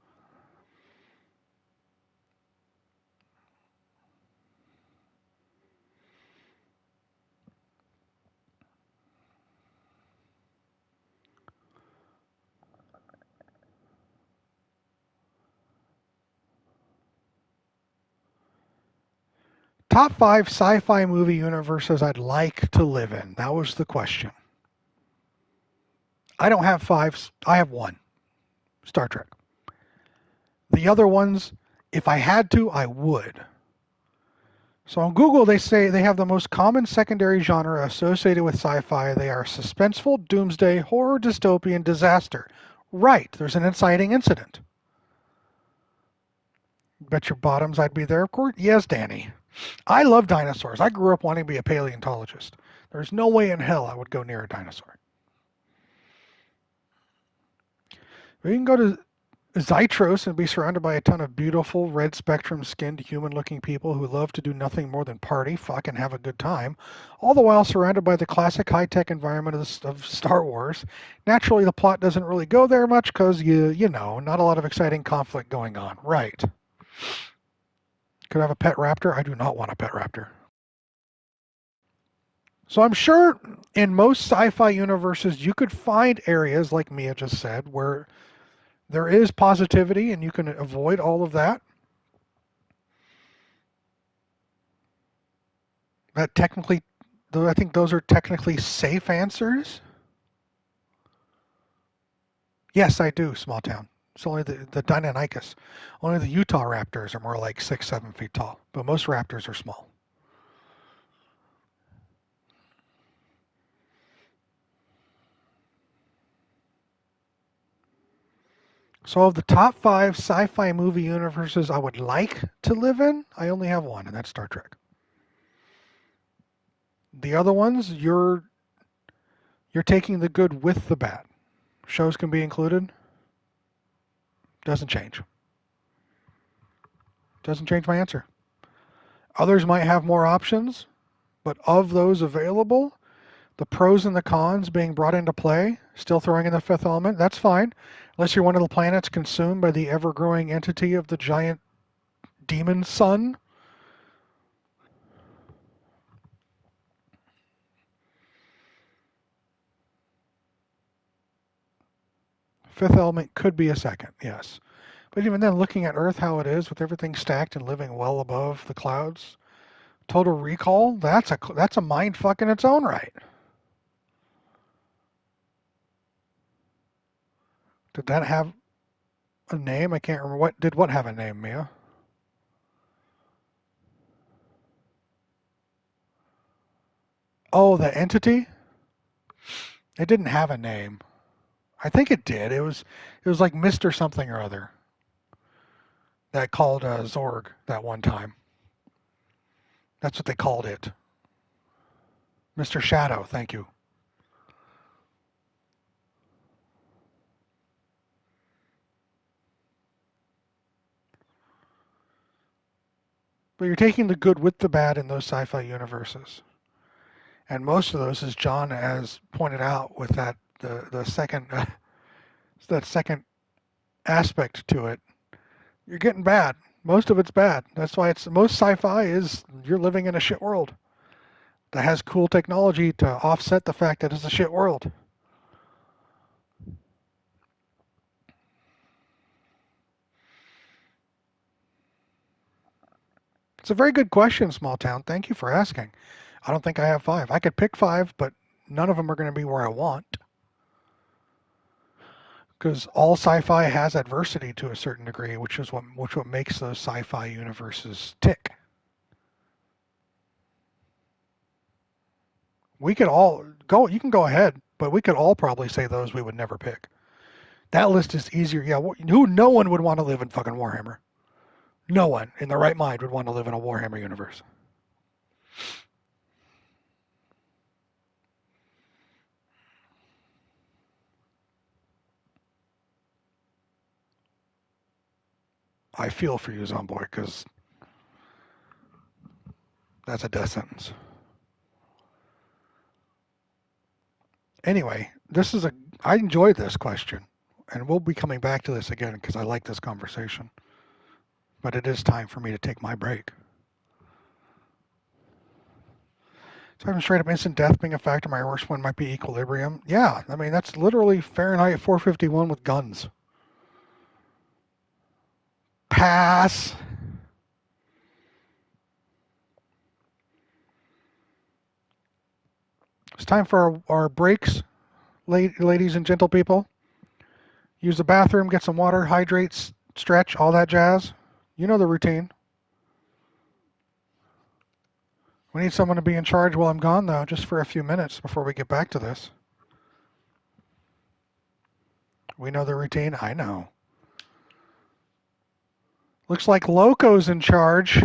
Speaker 1: Top 5 sci-fi movie universes I'd like to live in. That was the question. I don't have 5. I have 1. Star Trek. The other ones, if I had to, I would. So on Google, they say they have the most common secondary genre associated with sci-fi. They are suspenseful, doomsday, horror, dystopian, disaster. Right, there's an inciting incident. Bet your bottoms I'd be there, of course. Yes, Danny. I love dinosaurs. I grew up wanting to be a paleontologist. There's no way in hell I would go near a dinosaur. We can go to Zytros and be surrounded by a ton of beautiful, red spectrum skinned, human looking people who love to do nothing more than party, fuck, and have a good time, all the while surrounded by the classic high tech environment of Star Wars. Naturally, the plot doesn't really go there much because, you know, not a lot of exciting conflict going on. Right. Could I have a pet raptor? I do not want a pet raptor. So I'm sure in most sci-fi universes you could find areas, like Mia just said, where there is positivity and you can avoid all of that. That technically, though, I think those are technically safe answers. Yes, I do, small town. It's only the Deinonychus. Only the Utah raptors are more like 6, 7 feet tall, but most raptors are small. So of the top 5 sci-fi movie universes I would like to live in, I only have one, and that's Star Trek. The other ones, you're taking the good with the bad. Shows can be included. Doesn't change. Doesn't change my answer. Others might have more options, but of those available, the pros and the cons being brought into play, still throwing in the fifth element, that's fine. Unless you're one of the planets consumed by the ever-growing entity of the giant demon sun. Fifth element could be a second, yes. But even then, looking at Earth how it is, with everything stacked and living well above the clouds, Total Recall, that's a mind fuck in its own right. Did that have a name? I can't remember. What have a name, Mia? Oh, the entity? It didn't have a name. I think it did. It was like Mr. something or other that called Zorg that one time. That's what they called it. Mr. Shadow, thank you. But you're taking the good with the bad in those sci-fi universes. And most of those, as John has pointed out, with the second that second aspect to it, you're getting bad. Most of it's bad. That's why most sci-fi is you're living in a shit world that has cool technology to offset the fact that it's a shit world. It's a very good question, Small Town. Thank you for asking. I don't think I have 5. I could pick 5, but none of them are going to be where I want. Because all sci-fi has adversity to a certain degree, which what makes those sci-fi universes tick. We could all go. You can go ahead, but we could all probably say those we would never pick. That list is easier. Yeah, no one would want to live in fucking Warhammer. No one in their right mind would want to live in a Warhammer universe. I feel for you, Zomboy, because that's a death sentence. Anyway, I enjoyed this question, and we'll be coming back to this again because I like this conversation. But it is time for me to take my break. Talking straight up instant death being a factor, my worst one might be equilibrium. Yeah, I mean, that's literally Fahrenheit 451 with guns. Pass. It's time for our breaks, ladies and gentle people. Use the bathroom, get some water, hydrate, stretch, all that jazz. You know the routine. We need someone to be in charge while I'm gone, though, just for a few minutes before we get back to this. We know the routine? I know. Looks like Loco's in charge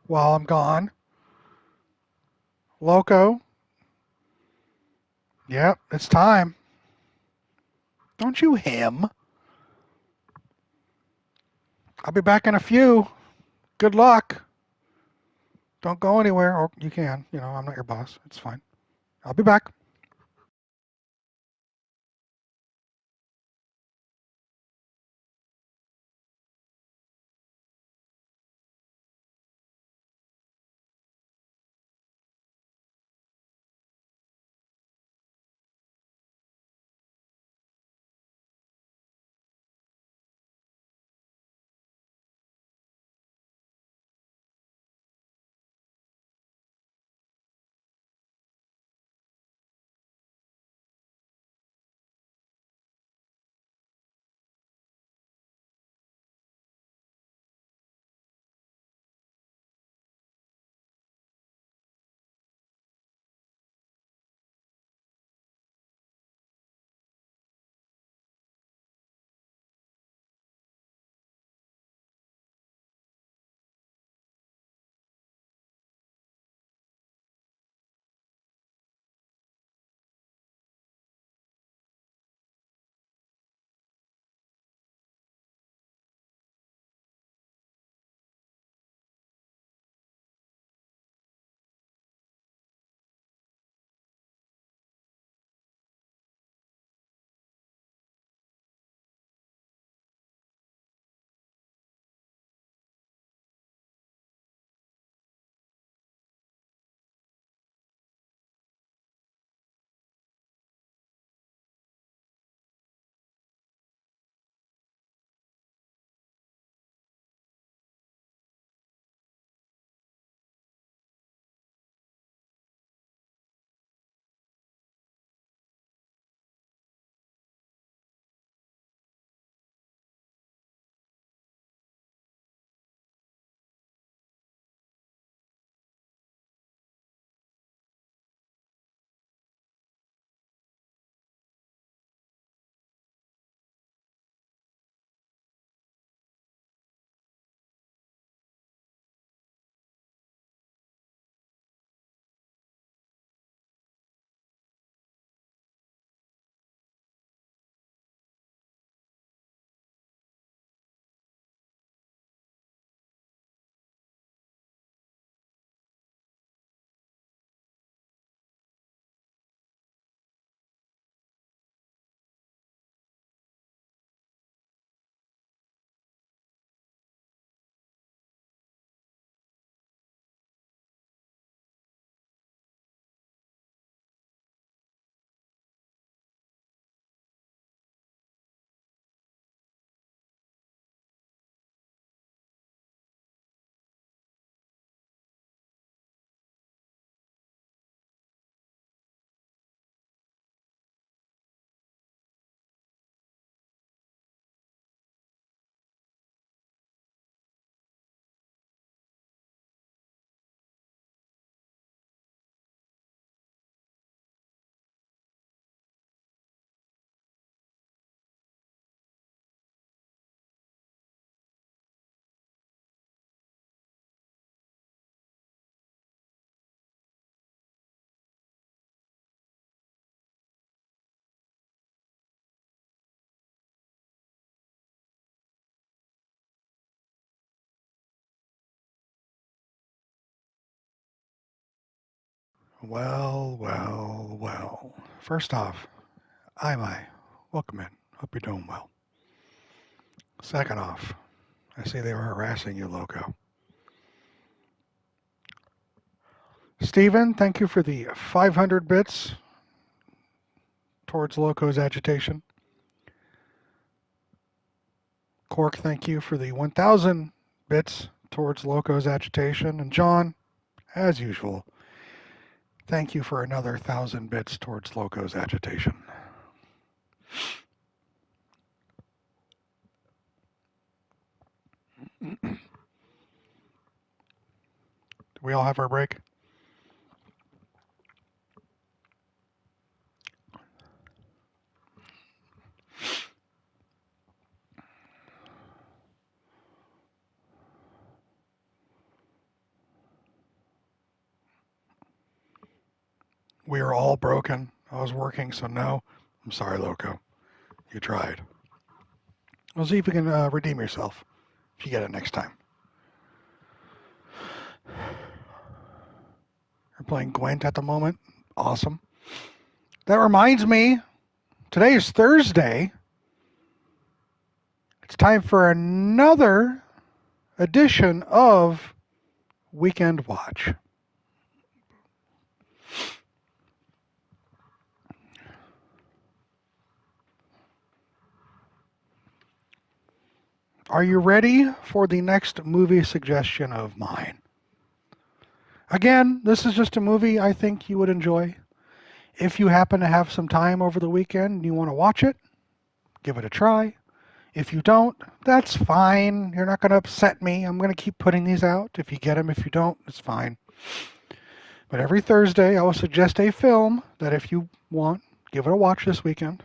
Speaker 1: while I'm gone. Loco. Yep, it's time. Don't you him. I'll be back in a few. Good luck. Don't go anywhere, or you can. You know, I'm not your boss. It's fine. I'll be back. Well, well, well. First off, I. Welcome in. Hope you're doing well. Second off, I see they were harassing you, Loco. Steven, thank you for the 500 bits towards Loco's agitation. Cork, thank you for the 1,000 bits towards Loco's agitation. And John, as usual, thank you for another 1,000 bits towards Loco's agitation. Do we all have our break? We are all broken. I was working, so no. I'm sorry, Loco. You tried. We'll see if you can redeem yourself if you get it next time. You're playing Gwent at the moment. Awesome. That reminds me, today is Thursday. It's time for another edition of Weekend Watch. Are you ready for the next movie suggestion of mine? Again, this is just a movie I think you would enjoy. If you happen to have some time over the weekend and you want to watch it, give it a try. If you don't, that's fine. You're not going to upset me. I'm going to keep putting these out. If you get them, if you don't, it's fine. But every Thursday, I will suggest a film that if you want, give it a watch this weekend.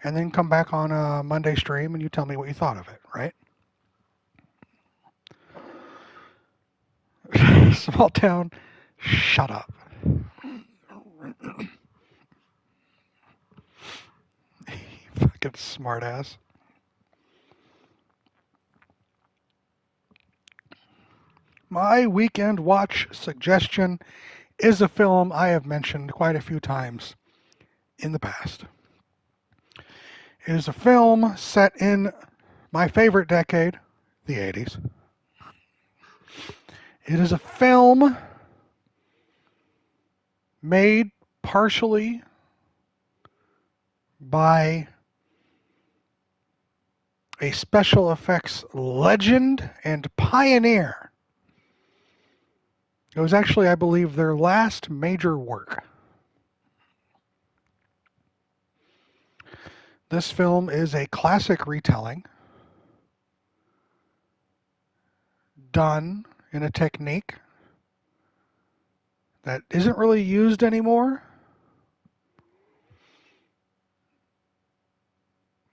Speaker 1: And then come back on a Monday stream and you tell me what you thought of it, right? Small town, shut up. Fucking smartass. My weekend watch suggestion is a film I have mentioned quite a few times in the past. It is a film set in my favorite decade, the 80s. It is a film made partially by a special effects legend and pioneer. It was actually, I believe, their last major work. This film is a classic retelling done in a technique that isn't really used anymore,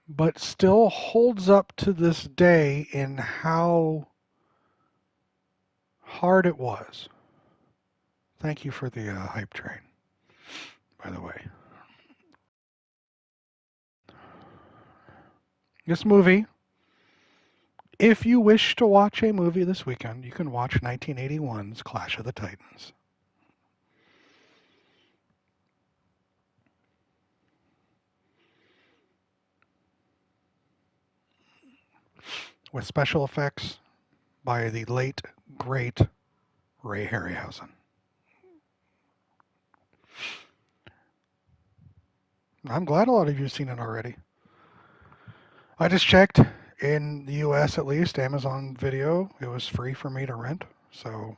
Speaker 1: but still holds up to this day in how hard it was. Thank you for the hype train, by the way. This movie, if you wish to watch a movie this weekend, you can watch 1981's Clash of the Titans. With special effects by the late, great Ray Harryhausen. I'm glad a lot of you have seen it already. I just checked, in the US at least, Amazon Video, it was free for me to rent, so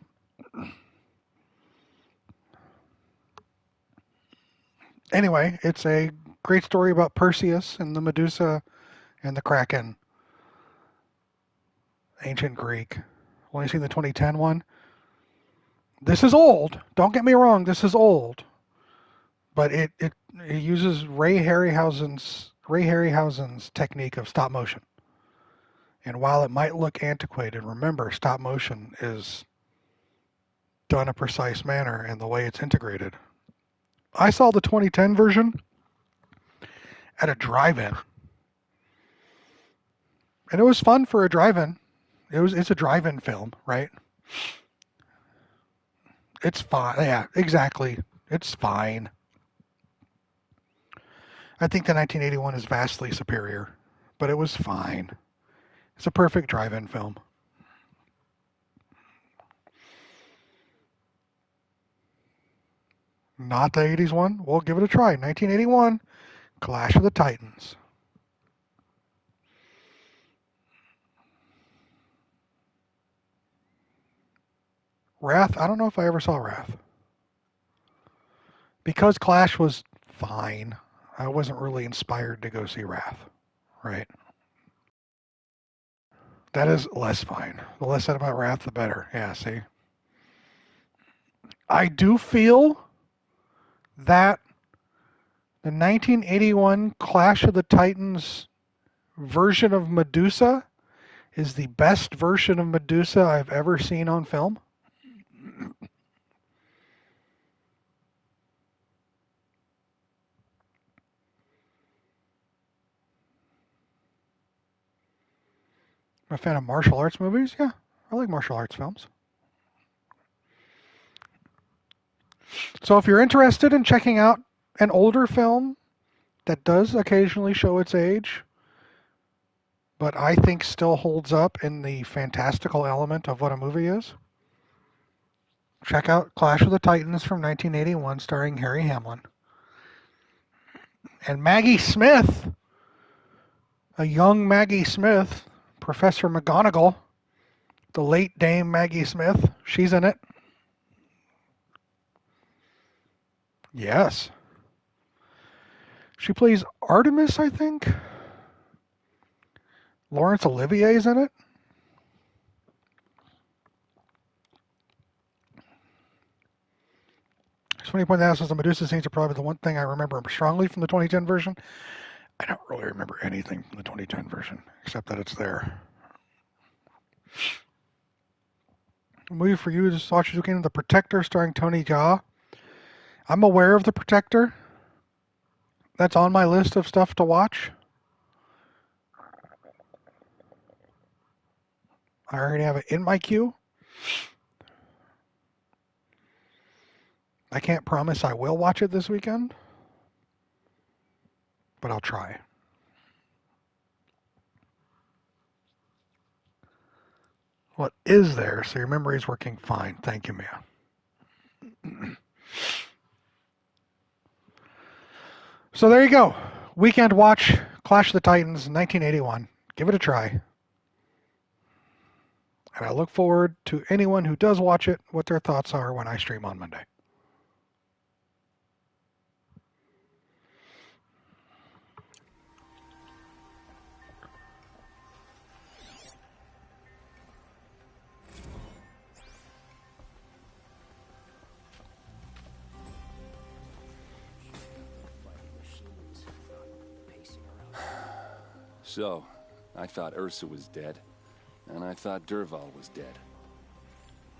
Speaker 1: anyway, it's a great story about Perseus and the Medusa and the Kraken. Ancient Greek. Only seen the 2010 one. This is old. Don't get me wrong, this is old. But it uses Ray Harryhausen's technique of stop motion. And while it might look antiquated, remember, stop motion is done a precise manner in the way it's integrated. I saw the 2010 version at a drive-in. And it was fun for a drive-in. It's a drive-in film, right? It's fine. Yeah, exactly. It's fine. I think the 1981 is vastly superior, but it was fine. It's a perfect drive-in film. Not the 80s one? We'll give it a try. 1981, Clash of the Titans. Wrath? I don't know if I ever saw Wrath. Because Clash was fine, I wasn't really inspired to go see Wrath. Right? That is less fine. The less said about Wrath, the better. Yeah, see? I do feel that the 1981 Clash of the Titans version of Medusa is the best version of Medusa I've ever seen on film. I'm a fan of martial arts movies. Yeah, I like martial arts films. So if you're interested in checking out an older film that does occasionally show its age, but I think still holds up in the fantastical element of what a movie is, check out Clash of the Titans from 1981 starring Harry Hamlin. And Maggie Smith, a young Maggie Smith, Professor McGonagall, the late Dame Maggie Smith, she's in it. Yes. She plays Artemis, I think. Laurence Olivier's in it. It's funny to point out since the Medusa scenes are probably the one thing I remember strongly from the 2010 version. I don't really remember anything from the 2010 version, except that it's there. A movie for you to watch this weekend, The Protector, starring Tony Jaa. I'm aware of The Protector. That's on my list of stuff to watch. I already have it in my queue. I can't promise I will watch it this weekend, but I'll try. What is there? So your memory is working fine. Thank you, Mia. So there you go. Weekend watch, Clash of the Titans, 1981. Give it a try. And I look forward to anyone who does watch it, what their thoughts are when I stream on Monday.
Speaker 9: So, I thought Ursa was dead, and I thought Dervahl was dead.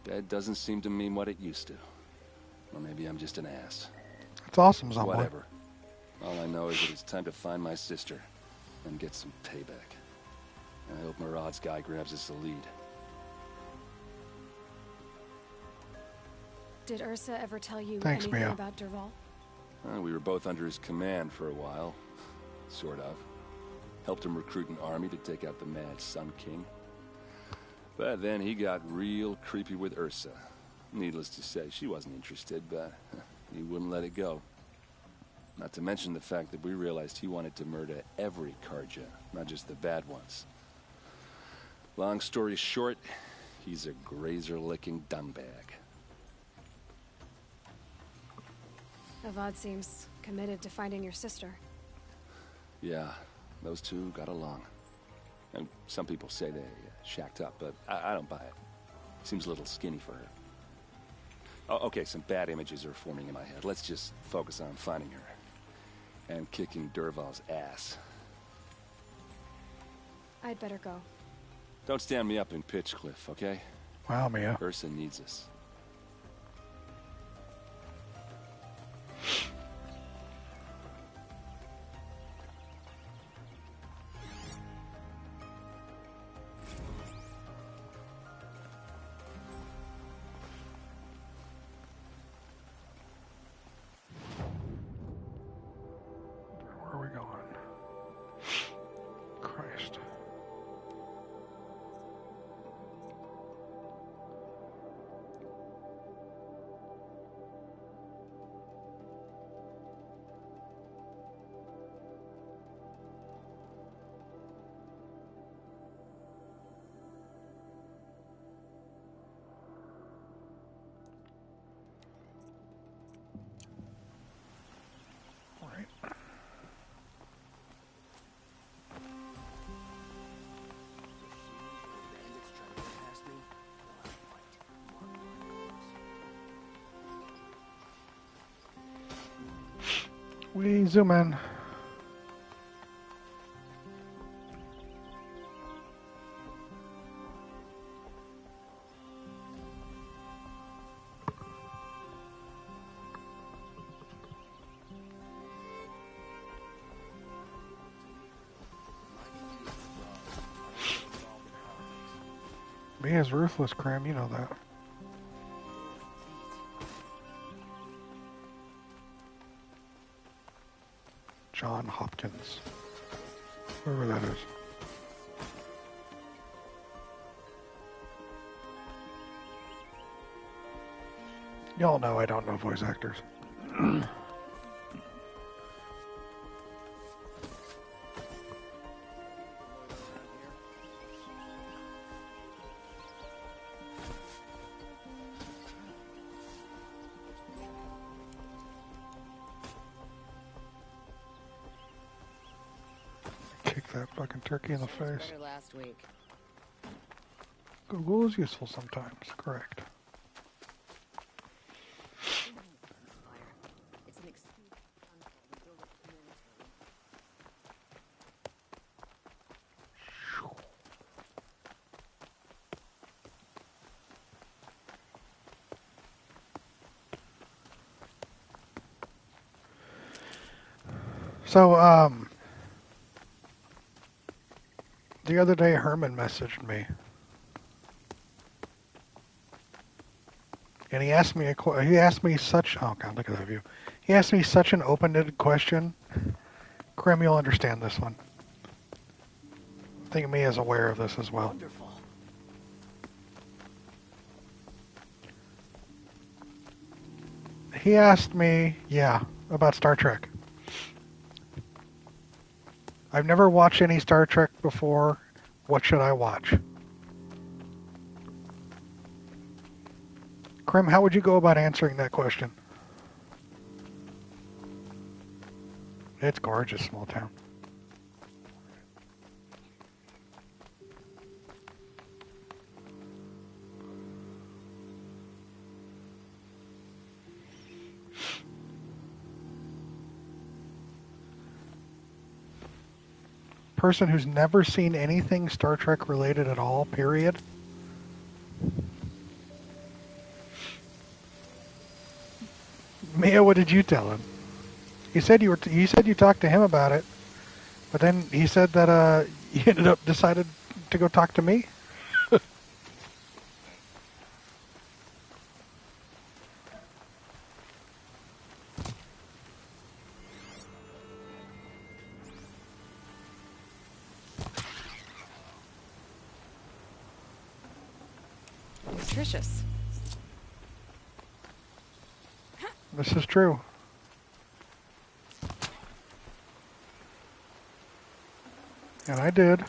Speaker 9: Dead doesn't seem to mean what it used to. Or maybe I'm just an ass.
Speaker 1: It's awesome, someone.
Speaker 9: Whatever. All I know is that it's time to find my sister and get some payback. I hope Murad's guy grabs us the lead.
Speaker 2: Did Ursa ever tell you
Speaker 1: Thanks,
Speaker 2: anything
Speaker 1: Mia.
Speaker 2: about Dervahl?
Speaker 9: We were both under his command for a while. Sort of. Helped him recruit an army to take out the Mad Sun King. But then he got real creepy with Ursa. Needless to say, she wasn't interested, but he wouldn't let it go. Not to mention the fact that we realized he wanted to murder every Karja, not just the bad ones. Long story short, he's a grazer-licking dungbag.
Speaker 2: Avad seems committed to finding your sister.
Speaker 9: Yeah, those two got along. And some people say they shacked up, but I don't buy it. Seems a little skinny for her. Oh, okay, some bad images are forming in my head. Let's just focus on finding her. And kicking Dervahl's ass.
Speaker 2: I'd better go.
Speaker 9: Don't stand me up in Pitchcliff, okay?
Speaker 1: Wow, Mia.
Speaker 9: Ursa needs us.
Speaker 1: We zoom in. He is ruthless, Cram, you know that. John Hopkins. Whoever that is. Y'all know I don't know voice actors. Kick that fucking turkey in the face.
Speaker 10: Last week.
Speaker 1: Google is useful sometimes, correct. So, the other day Herman messaged me. And he asked me such, oh God, look at that view. He asked me such an open-ended question. Krim, you'll understand this one. I think Mia is aware of this as well.
Speaker 10: Wonderful.
Speaker 1: He asked me, about Star Trek. I've never watched any Star Trek before. What should I watch? Krim, how would you go about answering that question? It's gorgeous, small town. Person who's never seen anything Star Trek related at all, period. Mia, what did you tell him? He said you talked to him about it, but then he said that you ended up decided to go talk to me.
Speaker 5: Nutritious.
Speaker 1: This is true. And I did.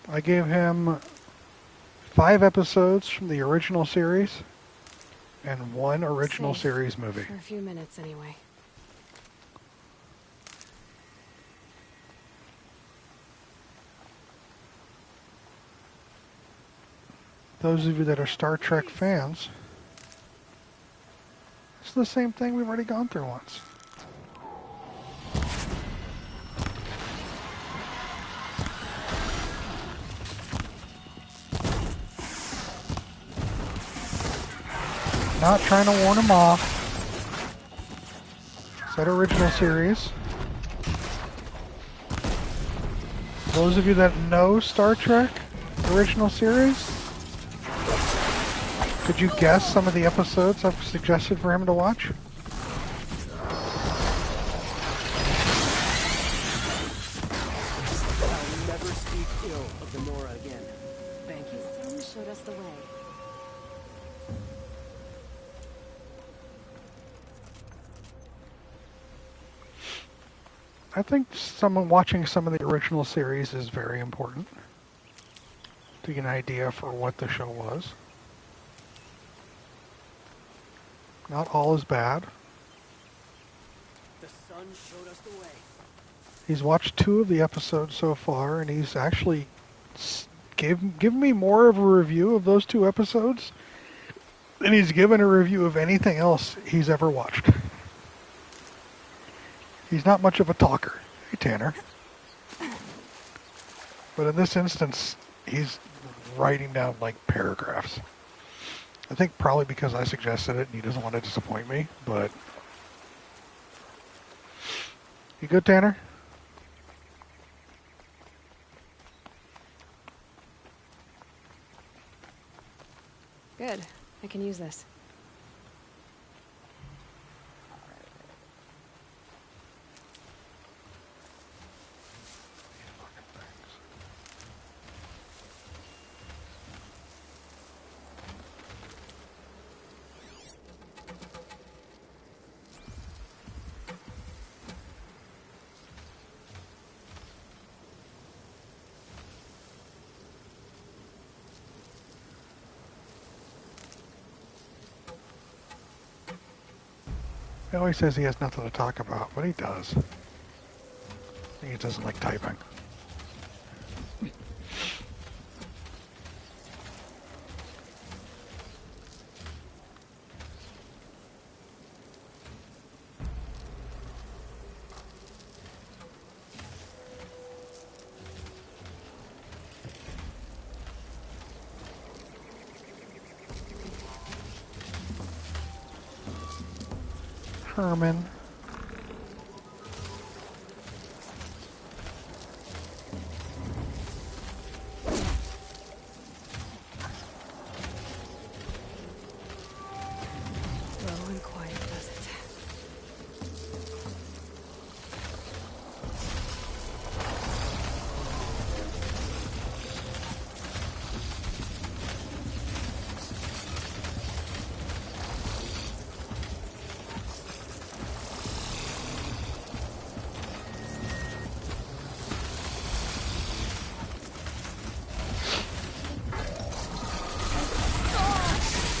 Speaker 1: I gave him 5 episodes from the original series and 1 original
Speaker 2: Safe
Speaker 1: series movie.
Speaker 2: For a few minutes, anyway.
Speaker 1: Those of you that are Star Trek fans, it's the same thing we've already gone through once. Not trying to warn them off. It's that original series. Those of you that know Star Trek original series, could you guess some of the episodes I've suggested for him to watch?
Speaker 10: I'll never speak ill of the Nora again. Thank you.
Speaker 2: Someone showed us the way.
Speaker 1: I think someone watching some of the original series is very important to get an idea for what the show was. Not all is bad.
Speaker 10: The sun showed us the way.
Speaker 1: He's watched 2 of the episodes so far, and he's actually given me more of a review of those 2 episodes than he's given a review of anything else he's ever watched. He's not much of a talker. Hey, Tanner. But in this instance, he's writing down like paragraphs. I think probably because I suggested it and he doesn't want to disappoint me, but... You good, Tanner?
Speaker 2: Good. I can use this.
Speaker 1: He always says he has nothing to talk about, but he does. He doesn't like typing. Herman.
Speaker 2: Slow and quiet does it.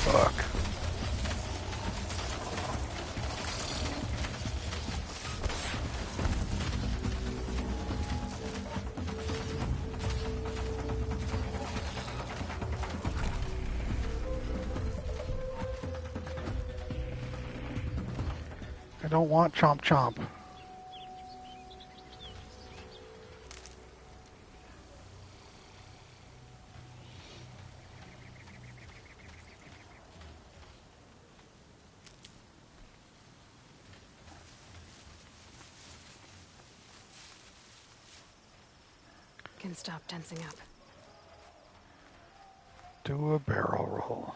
Speaker 1: Fuck. I don't want chomp chomp.
Speaker 2: Can stop tensing up.
Speaker 1: Do a barrel roll.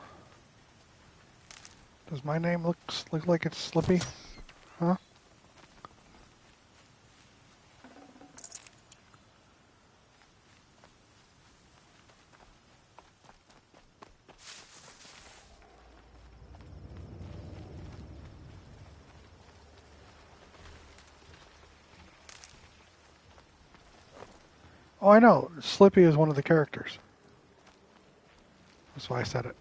Speaker 1: Does my name look like it's Slippy? Huh? Oh, I know. Slippy is one of the characters. That's why I said it.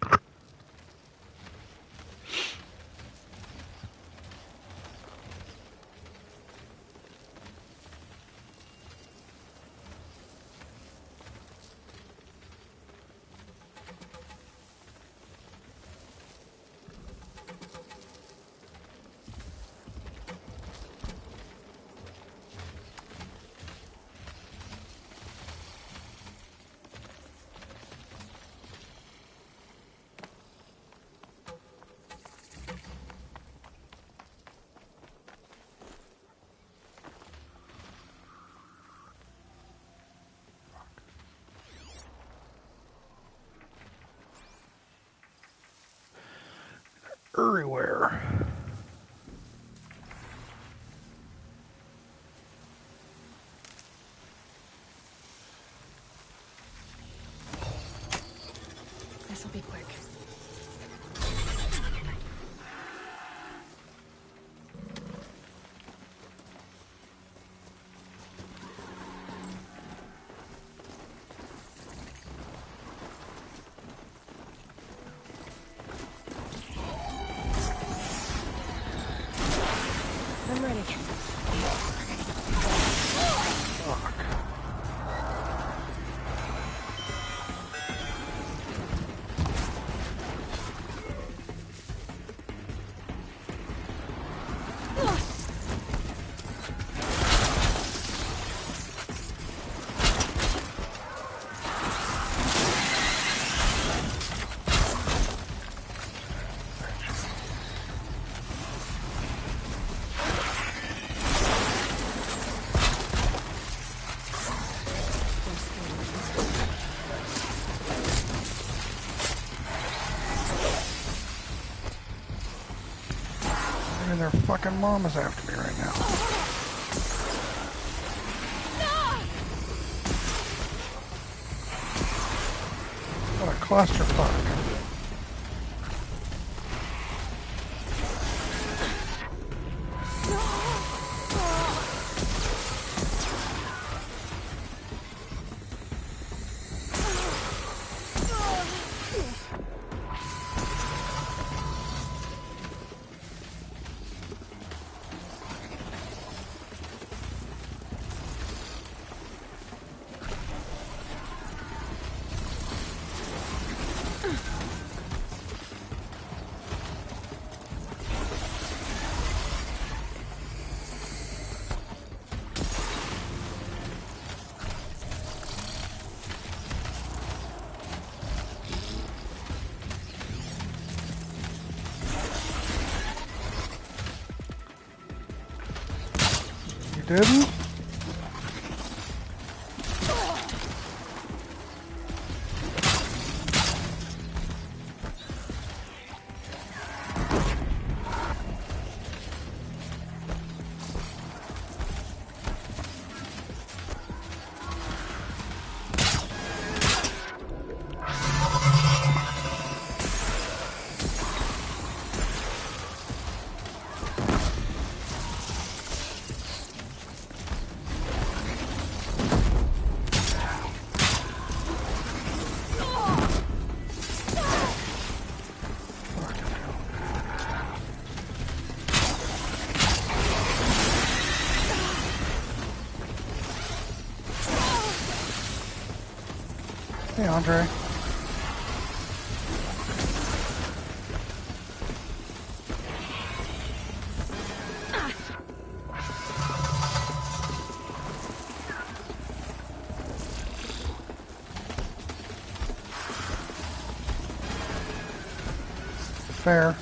Speaker 1: Everywhere.
Speaker 2: This'll be quick. I'm ready.
Speaker 1: their fucking mom is after me right now. What a clusterfuck. Didn't? Hey, Andre. Fair.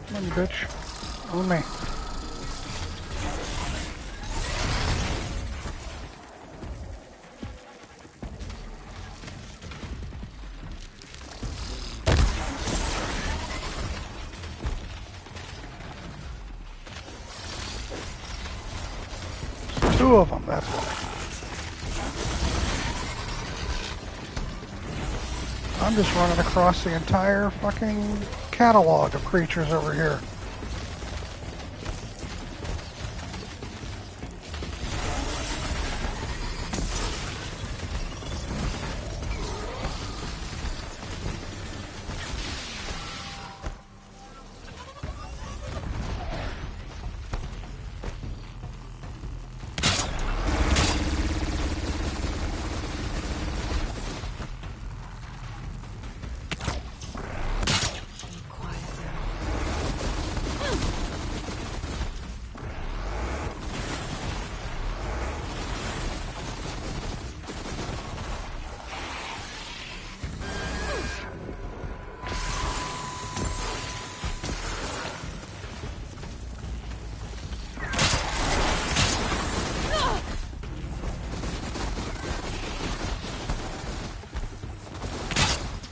Speaker 1: Come on, bitch. On me. Two of them, that's why. I'm just running across the entire fucking catalog of creatures over here.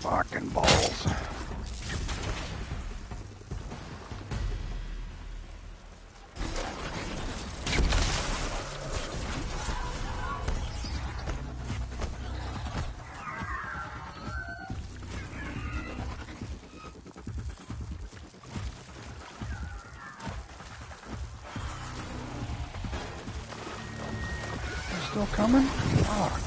Speaker 1: Fucking balls. They're still coming? Fuck.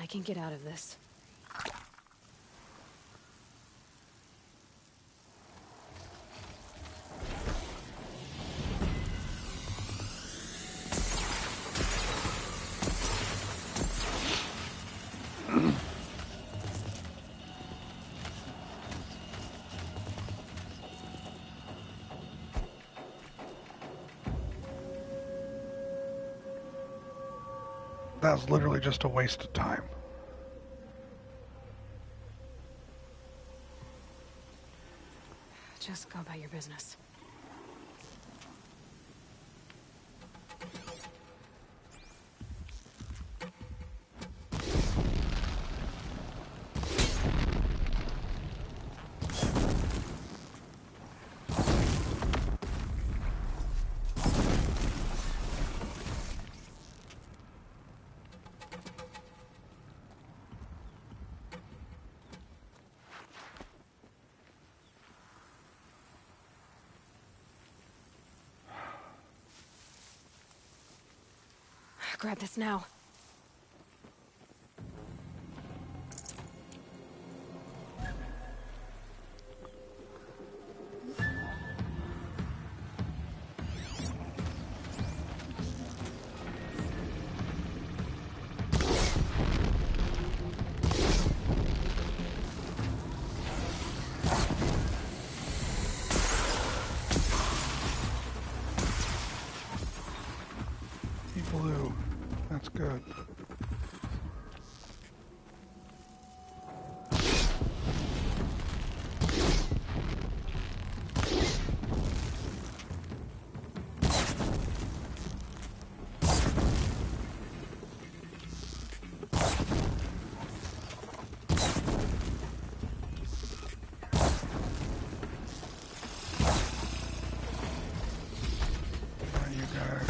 Speaker 2: can get out of this.
Speaker 1: That was literally just a waste of time.
Speaker 2: Just go about your business. Grab this now.
Speaker 1: Blue. That's good. You guys.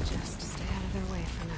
Speaker 2: Just stay out of their way for now.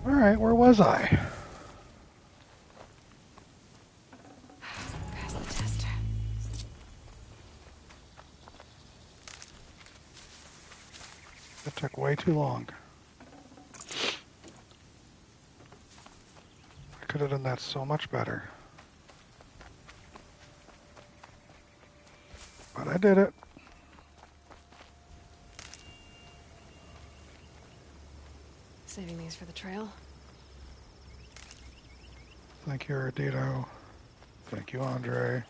Speaker 1: Alright, where was I?
Speaker 2: Pass the test.
Speaker 1: It took way too long. I could have done that so much better. But I did it.
Speaker 2: Saving these for the trail.
Speaker 1: Thank you, Ardito. Thank you, Andre.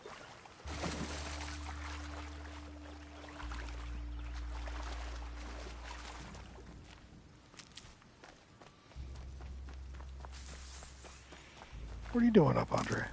Speaker 1: What are you doing up, Andre?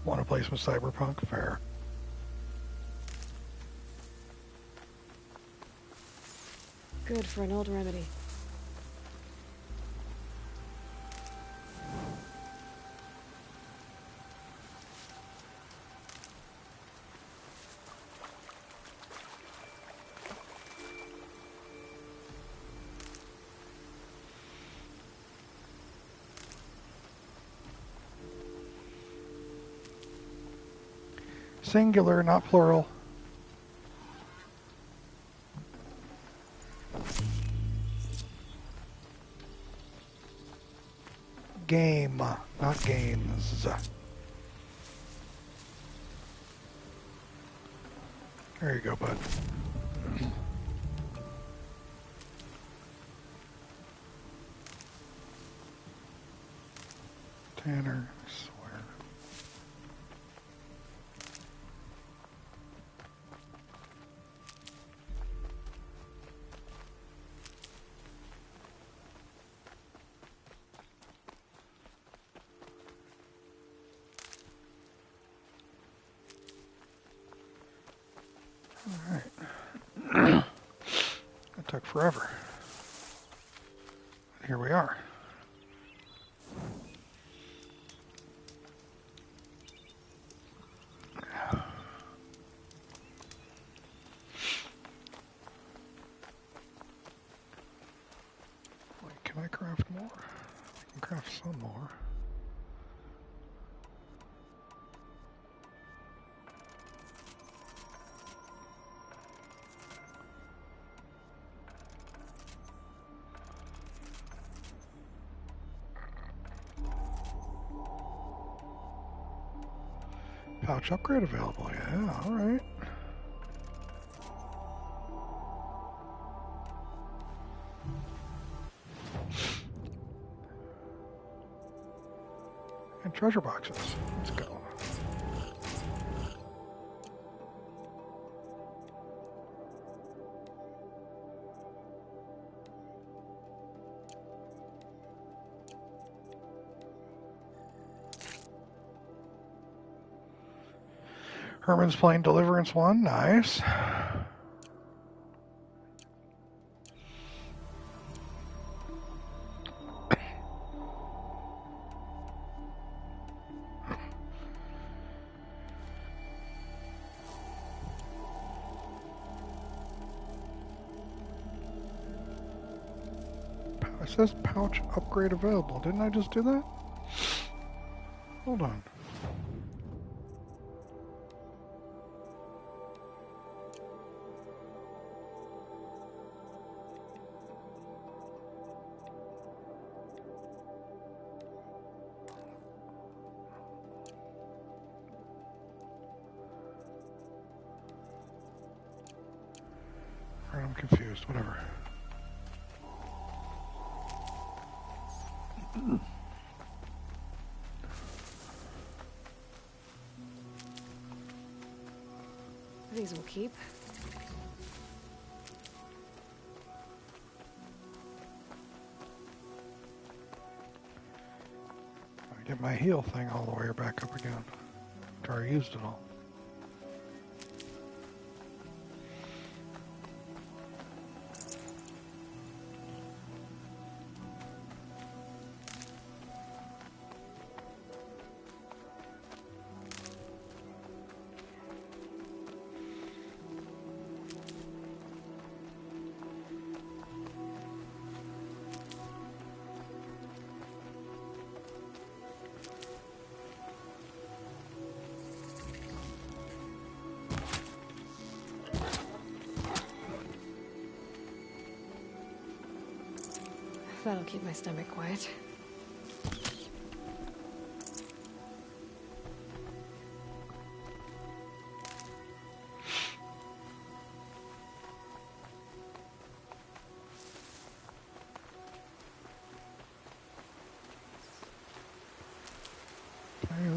Speaker 1: Want to play some Cyberpunk? Fair.
Speaker 2: Good for an old remedy.
Speaker 1: Singular, not plural. Game, not games. There you go, bud. Tanner, I swear. Alright. It took forever. Here we are. Wait, can I craft more? I can craft some more. Pouch upgrade available, yeah, alright. And treasure boxes. Let's go. Herman's playing Deliverance 1, nice. It says pouch upgrade available. Didn't I just do that? Hold on. Alright, I'm confused. Whatever.
Speaker 2: These will keep.
Speaker 1: I get my heal thing all the way back up again. After I used it all.
Speaker 2: That'll keep my stomach quiet.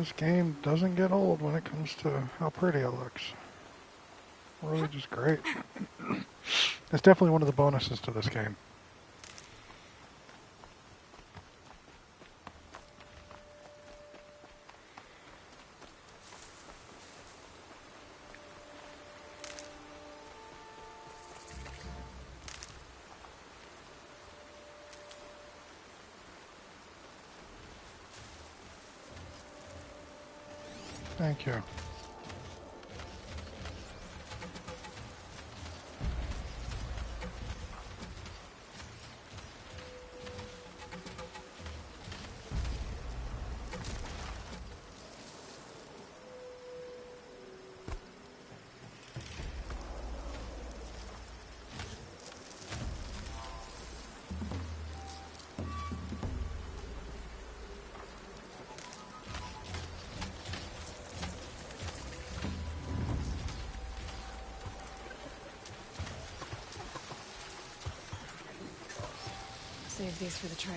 Speaker 1: This game doesn't get old when it comes to how pretty it looks. Really just great. It's definitely one of the bonuses to this game. Thank you.
Speaker 2: Save these for the trail.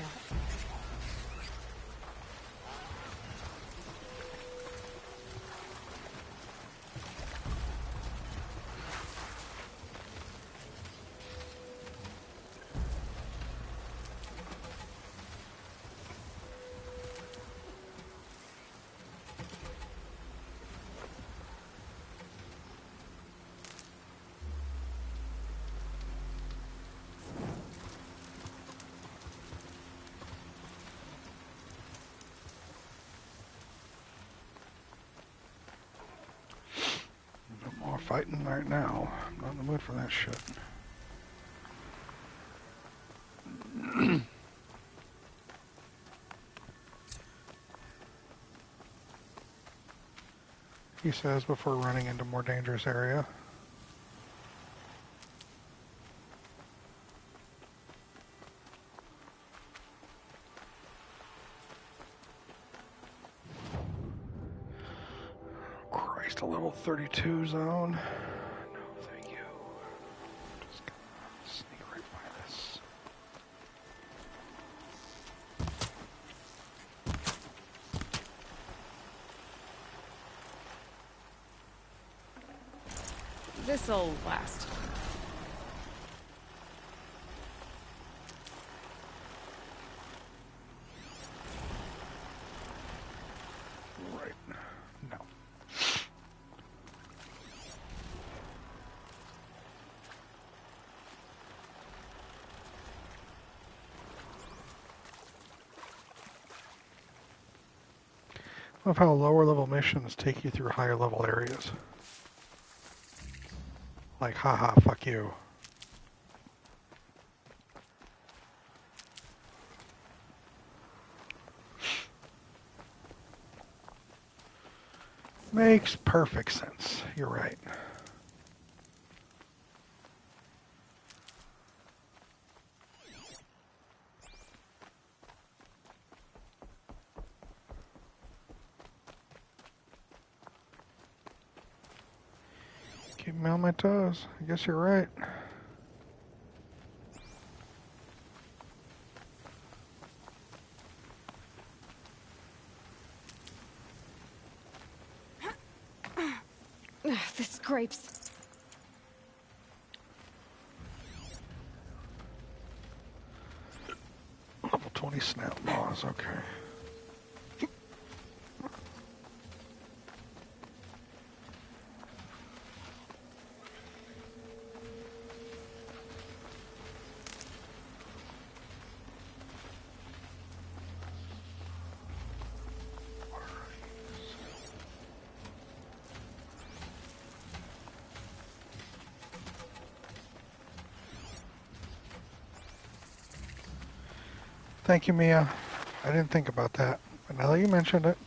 Speaker 1: No more fighting right now. I'm not in the mood for that shit. He says before running into more dangerous area. Christ, a level 32 zone. No, thank you. Just gonna sneak right by this.
Speaker 5: This'll last.
Speaker 1: Right. No. I love how lower level missions take you through higher level areas. Like, haha, fuck you. Makes perfect sense. You're right. Keep me on my toes. I guess you're right.
Speaker 2: The scrapes.
Speaker 1: Level 20 snap laws, okay. Thank you, Mia. I didn't think about that. But now that you mentioned it,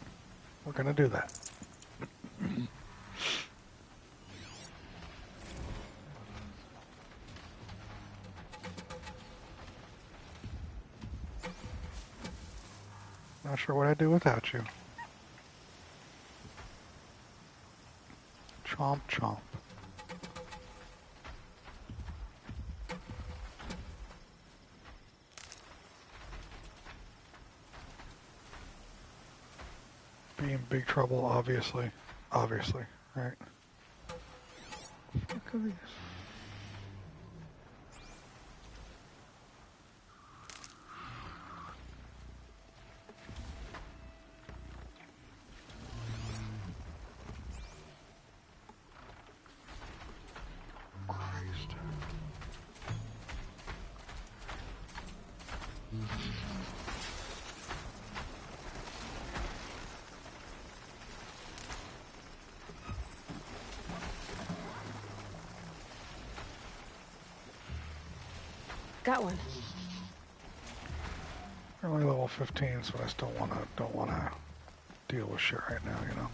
Speaker 1: we're going to do that. Not sure what I'd do without you. Chomp, chomp. be in big trouble, obviously. Obviously, right? What are these? Christ.
Speaker 2: Got one.
Speaker 1: We're only level 15, so I still don't wanna deal with shit right now, you know.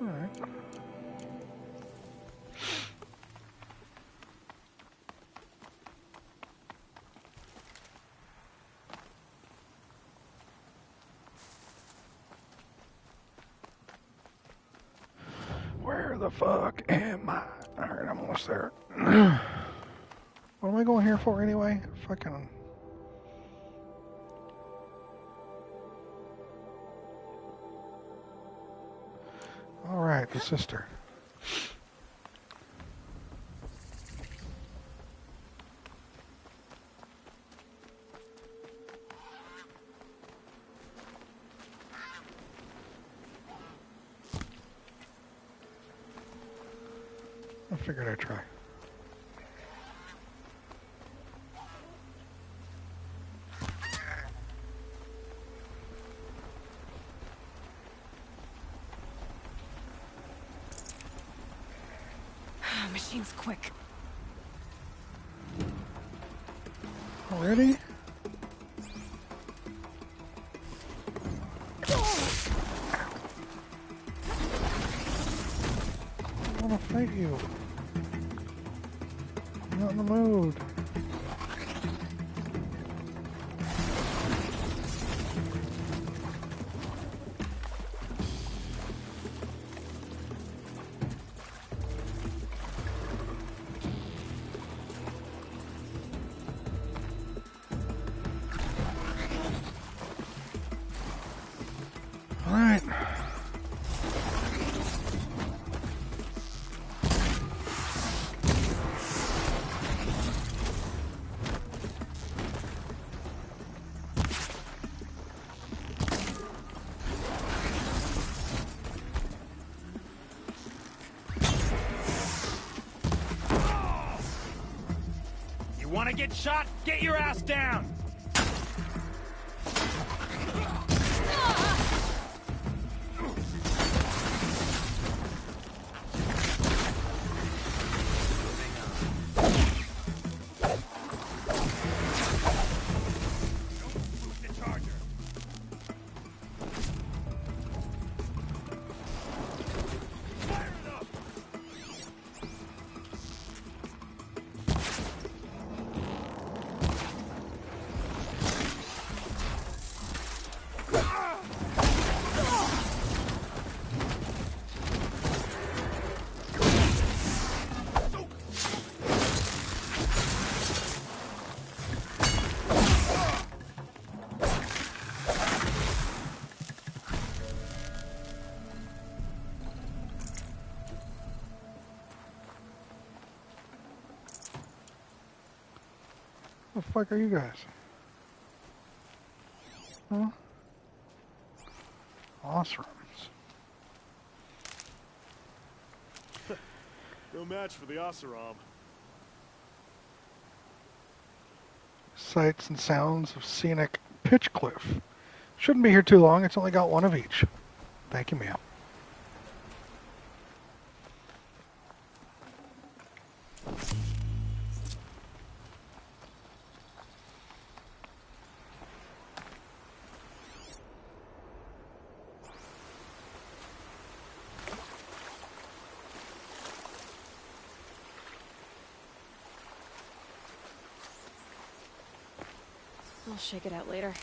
Speaker 1: Alright. Where the fuck am I? Alright, I'm almost there. What am I going here for anyway? Fucking... Alright, the sister. I figured I'd try.
Speaker 2: Machine's quick.
Speaker 1: Already? I want to fight you. I'm not in the mood. Alright.
Speaker 8: You want to get shot? Get your ass down!
Speaker 1: The fuck are you guys? Huh? Osrams.
Speaker 8: No match for the Oseram.
Speaker 1: Sights and sounds of scenic Pitchcliff. Shouldn't be here too long. It's only got one of each. Thank you, ma'am.
Speaker 2: I'll shake it out later.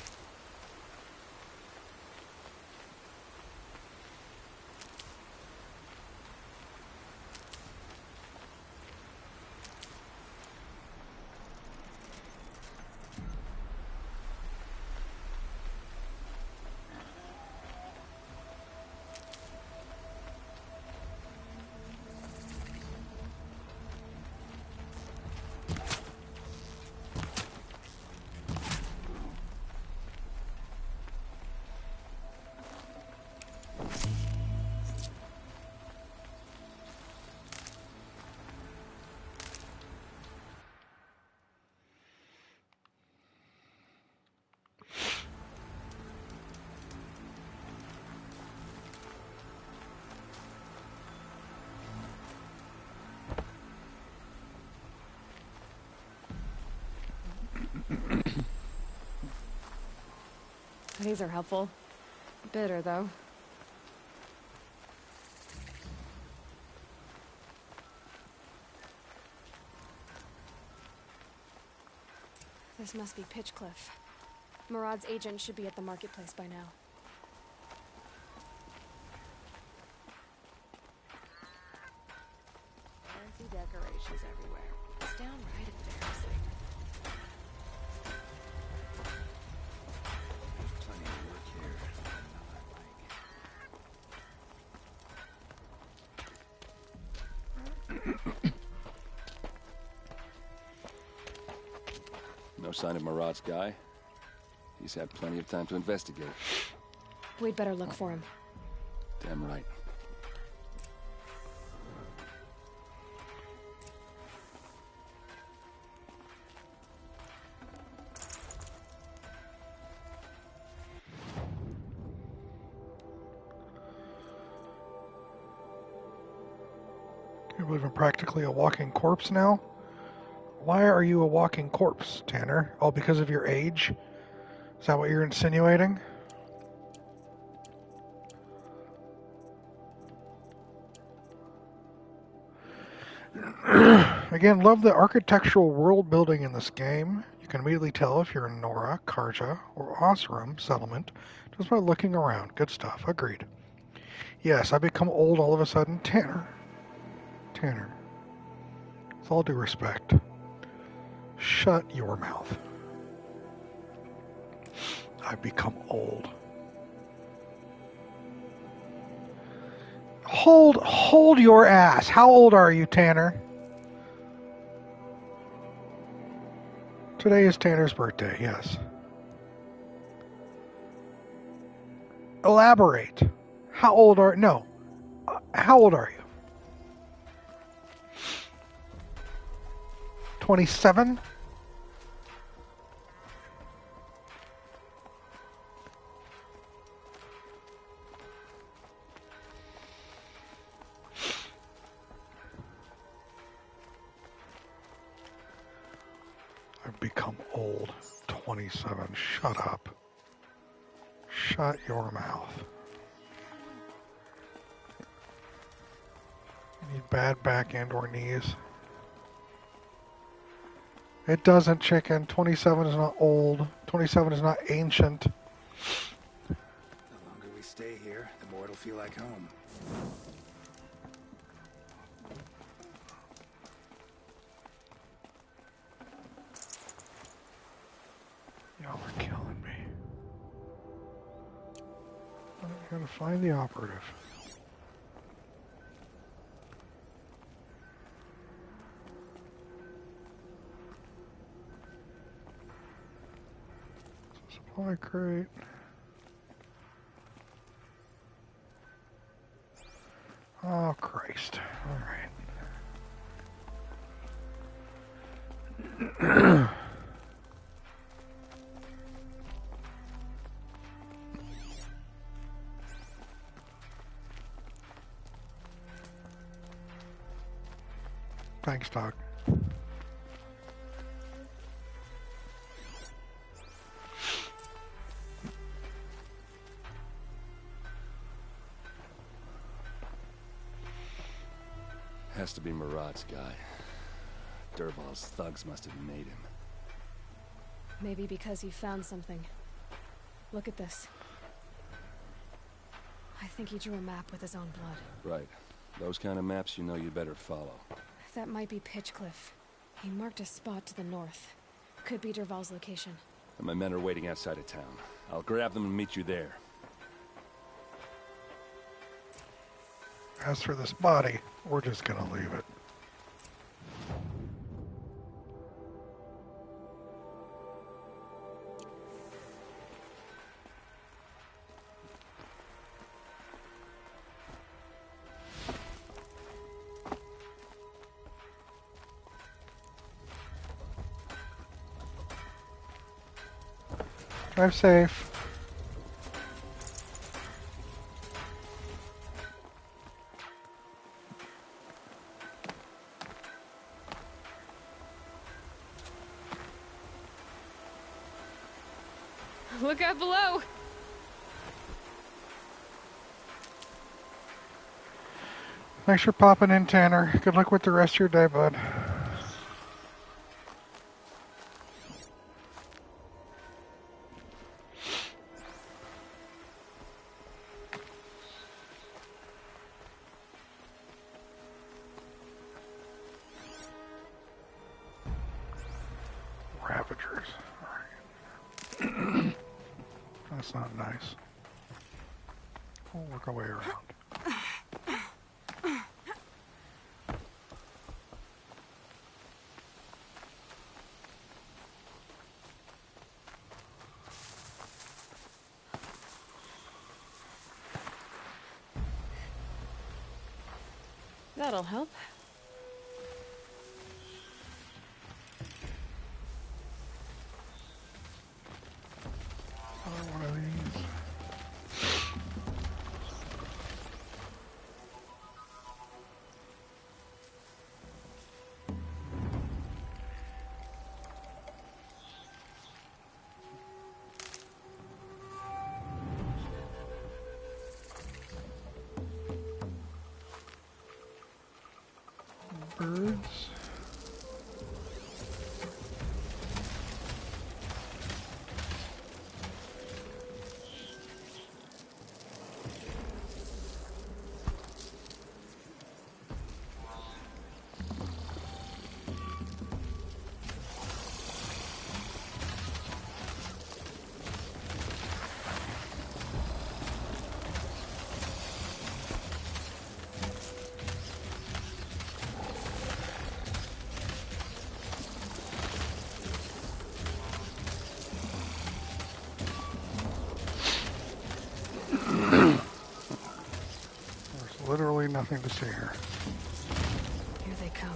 Speaker 2: These are helpful. Bitter, though. This must be Pitchcliff. Murad's agent should be at the marketplace by now.
Speaker 5: Fancy decorations everywhere. It's downright embarrassing.
Speaker 7: Plenty of work here.
Speaker 9: No sign of Murad's guy. He's had plenty of time to investigate.
Speaker 2: We'd better look for him.
Speaker 9: Damn right.
Speaker 1: Can you believe I'm practically a walking corpse now? Why are you a walking corpse, Tanner? All because of your age? Is that what you're insinuating? Again, love the architectural world building in this game. You can immediately tell if you're in Nora, Karja, or Osram settlement just by looking around. Good stuff. Agreed. Yes, I become old all of a sudden. Tanner. Tanner. With all due respect, shut your mouth. I've become old. Hold your ass. How old are you, Tanner? Today is Tanner's birthday, yes. Elaborate. How old are... No. How old are you? 27? I've become old. 27. Shut up. Shut your mouth. You need bad back and or knees. It doesn't, chicken. 27 is not old. 27 is not ancient.
Speaker 13: The longer we stay here, the more it'll feel like home.
Speaker 1: Y'all are killing me. I gotta find the operative. Supply crate. Oh, Christ. Alright. Thanks, Doc.
Speaker 9: Has to be Marat's guy. Dervahl's thugs must have made him.
Speaker 2: Maybe because he found something. Look at this. I think he drew a map with his own blood.
Speaker 9: Right. Those kind of maps you know you better follow.
Speaker 2: That might be Pitchcliff. He marked a spot to the north. Could be Dervahl's location.
Speaker 9: And my men are waiting outside of town. I'll grab them and meet you there.
Speaker 1: As for this body, we're just gonna leave it. Drive safe.
Speaker 2: Look out below!
Speaker 1: Thanks for popping in, Tanner. Good luck with the rest of your day, bud. Ravagers. Alright. That's not nice. We'll work our way around.
Speaker 2: That'll help.
Speaker 1: One of these. Birds. Literally nothing to see here.
Speaker 2: Here they come.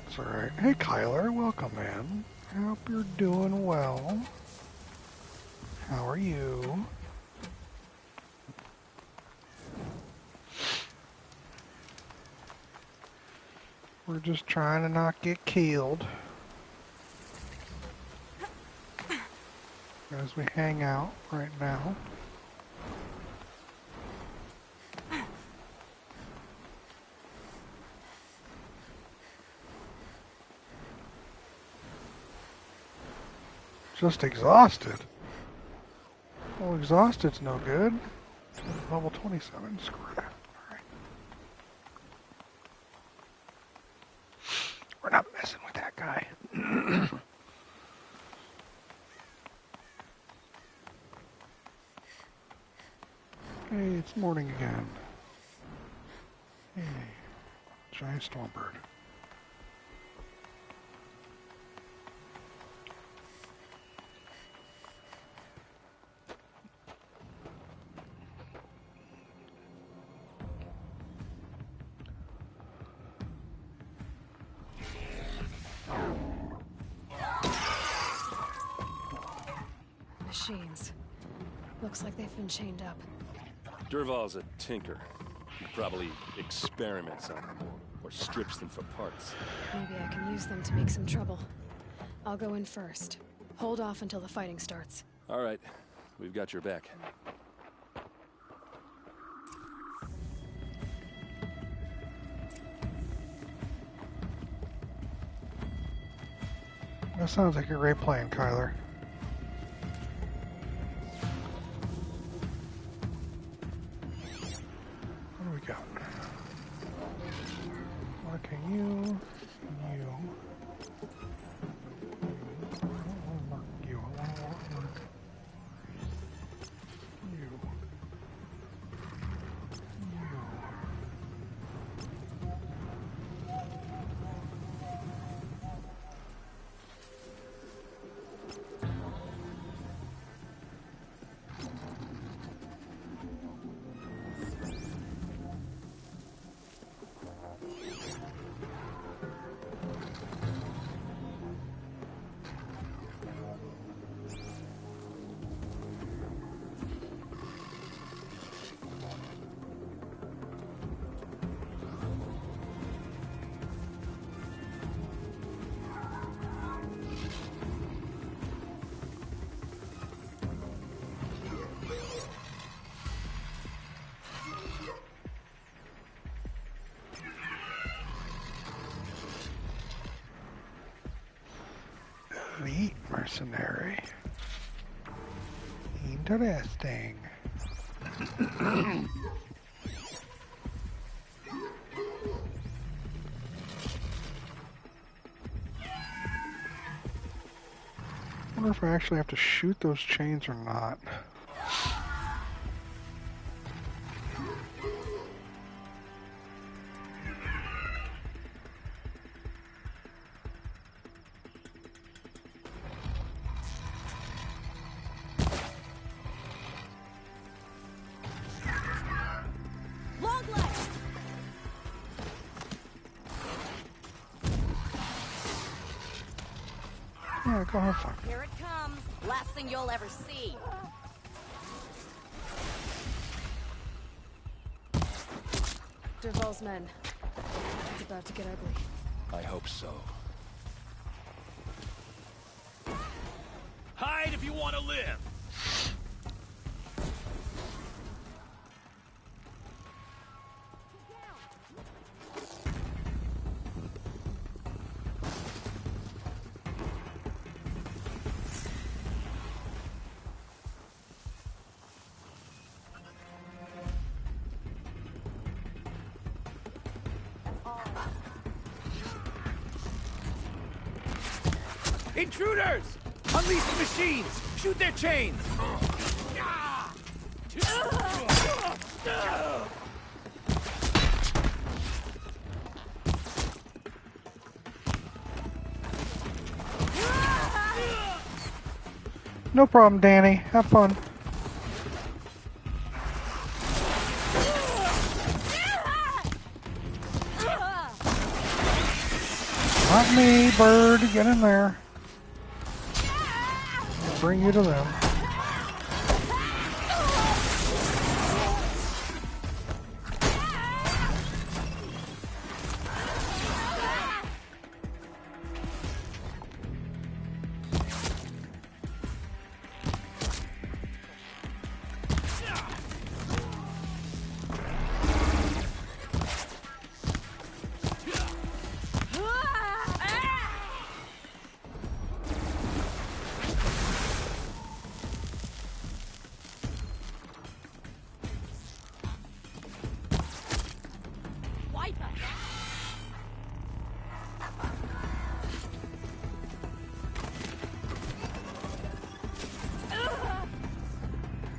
Speaker 2: It's alright. Hey Kyler, welcome in. I hope you're doing well. How are you? We're just trying to not get killed.
Speaker 1: as we hang out right now. Just exhausted. Well, exhausted's no good. Level 27, screw that. Alright. We're not messing with that guy. Hey, it's morning again. Hey, giant stormbird.
Speaker 2: Machines. Looks like they've been chained up.
Speaker 9: Durval's a tinker. He probably experiments on them or strips them for parts.
Speaker 2: Maybe I can use them to make some trouble. I'll go in first. Hold off until the fighting starts.
Speaker 9: All right. We've got your back.
Speaker 1: That sounds like a great plan, Kyler. What do we got? Marking you. I don't want to mark you. I want to mark you. Elite mercenary. Interesting. I wonder if I actually have to shoot those chains or not. Yeah, go have fun.
Speaker 10: Here it comes. Last thing you'll ever see.
Speaker 2: Durval's men. It's about to get ugly.
Speaker 9: I hope so.
Speaker 8: Hide if you want to live.
Speaker 13: Intruders! Unleash the machines! Shoot their chains!
Speaker 1: No problem, Danny. Have fun. Not me, bird. Get in there. I'll bring you to them.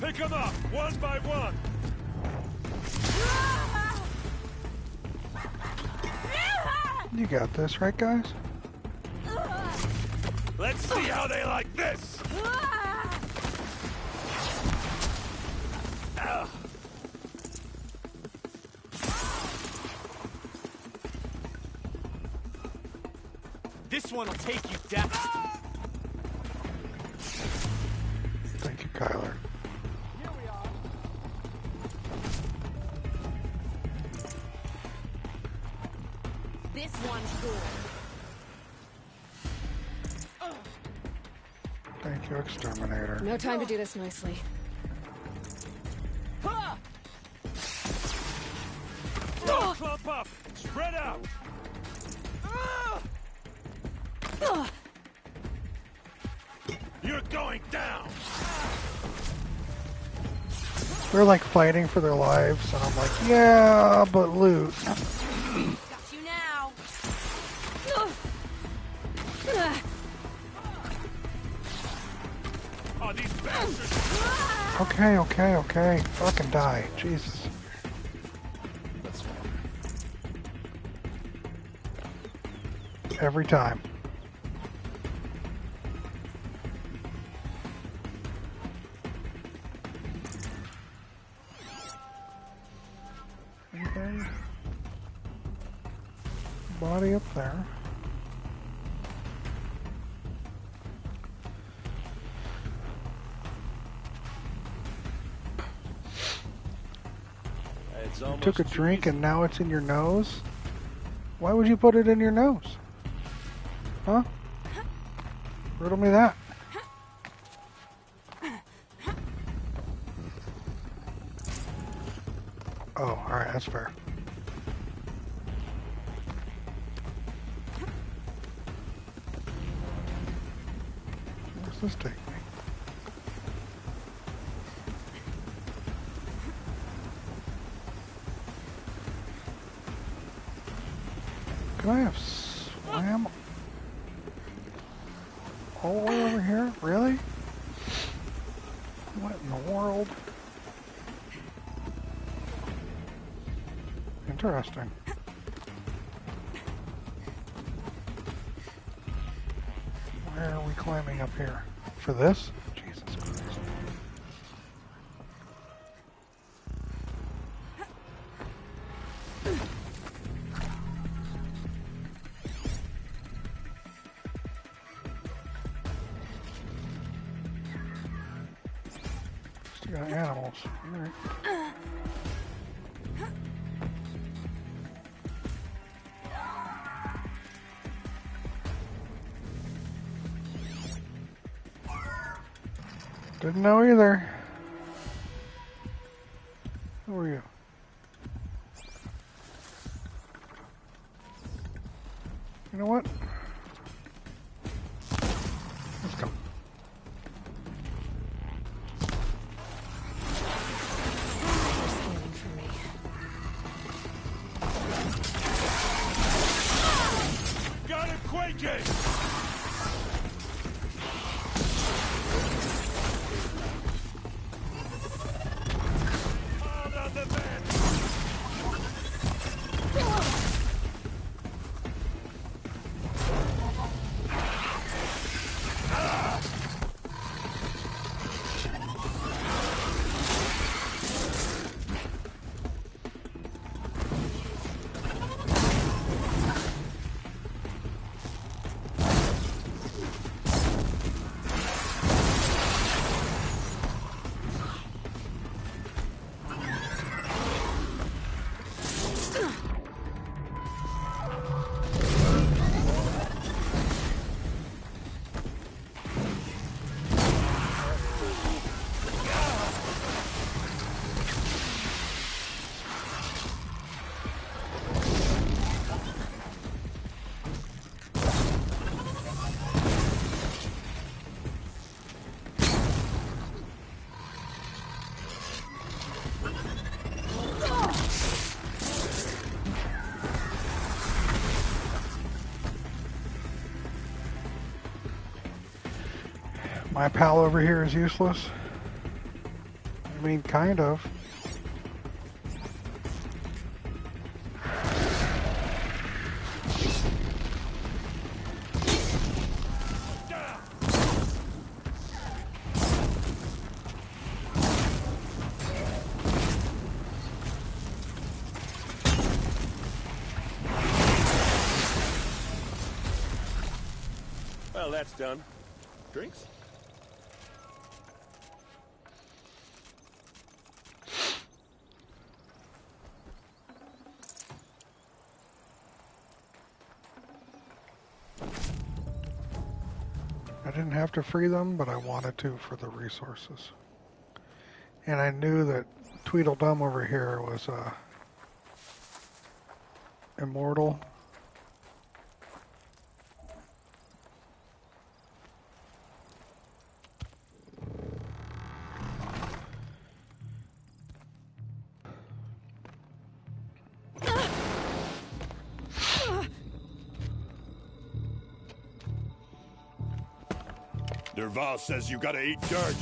Speaker 8: Pick them up, one by one.
Speaker 1: You got this, right, guys?
Speaker 8: Let's see how they like this.
Speaker 14: This one will take you down.
Speaker 1: Thank you, Kyler.
Speaker 14: Here we are.
Speaker 10: This one's yours.
Speaker 1: Thank you, Exterminator.
Speaker 2: No time to do this nicely.
Speaker 8: Don't clump up. Spread out. You're going down.
Speaker 1: They're like fighting for their lives, and I'm like, yeah, but loot.
Speaker 10: Got you now.
Speaker 8: Oh, these bastards.
Speaker 1: Okay. Fucking die. Jesus.
Speaker 9: That's fine.
Speaker 1: Every time. Anything? Body up there. You took a drink and now it's in your nose? Why would you put it in your nose? Huh? Riddle me that. Oh, alright, that's fair. Where's this take me? Can I have swam all the way over here? Really? What in the world? Interesting. Where are we climbing up here? For this? Jesus Christ. Still got animals. All right. Didn't know either. Who are you? You know what? Let's go.
Speaker 8: Got it, quaking.
Speaker 1: My pal over here is useless. mean, kind of.
Speaker 8: Well, that's done. Drinks?
Speaker 1: I didn't have to free them, but I wanted to for the resources. And I knew that Tweedledum over here was immortal.
Speaker 8: Derval says you gotta eat dirt.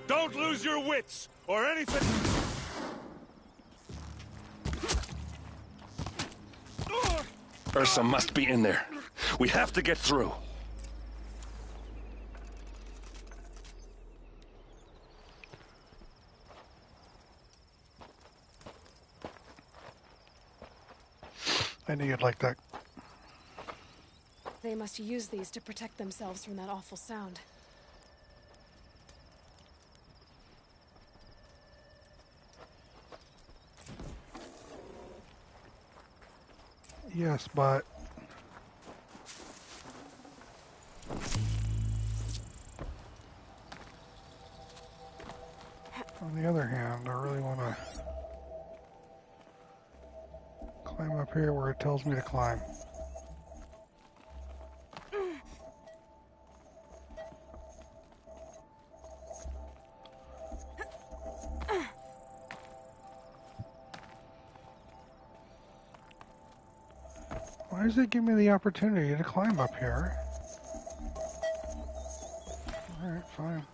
Speaker 8: Don't lose your wits, or anything...
Speaker 9: Ursa must be in there. We have to get through.
Speaker 1: I knew you'd like that.
Speaker 2: They must use these to protect themselves from that awful sound.
Speaker 1: Yes, but... on the other hand, I really want to climb up here where it tells me to climb. Why does it give me the opportunity to climb up here? Alright, fine.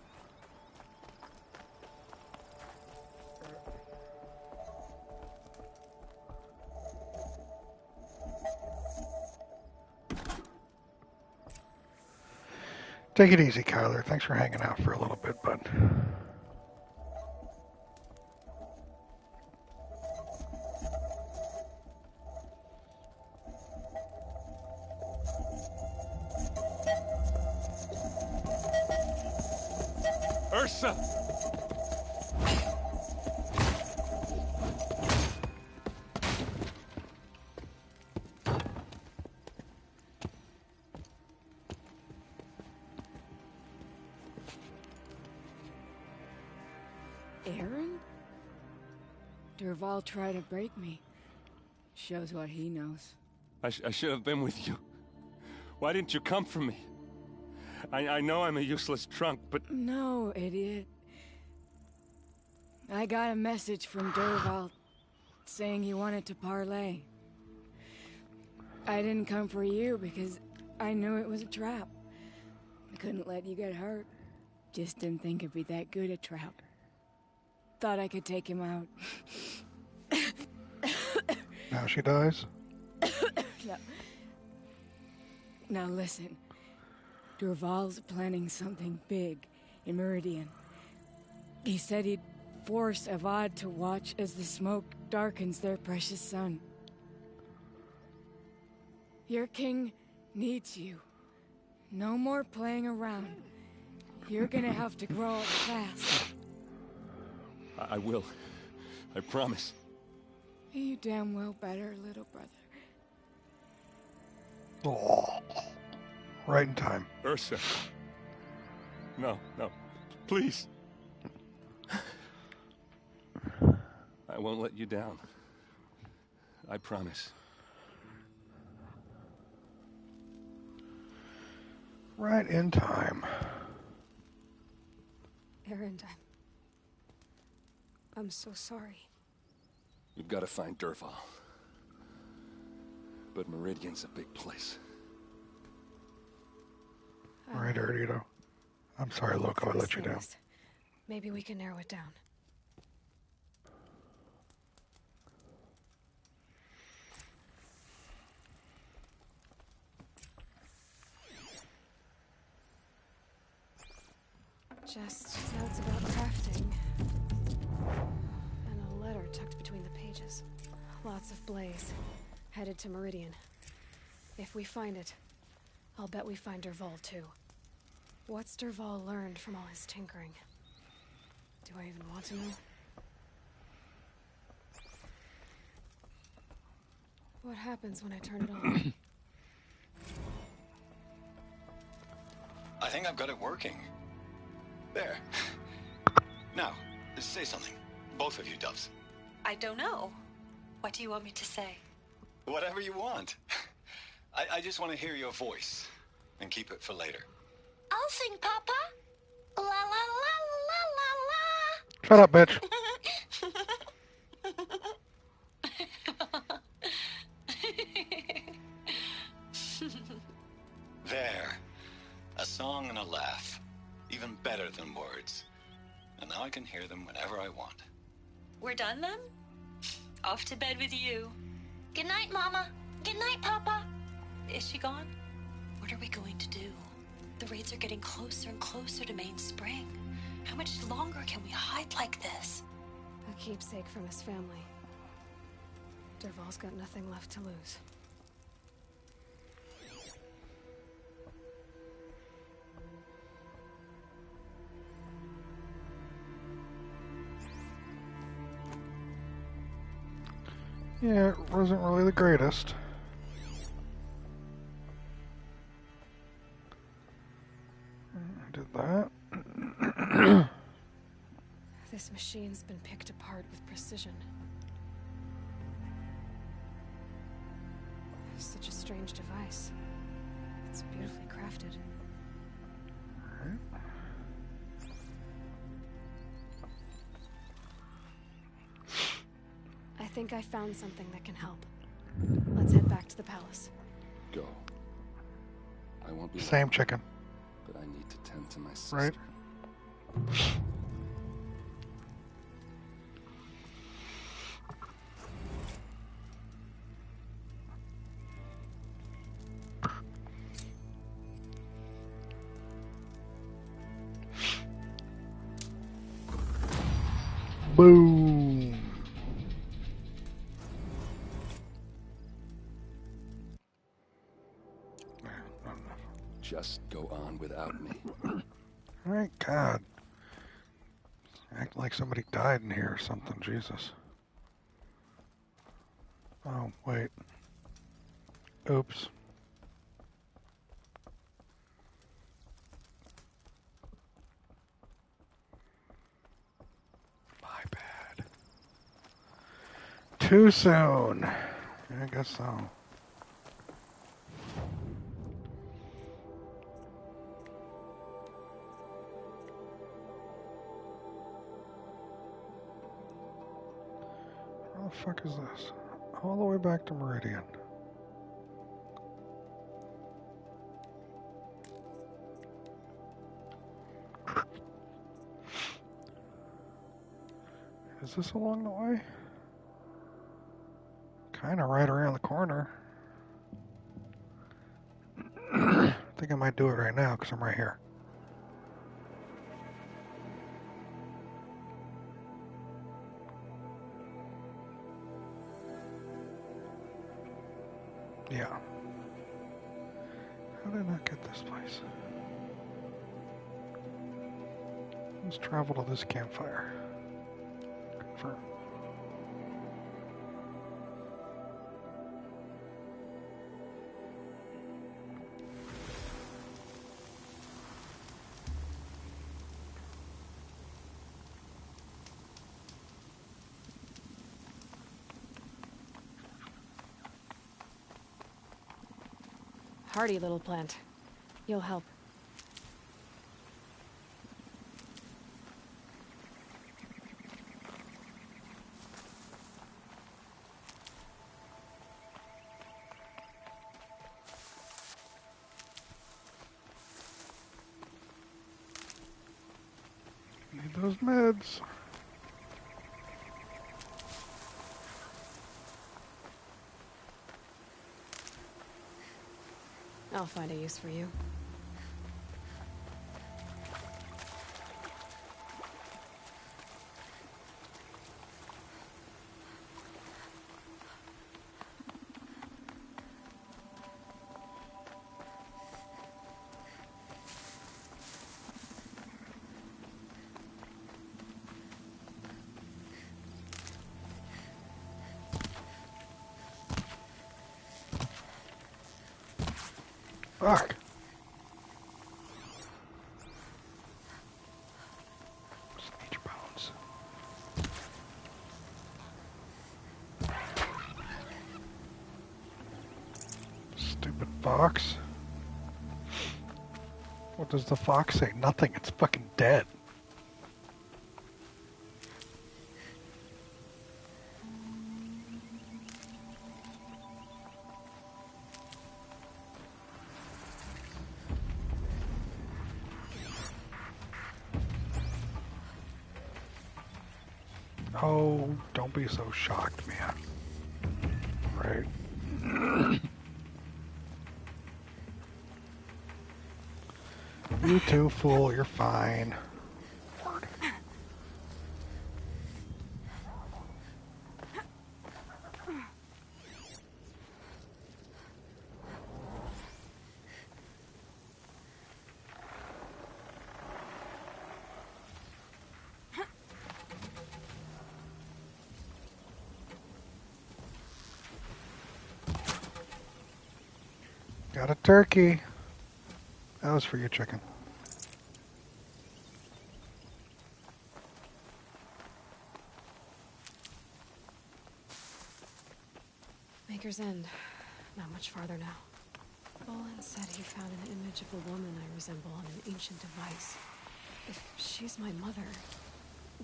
Speaker 1: Take it easy, Kyler. Thanks for hanging out for a little bit, bud.
Speaker 9: Ursa!
Speaker 15: Aaron? Derval tried to break me. Shows what he knows.
Speaker 9: I should have been with you. Why didn't you come for me? I know I'm a useless trunk, but...
Speaker 15: No, idiot. I got a message from Derval. saying you wanted to parlay. I didn't come for you because I knew it was a trap. I couldn't let you get hurt. Just didn't think it'd be that good a trap. Thought I could take him out.
Speaker 1: Now she dies?
Speaker 15: No. Now listen. Durval's planning something big in Meridian. He said he'd force Avad to watch as the smoke darkens their precious sun. Your king needs you. No more playing around. You're gonna have to grow up fast.
Speaker 9: I will. I promise.
Speaker 15: You damn well better, little brother.
Speaker 1: Oh, right in time.
Speaker 9: Ursa. No, no. Please. I won't let you down. I promise.
Speaker 1: Right in time.
Speaker 2: Erend, I'm so sorry.
Speaker 9: We've got to find Dervahl. But Meridian's a big place.
Speaker 1: All right, Ardito. I'm sorry, Loco, I let you down.
Speaker 2: Maybe we can narrow it down. Just notes about crafting. And a letter tucked between the pages. Lots of blaze. Headed to Meridian. If we find it, I'll bet we find Dervahl too. What's Dervahl learned from all his tinkering? Do I even want to know? What happens when I turn it on?
Speaker 16: I think I've got it working. There. Now, say something. Both of you, Doves.
Speaker 17: I don't know. What do you want me to say?
Speaker 16: Whatever you want. I just want to hear your voice. And keep it for later.
Speaker 17: I'll sing, Papa. La la la la la la.
Speaker 1: Shut up, bitch.
Speaker 16: There. A song and a laugh. Even better than words. And now I can hear them whenever I want.
Speaker 17: We're done then? Off to bed with you. Good night, Mama. Good night, Papa. Is she gone? What are we going to do? The raids are getting closer and closer to Main Spring. How much longer can we hide like this?
Speaker 2: A keepsake from his family. Dervahl's got nothing left to lose.
Speaker 1: Yeah, it wasn't really the greatest. I did that.
Speaker 2: This machine's been picked apart with precision. Such a strange device. It's beautifully crafted. I think I found something that can help. Let's head back to the palace.
Speaker 9: Go. I won't be
Speaker 1: Same
Speaker 9: long,
Speaker 1: chicken.
Speaker 9: but I need to tend to my sister.
Speaker 1: Right. Boom.
Speaker 9: Just go on without me.
Speaker 1: Thank God. Act like somebody died in here or something, Jesus. Oh, wait. Oops. My bad. Too soon. I guess so. the fuck is this? All the way back to Meridian. Is this along the way? Kind of right around the corner. I think I might do it right now because I'm right here. Yeah. How did I not get this place? Let's travel to this campfire. Confirm.
Speaker 2: Hardy little plant. You'll help.
Speaker 1: Need those meds.
Speaker 2: I'll find a use for you.
Speaker 1: Fuck. Just need your bones. Stupid fox. What does the fox say? Nothing. It's fucking dead. Oh, don't be so shocked, man. Right. You too, fool. You're fine. Got a turkey. That was for you, chicken.
Speaker 2: Maker's End. Not much farther now. Bolin said he found an image of a woman I resemble on an ancient device. If she's my mother,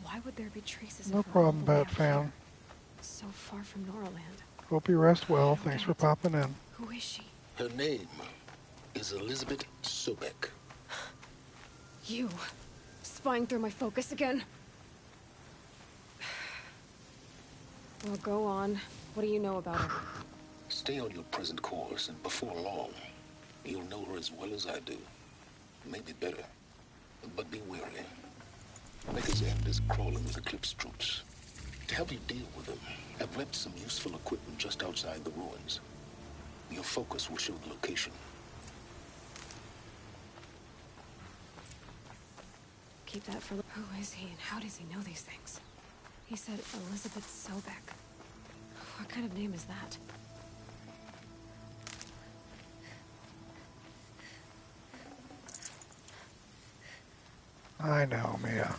Speaker 2: why would there be traces
Speaker 1: No
Speaker 2: of her
Speaker 1: problem,
Speaker 2: all the way
Speaker 1: Bat
Speaker 2: up
Speaker 1: fan.
Speaker 2: here, so far from Noraland?
Speaker 1: Hope you rest well. Thanks for popping in.
Speaker 2: Who is she?
Speaker 18: Her name is Elizabeth Sobek.
Speaker 2: You. Spying through my focus again? Well, go on. What do you know about her?
Speaker 18: Stay on your present course, and before long, you'll know her as well as I do. Maybe better. But be wary. Maker's End is crawling with Eclipse troops. To help you deal with them, I've left some useful equipment just outside the ruins. Your focus will show the location.
Speaker 2: Keep that for... Who is he and how does he know these things? He said Elizabeth Sobek. What kind of name is that?
Speaker 1: I know, Mia.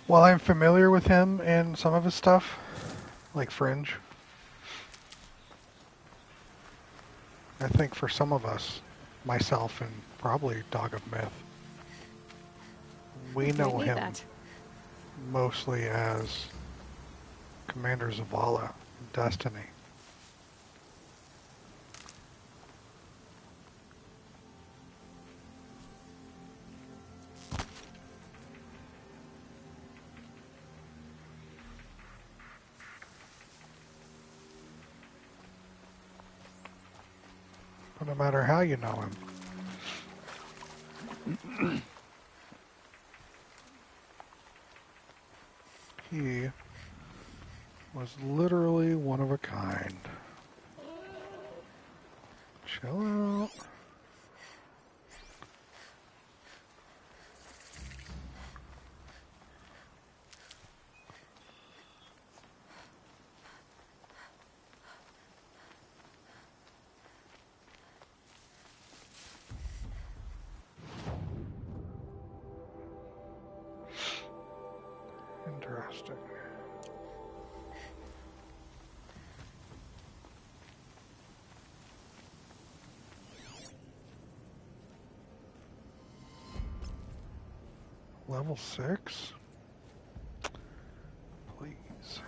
Speaker 1: While I'm familiar with him and some of his stuff, like Fringe, I think for some of us, myself and probably Dog of Myth. We know him mostly as Commander Zavala in Destiny. But no matter how you know him, he was literally one of a kind. Chill out. Interesting. Level 6? Please.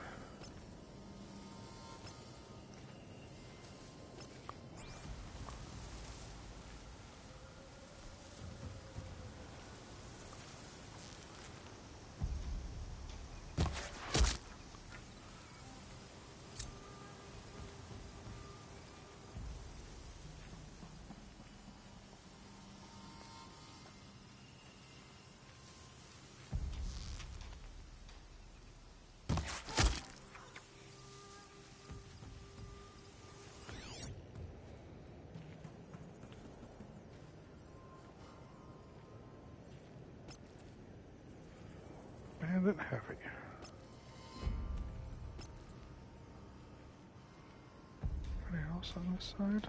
Speaker 1: Bandit Heavy. Anything else on this side?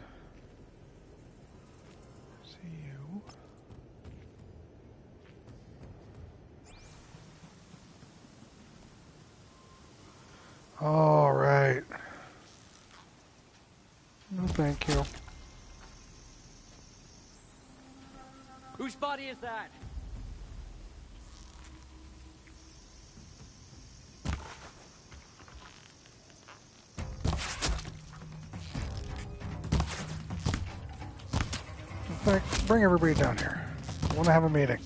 Speaker 1: See you. All right. No, thank you.
Speaker 14: Whose body is that?
Speaker 1: In fact, bring everybody down here. I want to have a meeting.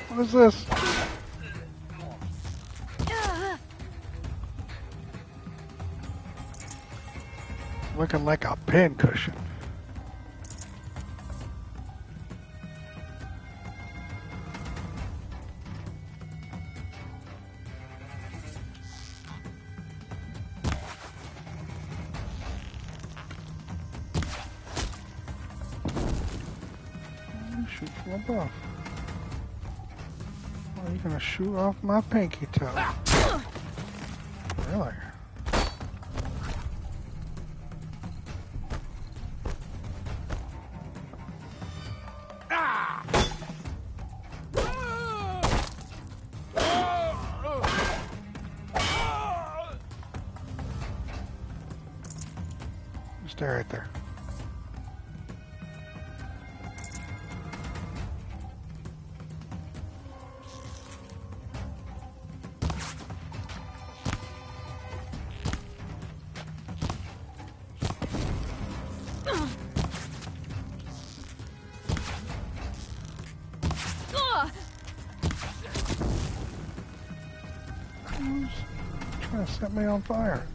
Speaker 1: What is this? Looking like a pin cushion. Shoot from above. Are you gonna shoot off my pinky toe? Really? Stay right there. Who's trying to set me on fire?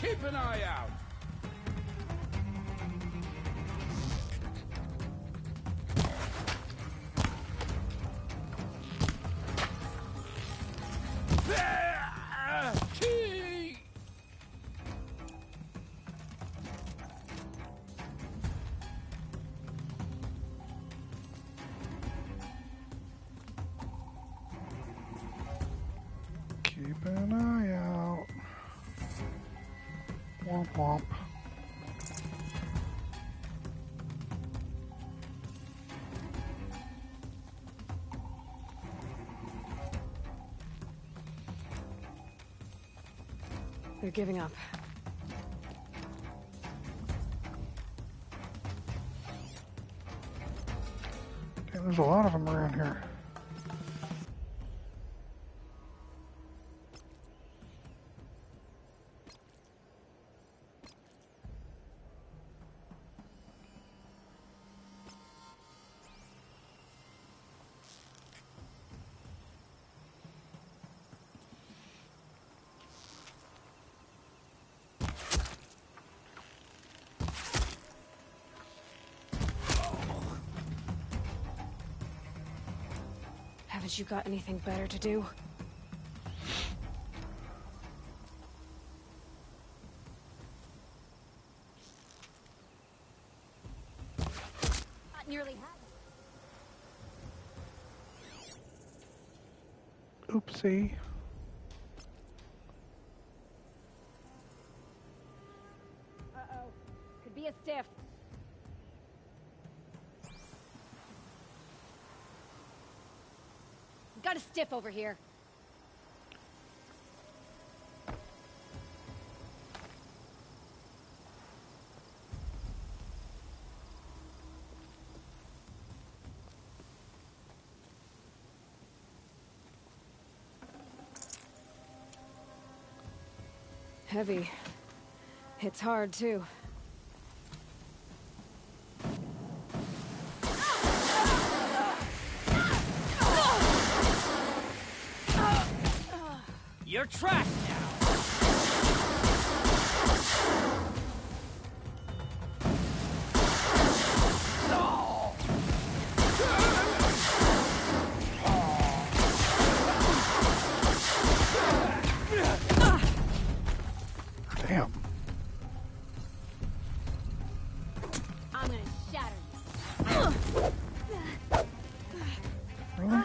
Speaker 19: Keep an eye out.
Speaker 1: Keep an eye out. Womp womp.
Speaker 2: They're giving up.
Speaker 1: Okay, there's a lot of them around here.
Speaker 2: Haven't you got anything better to do?
Speaker 10: Not nearly half.
Speaker 1: Oopsie.
Speaker 10: Uh-oh. Could be a stiff. Got a stiff over here.
Speaker 2: Heavy. Hits hard, too.
Speaker 14: You're trapped now.
Speaker 1: Damn.
Speaker 10: I'm gonna shatter
Speaker 1: Really?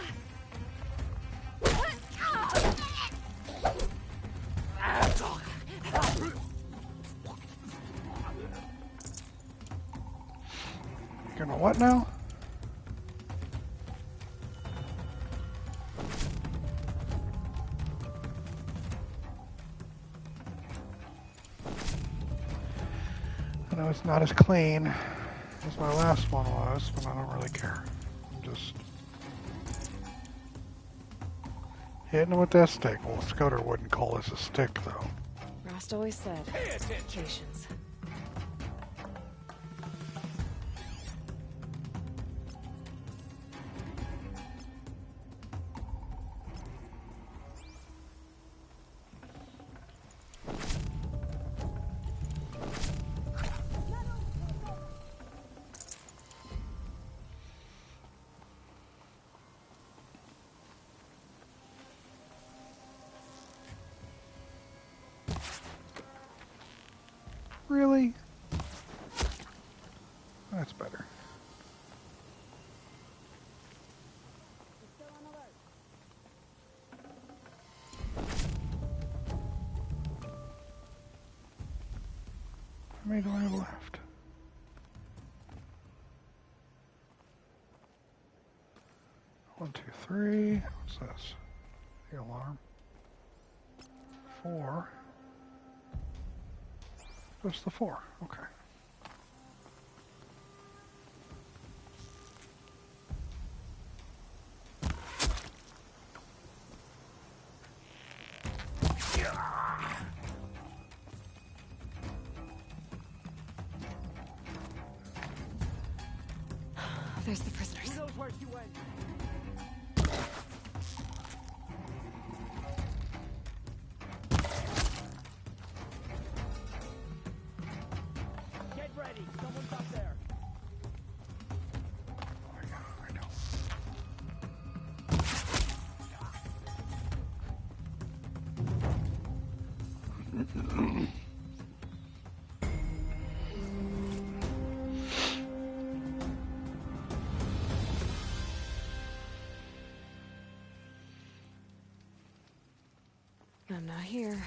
Speaker 1: You're gonna what now? I know it's not as clean as my last one was, but I don't really care. I'm just hitting him with that stick. Well, Scudder wouldn't call this a stick, though.
Speaker 2: Rost always said, patience.
Speaker 1: Really? That's better. How many do I have left? One, two, three. What's this? The alarm. 4. Just the 4. Okay.
Speaker 2: There's the prisoners.
Speaker 14: Who knows where she went?
Speaker 2: I'm not here.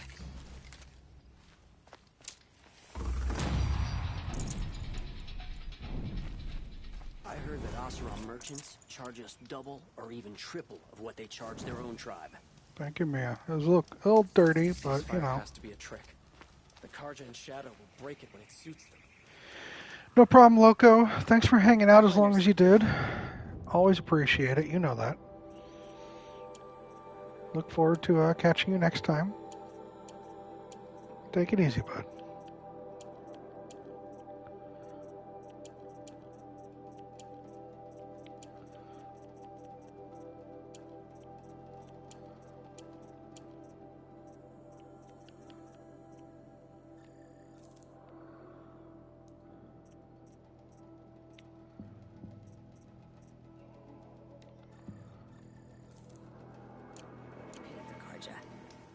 Speaker 19: I heard that Oseram merchants charge us double or even triple of what they charge their own tribe.
Speaker 1: Thank you, Mia. It was a little dirty, but you know.
Speaker 19: It has to be a trick. The Karja and Shadow will break it when it suits them.
Speaker 1: No problem, Loco. Thanks for hanging out as long as you did. Always appreciate it. You know that. Look forward to catching you next time. Take it easy, bud.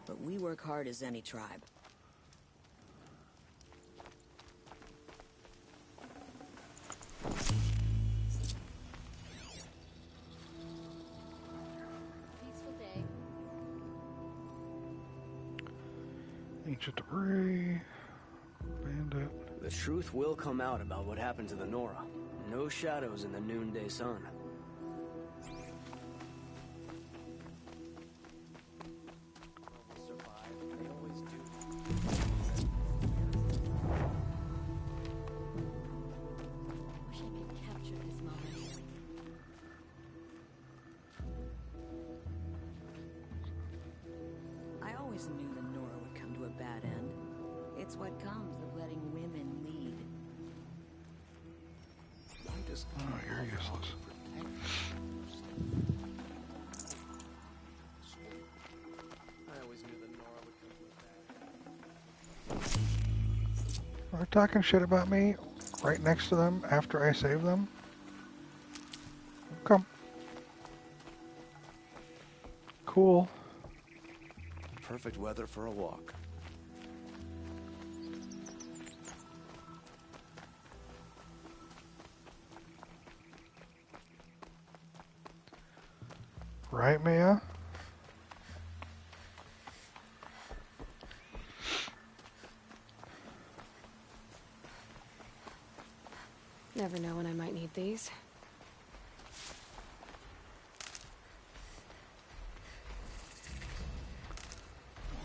Speaker 10: But we work hard as any tribe.
Speaker 2: Peaceful day.
Speaker 1: Ancient debris. Bandit.
Speaker 19: The truth will come out about what happened to the Nora. No shadows in the noonday sun.
Speaker 1: Oh, you're useless.
Speaker 19: I always knew the Nora would come to a bad end.
Speaker 1: They're talking shit about me right next to them after I save them. Come. Cool.
Speaker 12: Perfect weather for a walk.
Speaker 1: Right, Mia?
Speaker 2: Never know when I might need these.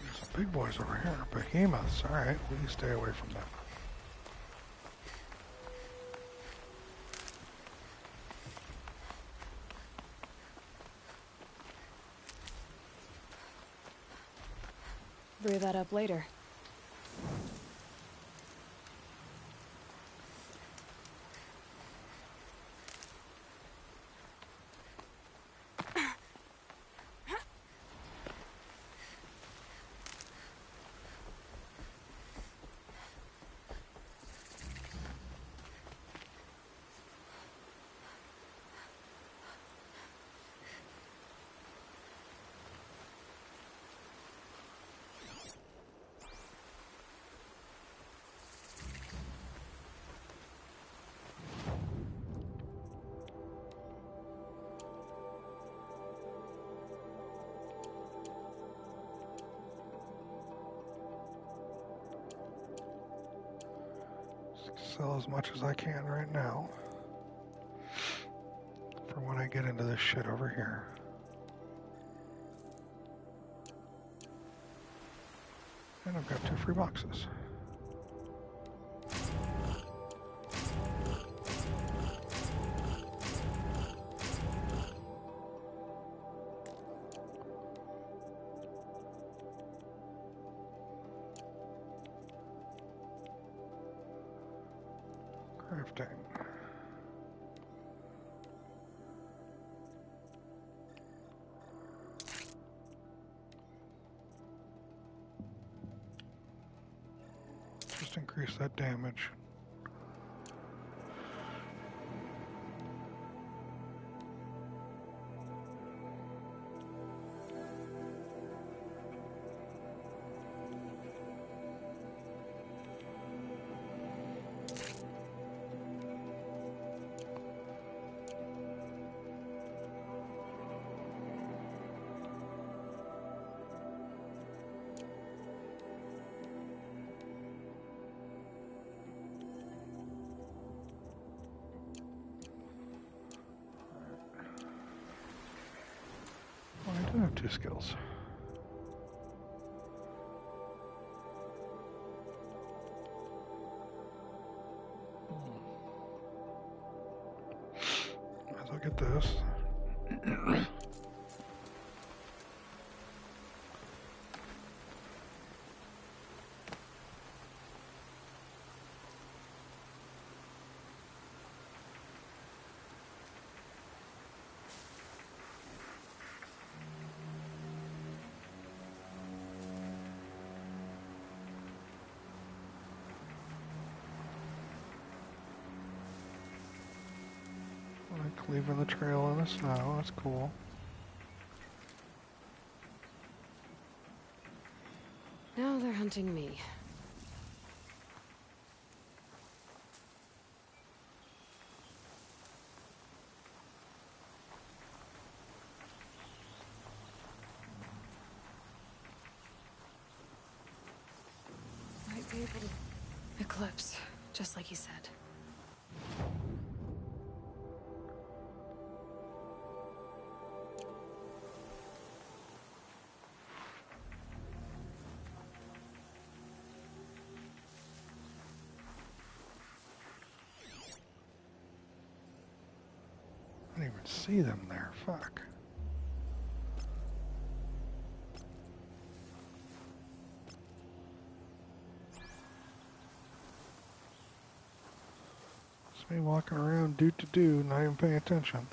Speaker 1: There's some big boys over here. Behemoths. Alright, please stay away from them.
Speaker 2: Brew that up later.
Speaker 1: Sell as much as I can right now for when I get into this shit over here. And I've got 2 free boxes. Crafting. Just increase that damage. Oh, 2 skills. Might as well get this. Like leaving the trail in the snow, that's cool.
Speaker 2: Now they're hunting me. Might be able to eclipse, just like you said.
Speaker 1: I didn't even see them there, fuck. It's me walking around do, not even paying attention.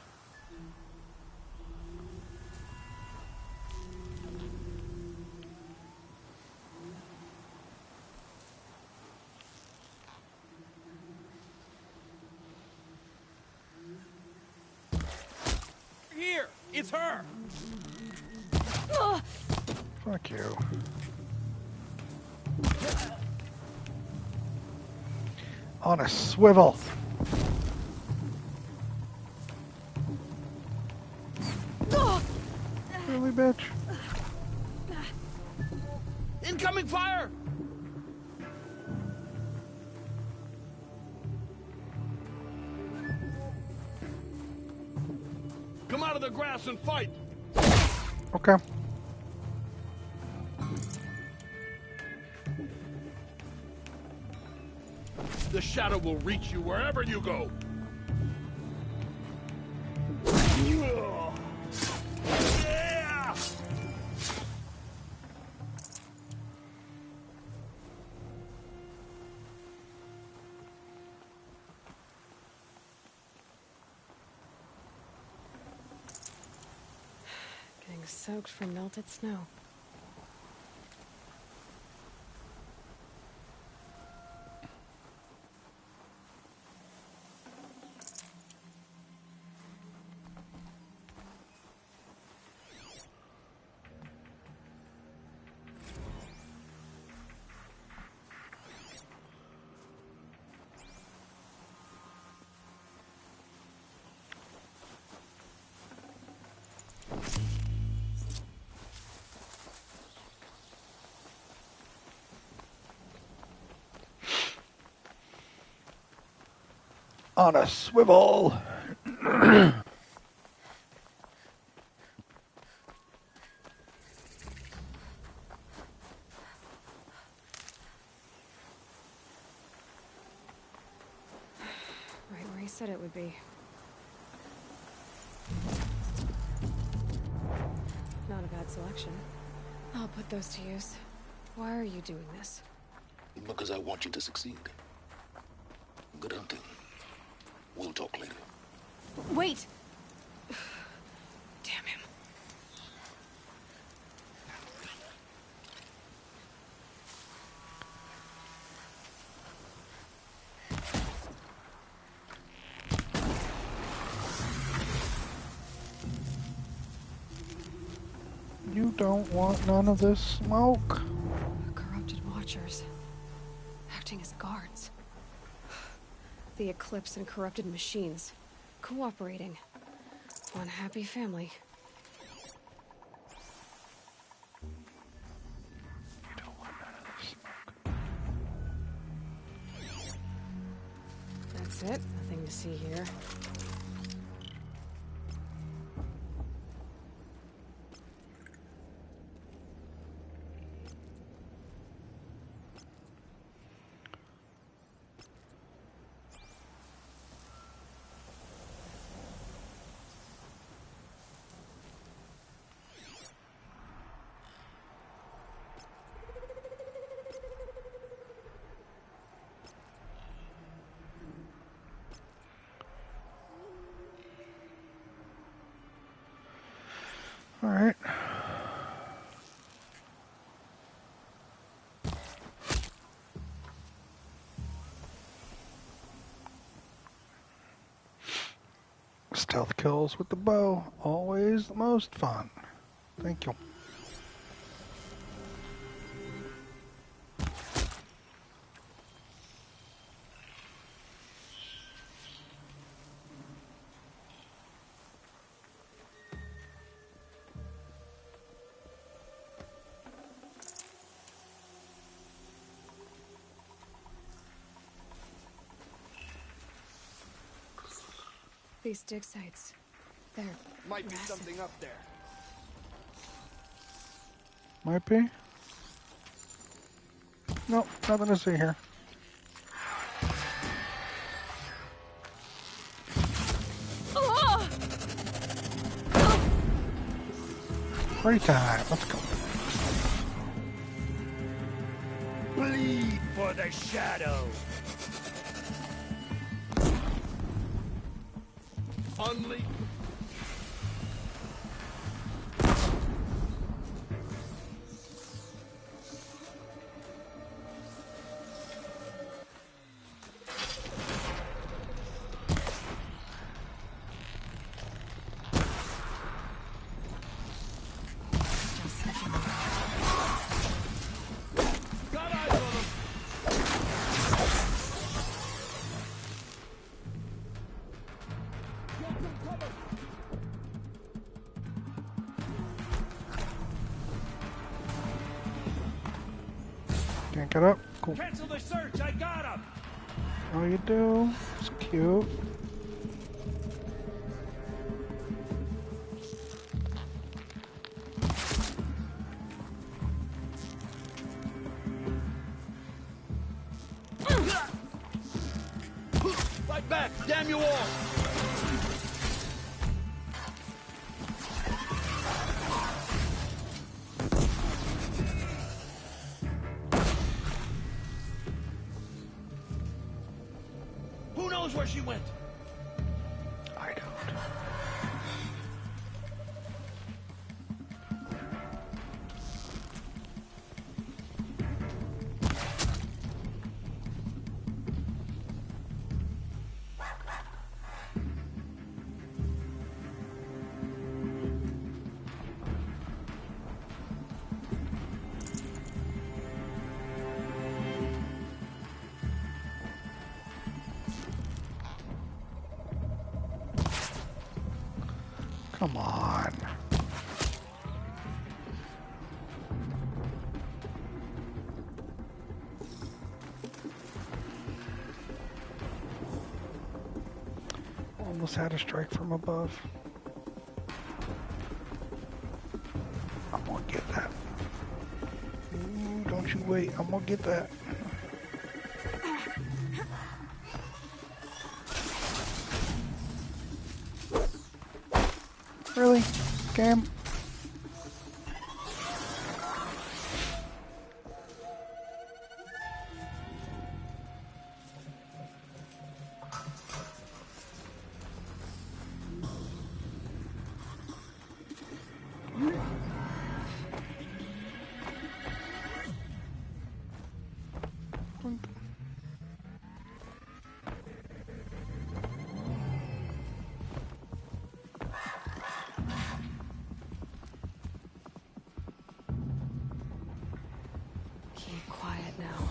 Speaker 8: Here! It's her!
Speaker 1: Fuck you. On a swivel. Really, bitch?
Speaker 8: Incoming fire! Come out of the grass and fight!
Speaker 1: Okay.
Speaker 8: The shadow will reach you wherever you go. Yeah!
Speaker 2: Getting soaked from melted snow.
Speaker 1: On a swivel.
Speaker 2: Right where he said it would be. Not a bad selection. I'll put those to use. Why are you doing this?
Speaker 18: Because I want you to succeed. Good hunting. We'll talk later.
Speaker 2: Wait! Damn him.
Speaker 1: You don't want none of this smoke.
Speaker 2: Corrupted watchers. Acting as guards. The Eclipse and corrupted machines. Cooperating. One happy family.
Speaker 1: You don't want none of this smoke.
Speaker 2: That's it. Nothing to see here.
Speaker 1: Alright. Stealth kills with the bow, always the most fun. Thank you.
Speaker 2: These dig sites, they're
Speaker 13: Might be
Speaker 2: massive.
Speaker 13: something up there.
Speaker 1: Might be. Nope, nothing to see here. Party time, let's go.
Speaker 8: Bleed for the shadow. Unleash.
Speaker 1: Can't get up? Cool.
Speaker 8: Cancel the search, I got him!
Speaker 1: Oh, you do? It's cute.
Speaker 8: Fight back, damn you all! Who knows where she went?
Speaker 1: I don't. Come on. Almost had a strike from above. I'm gonna get that. Ooh, don't you wait. I'm gonna get that. Really? Game?
Speaker 2: Keep quiet now.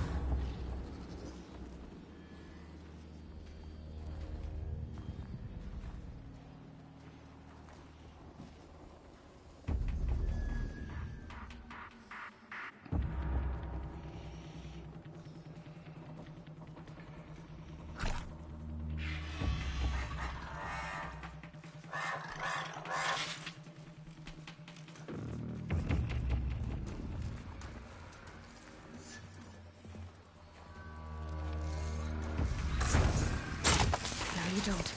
Speaker 2: No, you don't.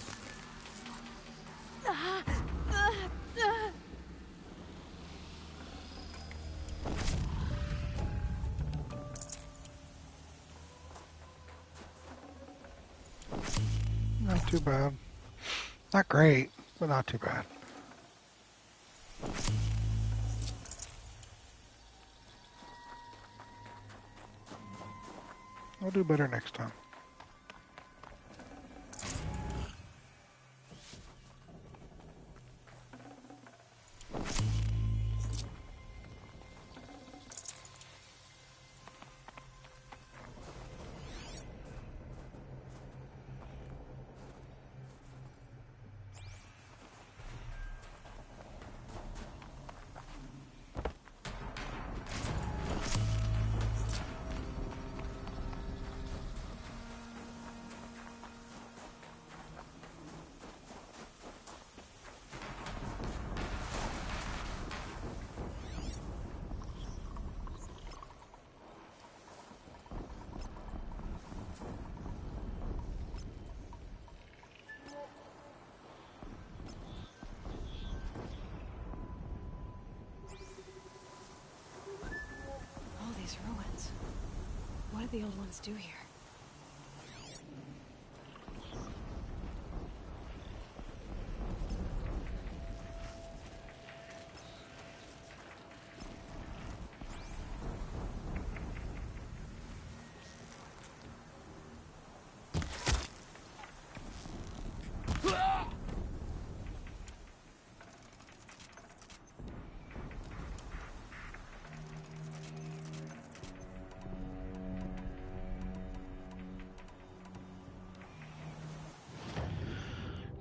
Speaker 1: Not too bad. Not great, but not too bad. I'll do better next time.
Speaker 2: These ruins. What did the old ones do here?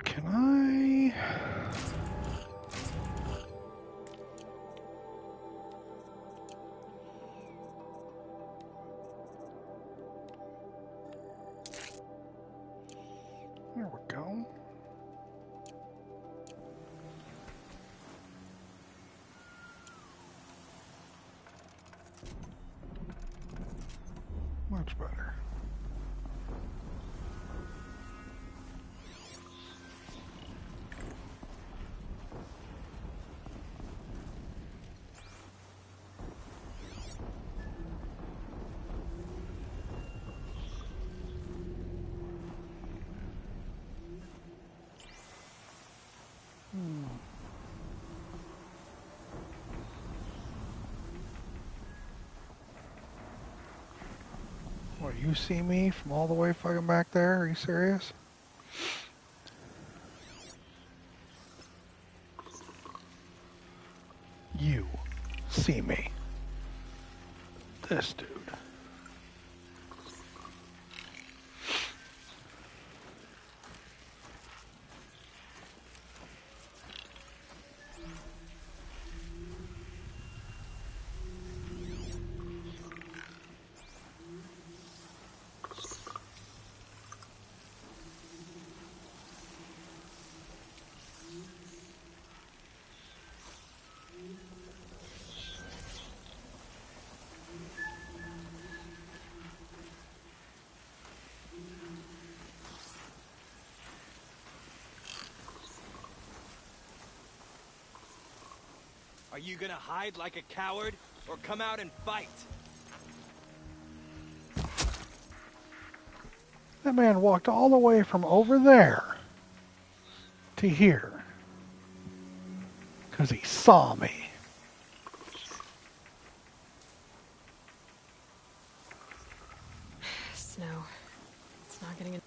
Speaker 1: Can I? There we go. Much better. What, you see me from all the way fucking back there? Are you serious? You see me. This dude.
Speaker 14: Are you gonna hide like a coward, or come out and fight?
Speaker 1: That man walked all the way from over there to here because he saw me.
Speaker 2: Snow. It's not getting in.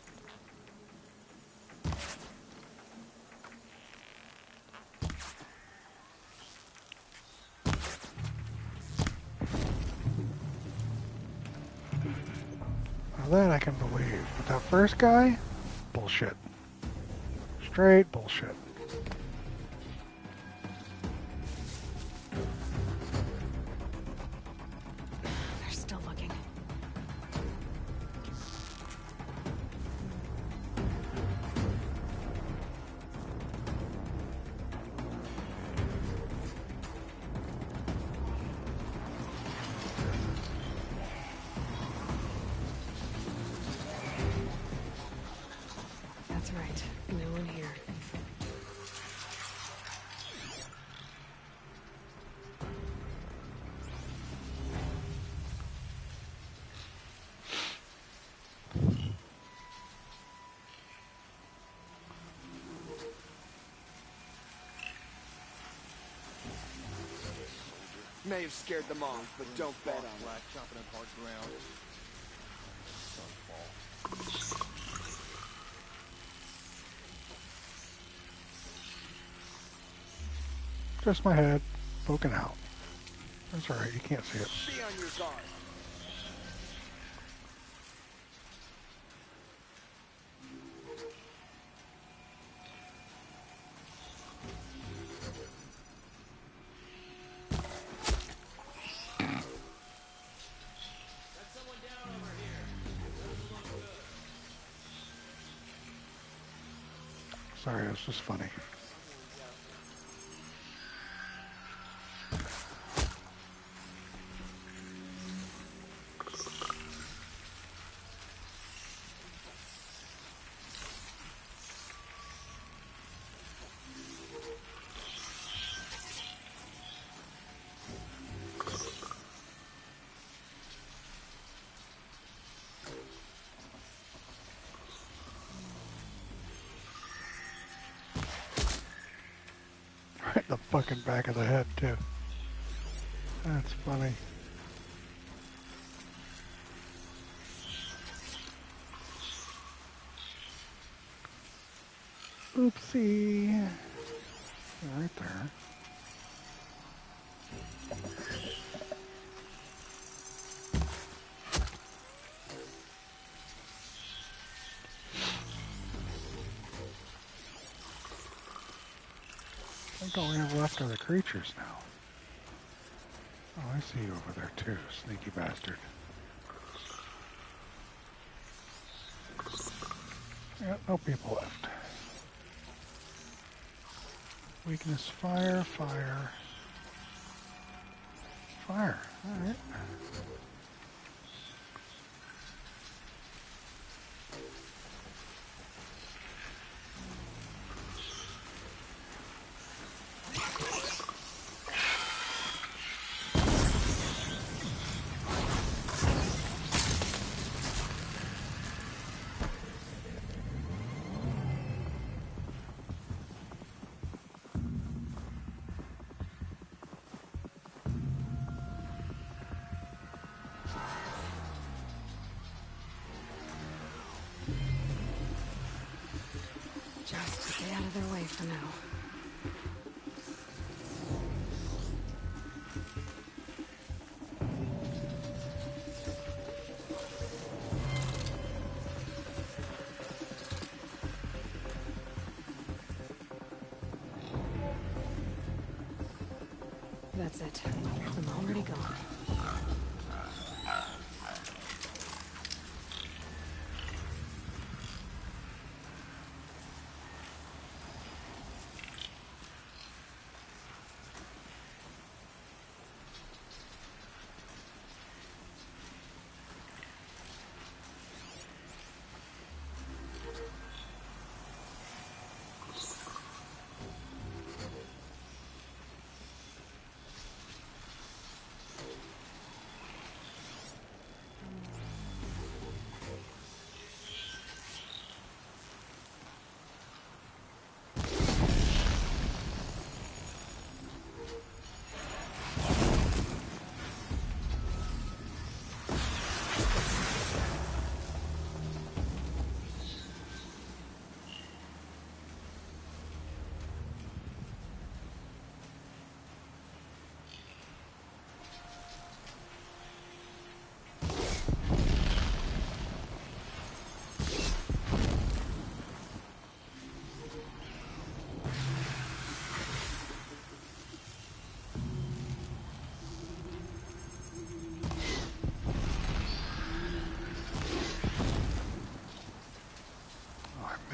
Speaker 1: Now that I can believe. But that first guy? Bullshit. Straight bullshit.
Speaker 2: They're still looking. That's right. No one here.
Speaker 20: May have scared them off, but don't bet on it.
Speaker 14: Black chopping up hard ground.
Speaker 1: Just my head poking out. That's alright, you can't see it.
Speaker 8: Be on your guard.
Speaker 1: Sorry, it was just funny. Right in the fucking back of the head, too. That's funny. Oopsie. Right there. I think all we have left are the creatures now. Oh, I see you over there too, sneaky bastard. Yeah, no people left. Weakness, fire, fire. Fire, alright.
Speaker 2: Just get out of their way for now. That's it. I'm already gone.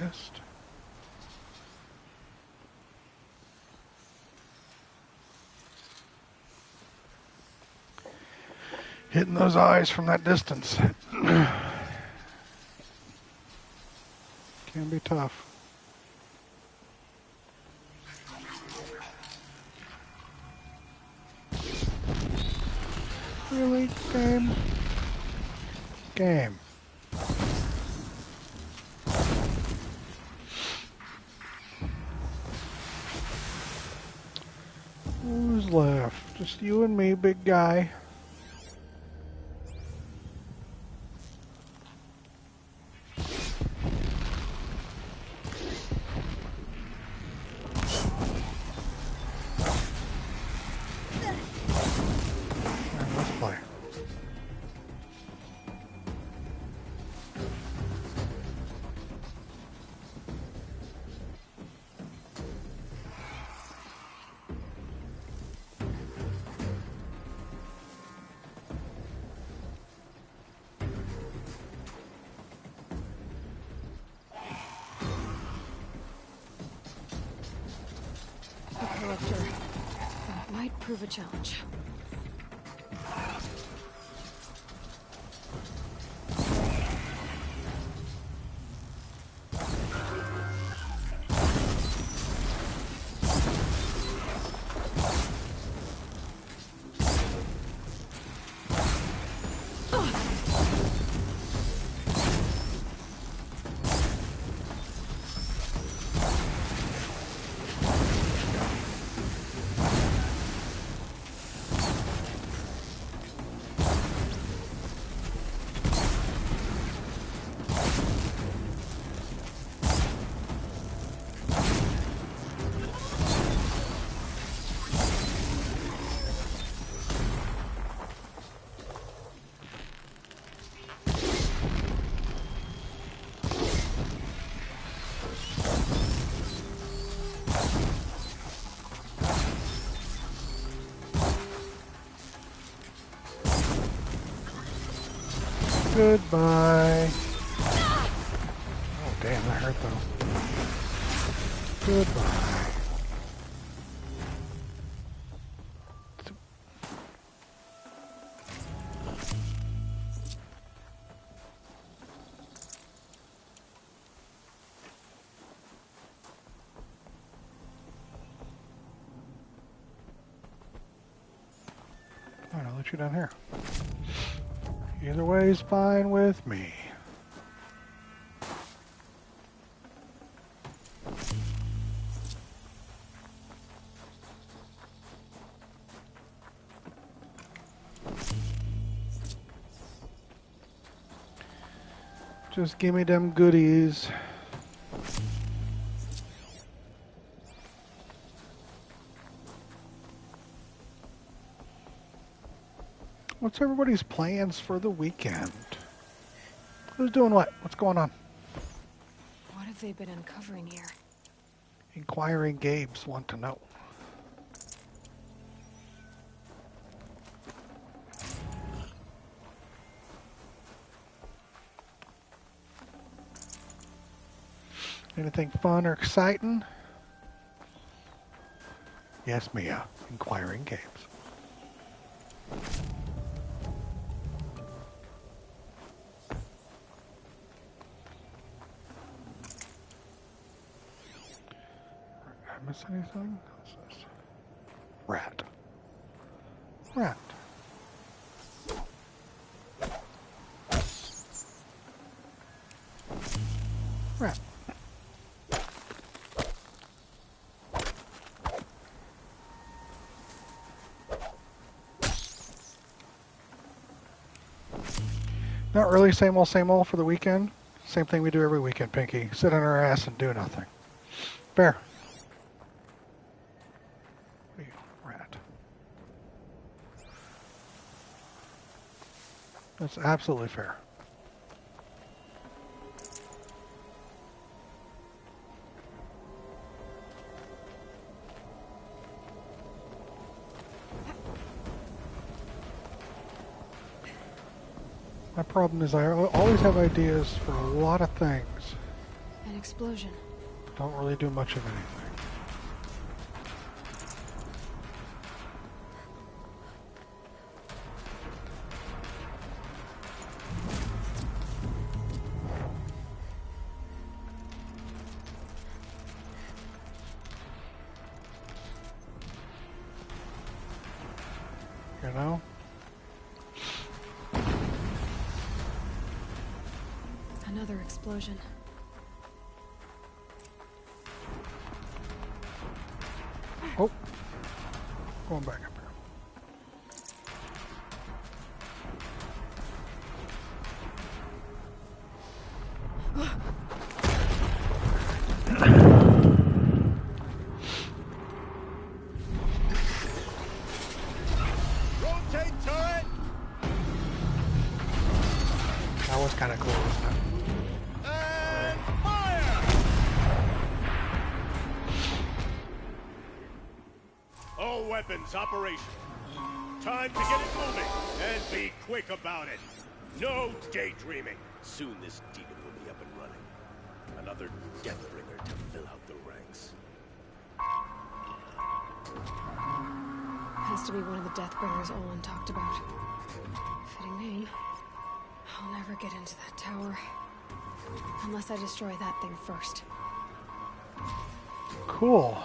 Speaker 2: Missed. Hitting those eyes from that distance can be tough. Really, game? Game. Who's left? Just you and me, big guy. character. That might prove a challenge.
Speaker 1: Goodbye. Oh, damn, that hurt though. Goodbye. Alright, I'll let you down here. Either way is fine with me. Just give me them goodies. What's everybody's plans for the weekend? Who's doing what? What's going on?
Speaker 2: What have they been uncovering here?
Speaker 1: Inquiring Gabes want to know. Anything fun or exciting? Yes, Mia. Inquiring Gabes. Miss anything? What's this? Rat. Rat. Rat. Not really same old for the weekend. Same thing we do every weekend, Pinky. Sit on our ass and do nothing. Fair. Rat. That's absolutely fair. My problem is I always have ideas for a lot of things.
Speaker 2: An explosion.
Speaker 1: Don't really do much of anything. You know?
Speaker 2: Another explosion.
Speaker 1: Oh. Going back up here.
Speaker 8: Rotate turret!
Speaker 1: That was kind of cool, wasn't it?
Speaker 8: And fire! All weapons operational. Time to get it moving, and be quick about it. No daydreaming. Soon this demon will be up and running. Another Deathbringer to fill out the ranks.
Speaker 2: Has to be one of the Deathbringers Olin talked about. Fitting name. I'll never get into that tower. Unless I destroy that thing first.
Speaker 1: Cool.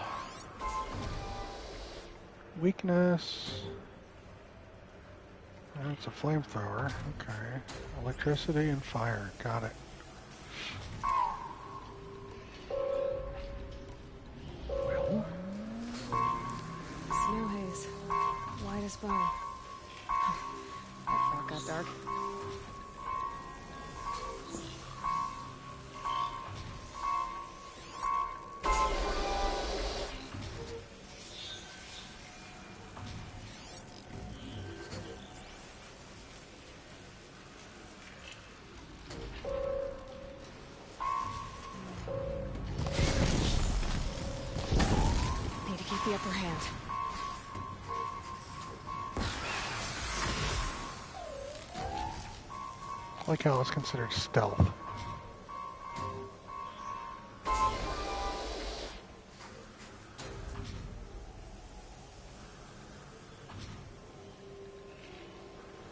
Speaker 1: Weakness. That's a flamethrower. Okay. Electricity and fire. Got it. Well.
Speaker 2: Snow haze. White as bone. That fog got dark. The upper hand.
Speaker 1: I like how it's considered stealth.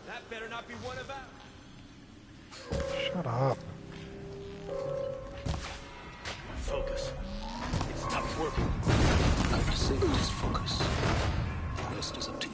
Speaker 14: That better not be one of ours.
Speaker 1: Shut up.
Speaker 8: Focus. It stopped working.
Speaker 18: I'd say just focus. The rest is up to you.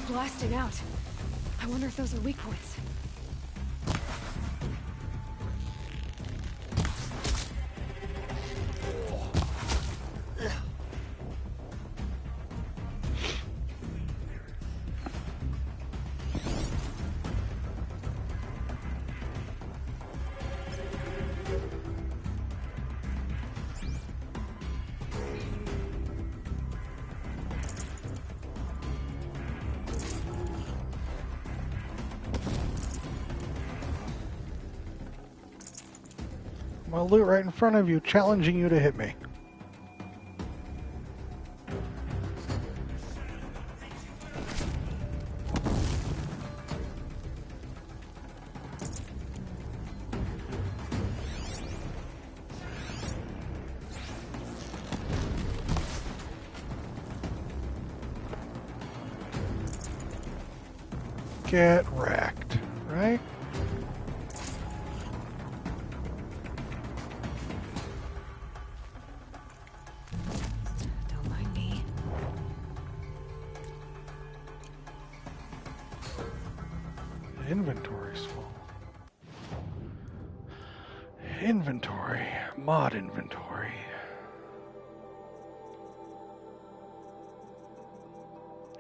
Speaker 2: Blasting out. I wonder if those are weak points.
Speaker 1: My loot right in front of you, challenging you to hit me. Get wrecked, right?
Speaker 2: Don't mind me.
Speaker 1: Inventory's full. Inventory. Mod inventory.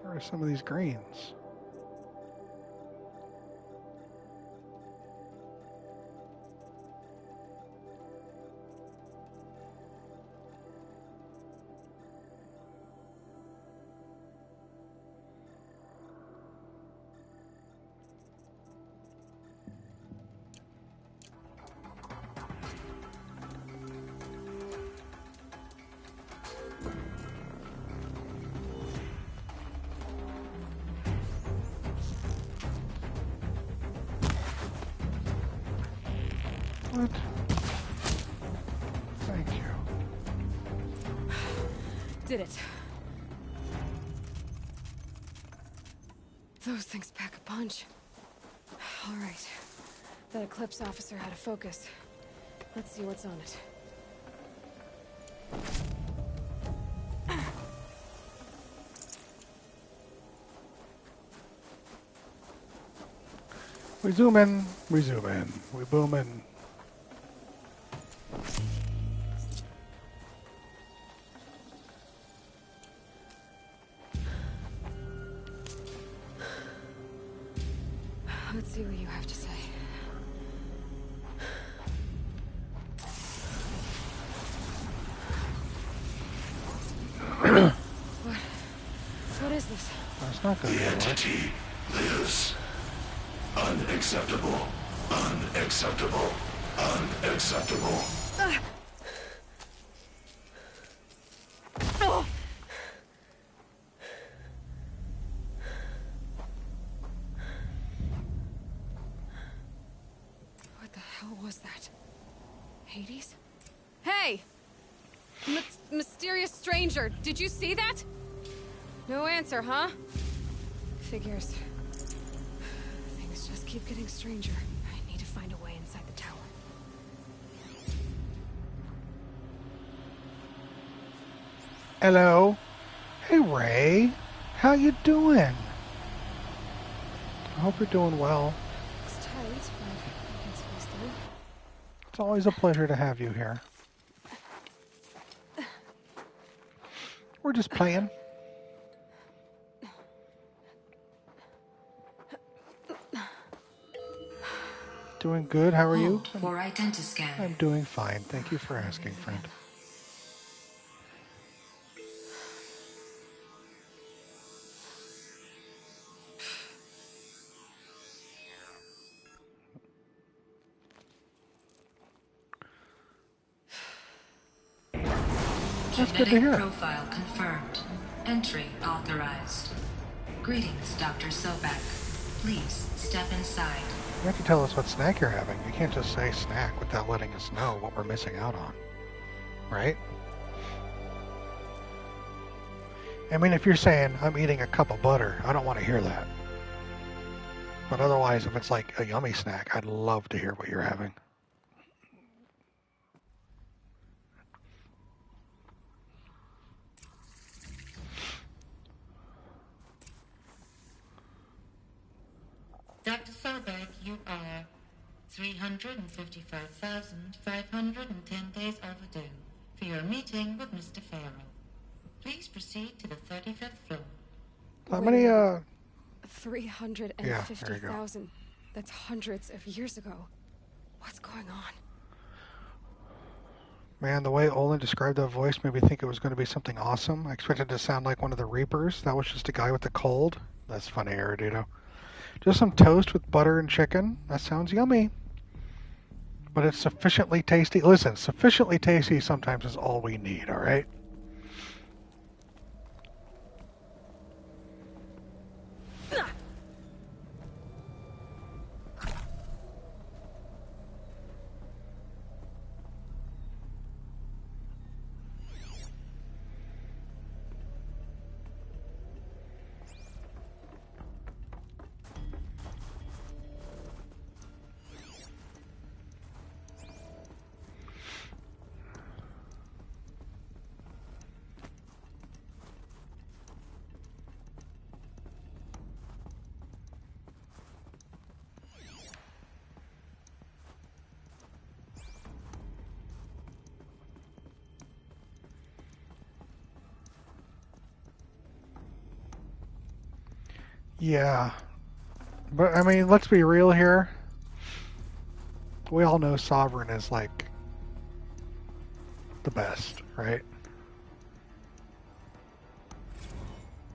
Speaker 1: Where are some of these greens? What? Thank you.
Speaker 2: Did it. Those things pack a punch. All right. That Eclipse officer had a focus. Let's see what's on it.
Speaker 1: We zoom in, we zoom in, we boom in.
Speaker 2: Let's see what you have to say. What is this?
Speaker 1: That's not good.
Speaker 20: The entity lives. Unacceptable. Unacceptable. Unacceptable.
Speaker 2: What the hell was that? Hades? Hey! Mysterious stranger, did you see that? No answer, huh? Figures. Things just keep getting stranger. I need to find a way inside the tower.
Speaker 1: Hello. Hey, Ray. How you doing? I hope you're doing well.
Speaker 2: It's tight, but I can squeeze through.
Speaker 1: It's always a pleasure to have you here. We're just playing. Doing good. How are you?
Speaker 21: For identiscan.
Speaker 1: I'm doing fine. Thank you for asking, friend. That's good to hear.
Speaker 21: Profile confirmed. Entry authorized. Greetings, Dr. Sobek. Please step inside.
Speaker 1: You have to tell us what snack you're having. You can't just say snack without letting us know what we're missing out on. Right? I mean, if you're saying, I'm eating a cup of butter, I don't want to hear that. But otherwise, if it's like a yummy snack, I'd love to hear what you're having.
Speaker 21: Dr. Sobek, you are 355,510 days overdue for your meeting with Mr. Farrell. Please proceed to the 35th floor.
Speaker 1: How many,
Speaker 2: 350,000. That's hundreds of years ago. What's going on?
Speaker 1: Man, the way Olin described that voice made me think it was going to be something awesome. I expected it to sound like one of the Reapers. That was just a guy with a cold. That's funny, Erudido. Just some toast with butter and chicken. That sounds yummy. But it's sufficiently tasty. Listen, sufficiently tasty sometimes is all we need, alright? Yeah. But, I mean, let's be real here. We all know Sovereign is, like, the best, right?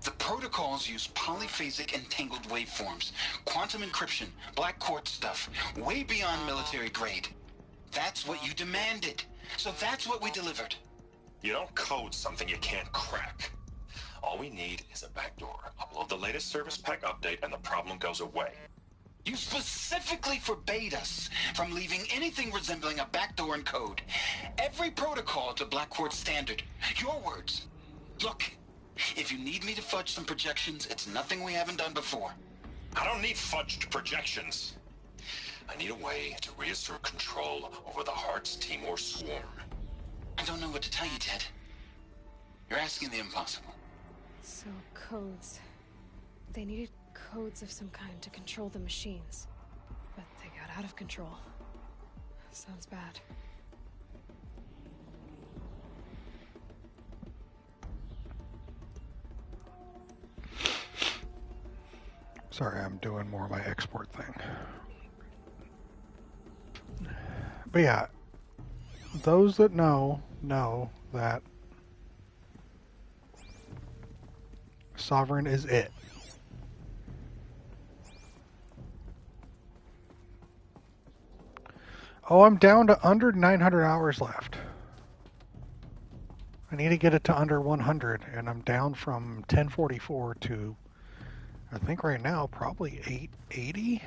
Speaker 16: The protocols use polyphasic entangled waveforms, quantum encryption, black quartz stuff, way beyond military grade. That's what you demanded. So that's what we delivered.
Speaker 3: You don't code something you can't crack. All we need is a backdoor. Upload the latest service pack update and the problem goes away.
Speaker 16: You specifically forbade us from leaving anything resembling a backdoor in code. Every protocol to Black Quartz standard. Your words. Look, if you need me to fudge some projections, it's nothing we haven't done before.
Speaker 3: I don't need fudged projections. I need a way to reassert control over the Heart's Timor swarm.
Speaker 16: I don't know what to tell you, Ted. You're asking the impossible.
Speaker 2: So, codes. They needed codes of some kind to control the machines. But they got out of control. Sounds bad.
Speaker 1: Sorry, I'm doing more of my export thing. But yeah, those that know that Sovereign is it. Oh, I'm down to under 900 hours left. I need to get it to under 100, and I'm down from 1044 to, I think right now, probably 880.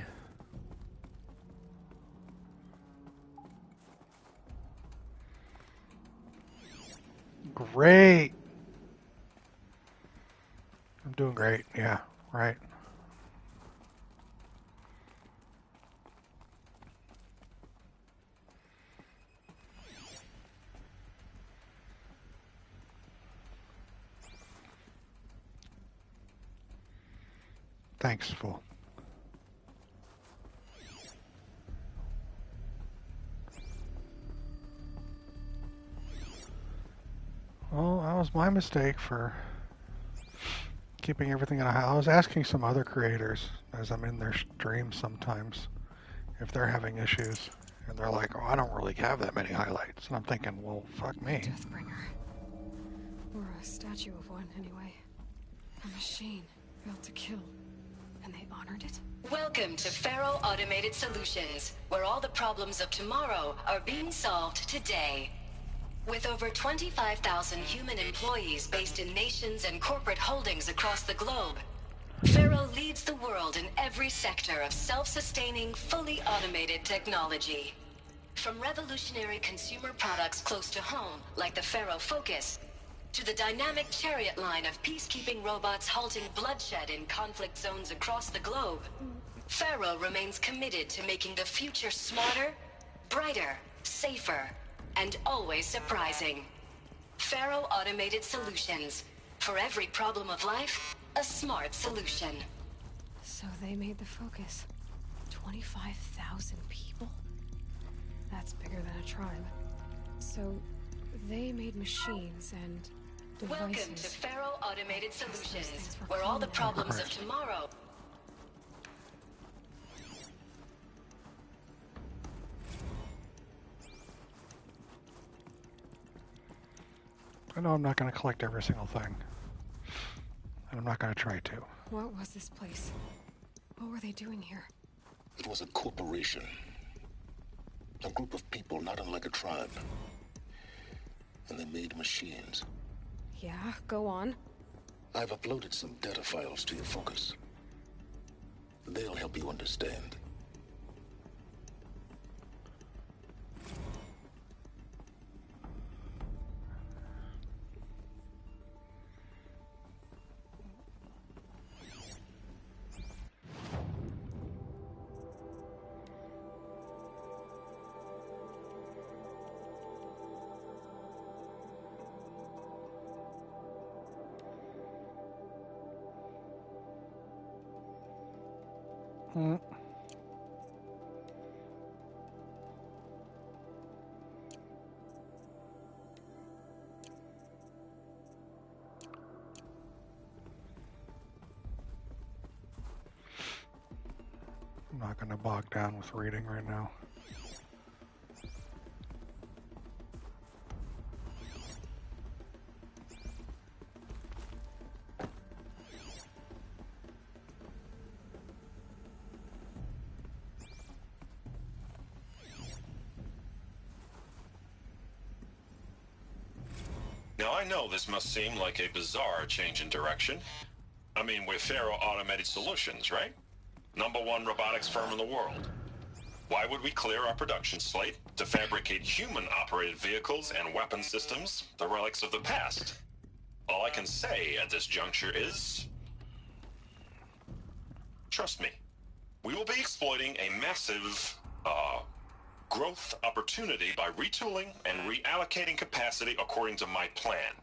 Speaker 1: Great. I'm doing great. Yeah, right. Thanks, Fool. Well, that was my mistake for keeping everything in a house. I was asking some other creators as I'm in their streams sometimes if they're having issues. And they're like, oh, I don't really have that many highlights. And I'm thinking, well, fuck me.
Speaker 2: Deathbringer. Or a statue of one, anyway. A machine built to kill. And they honored it?
Speaker 22: Welcome to Faro Automated Solutions, where all the problems of tomorrow are being solved today. With over 25,000 human employees based in nations and corporate holdings across the globe, Faro leads the world in every sector of self-sustaining, fully automated technology. From revolutionary consumer products close to home, like the Faro Focus, to the dynamic Chariot line of peacekeeping robots halting bloodshed in conflict zones across the globe, Faro remains committed to making the future smarter, brighter, safer, and always surprising. Faro Automated Solutions. For every problem of life, a smart solution.
Speaker 2: So they made the Focus. 25,000 people? That's bigger than a tribe. So they made machines and devices.
Speaker 22: Welcome to Faro Automated Solutions, where all the problems of tomorrow...
Speaker 1: I know I'm not going to collect every single thing. And I'm not going to try to.
Speaker 2: What was this place? What were they doing here?
Speaker 18: It was a corporation. A group of people not unlike a tribe. And they made machines.
Speaker 2: Yeah, go on.
Speaker 18: I've uploaded some data files to your focus. They'll help you understand.
Speaker 1: Mm. I'm not going to bog down with reading right now.
Speaker 3: Now, I know this must seem like a bizarre change in direction. I mean, we're Faro Automated Solutions, right? #1 robotics firm in the world. Why would we clear our production slate to fabricate human-operated vehicles and weapon systems, the relics of the past? All I can say at this juncture is... trust me. We will be exploiting a massive, growth opportunity by retooling and reallocating capacity according to my plan.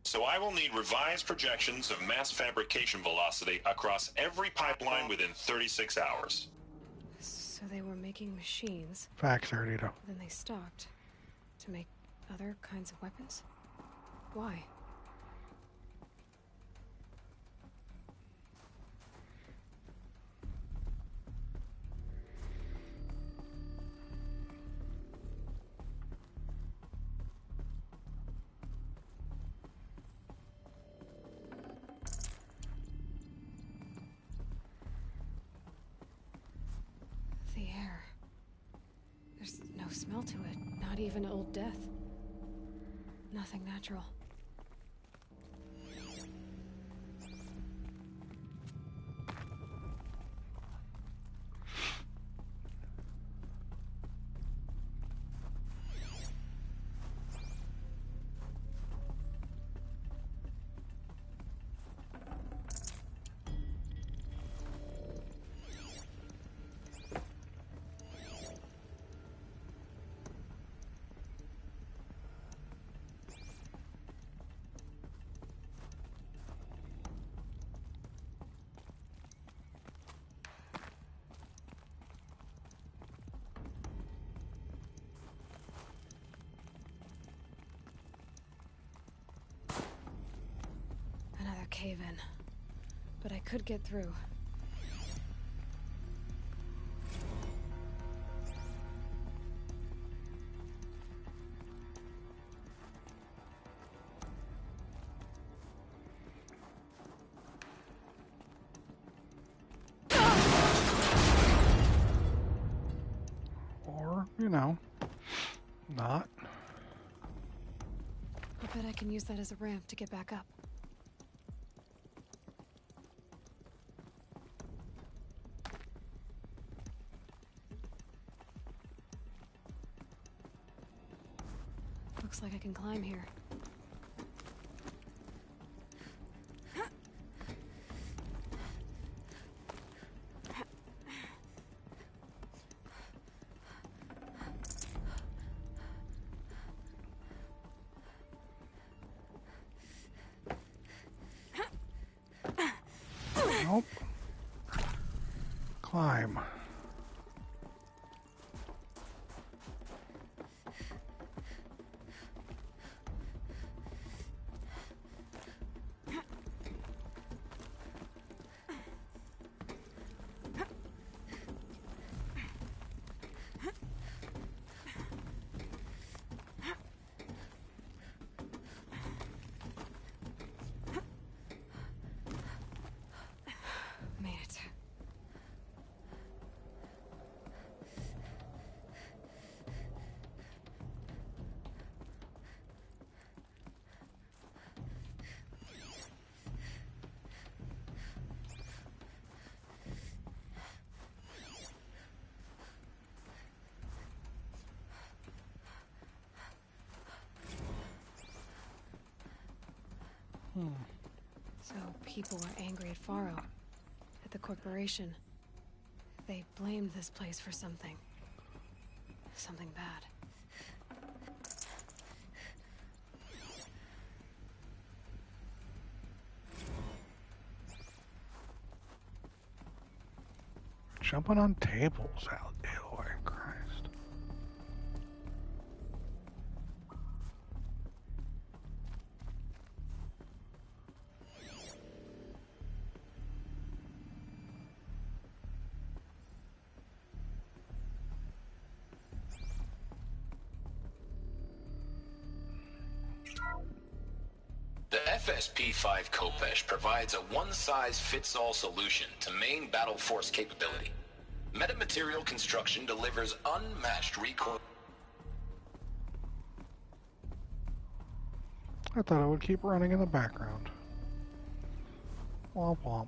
Speaker 3: So I will need revised projections of mass fabrication velocity across every pipeline within 36 hours.
Speaker 2: So they were making machines.
Speaker 1: Facts, Ardito.
Speaker 2: Then they stopped to make other kinds of weapons? Why? The air. There's no smell to it, not even old death. Nothing natural. Another cave-in. But I could get through.
Speaker 1: Or, you know, not.
Speaker 2: I bet I can use that as a ramp to get back up. Looks like I can climb here.
Speaker 1: Nope. Climb.
Speaker 2: Made it. So people were angry at Faro, at the corporation. They blamed this place for something. Something bad.
Speaker 1: Jumping on tables, Aloy, Christ.
Speaker 16: The FSP-5 Kopesh provides a one-size-fits-all solution to main battle force capability. Metamaterial construction delivers unmatched recoil.
Speaker 1: I thought it would keep running in the background. Womp womp.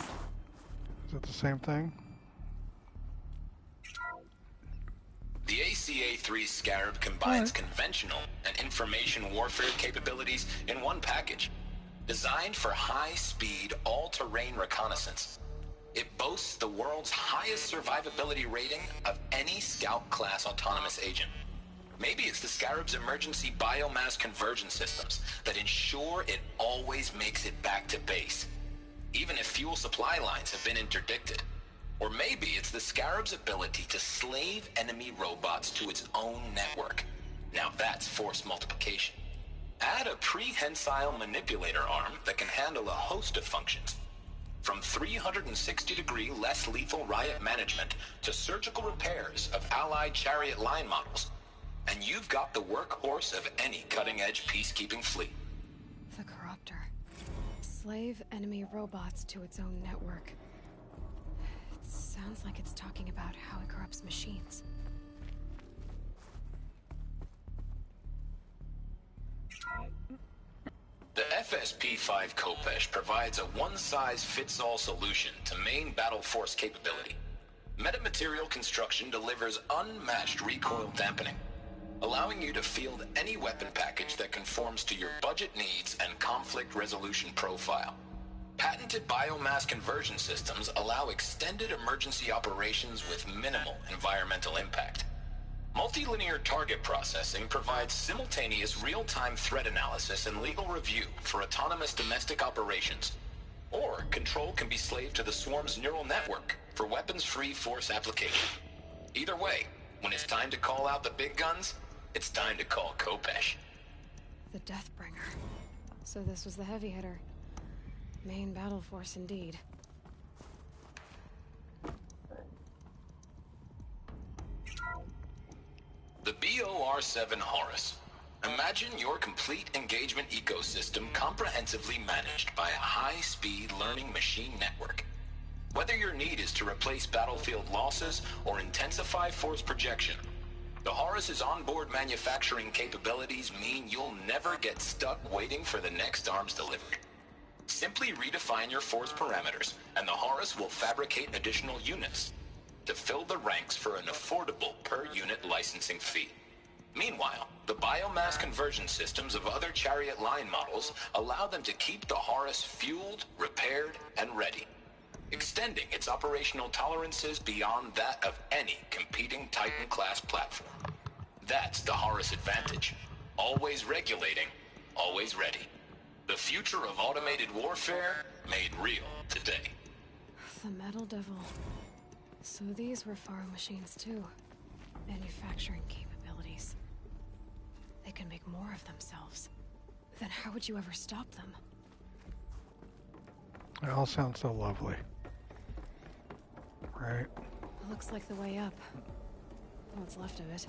Speaker 1: Is it the same thing?
Speaker 16: The ACA-3 Scarab combines conventional and information warfare capabilities in one package. Designed for high-speed, all-terrain reconnaissance, it boasts the world's highest survivability rating of any Scout-class autonomous agent. Maybe it's the Scarab's emergency biomass conversion systems that ensure it always makes it back to base, even if fuel supply lines have been interdicted. Or maybe it's the Scarab's ability to slave enemy robots to its own network. Now that's force multiplication. Add a prehensile manipulator arm that can handle a host of functions, from 360-degree less lethal riot management to surgical repairs of Allied chariot line models, and you've got the workhorse of any cutting-edge peacekeeping fleet.
Speaker 2: The Corruptor. Slave enemy robots to its own network. It sounds like it's talking about how it corrupts machines.
Speaker 16: The FSP-5 Kopesh provides a one-size-fits-all solution to main battle force capability. Metamaterial construction delivers unmatched recoil dampening, allowing you to field any weapon package that conforms to your budget needs and conflict resolution profile. Patented biomass conversion systems allow extended emergency operations with minimal environmental impact. Multilinear target processing provides simultaneous real-time threat analysis and legal review for autonomous domestic operations. Or control can be slaved to the swarm's neural network for weapons-free force application. Either way, when it's time to call out the big guns, it's time to call Kopesh.
Speaker 2: The Deathbringer. So this was the heavy hitter. Main battle force indeed.
Speaker 16: The BOR-7 Horus. Imagine your complete engagement ecosystem comprehensively managed by a high-speed learning machine network. Whether your need is to replace battlefield losses or intensify force projection, the Horus's onboard manufacturing capabilities mean you'll never get stuck waiting for the next arms delivery. Simply redefine your force parameters, and the Horus will fabricate additional units to fill the ranks for an affordable per-unit licensing fee. Meanwhile, the biomass conversion systems of other chariot line models allow them to keep the Horus fueled, repaired, and ready, extending its operational tolerances beyond that of any competing Titan-class platform. That's the Horus advantage. Always regulating, always ready. The future of automated warfare made real today.
Speaker 2: The Metal Devil. So these were Faro machines too. Manufacturing capabilities. They can make more of themselves. Then how would you ever stop them?
Speaker 1: It all sounds so lovely. Right?
Speaker 2: Looks like the way up. What's left of it.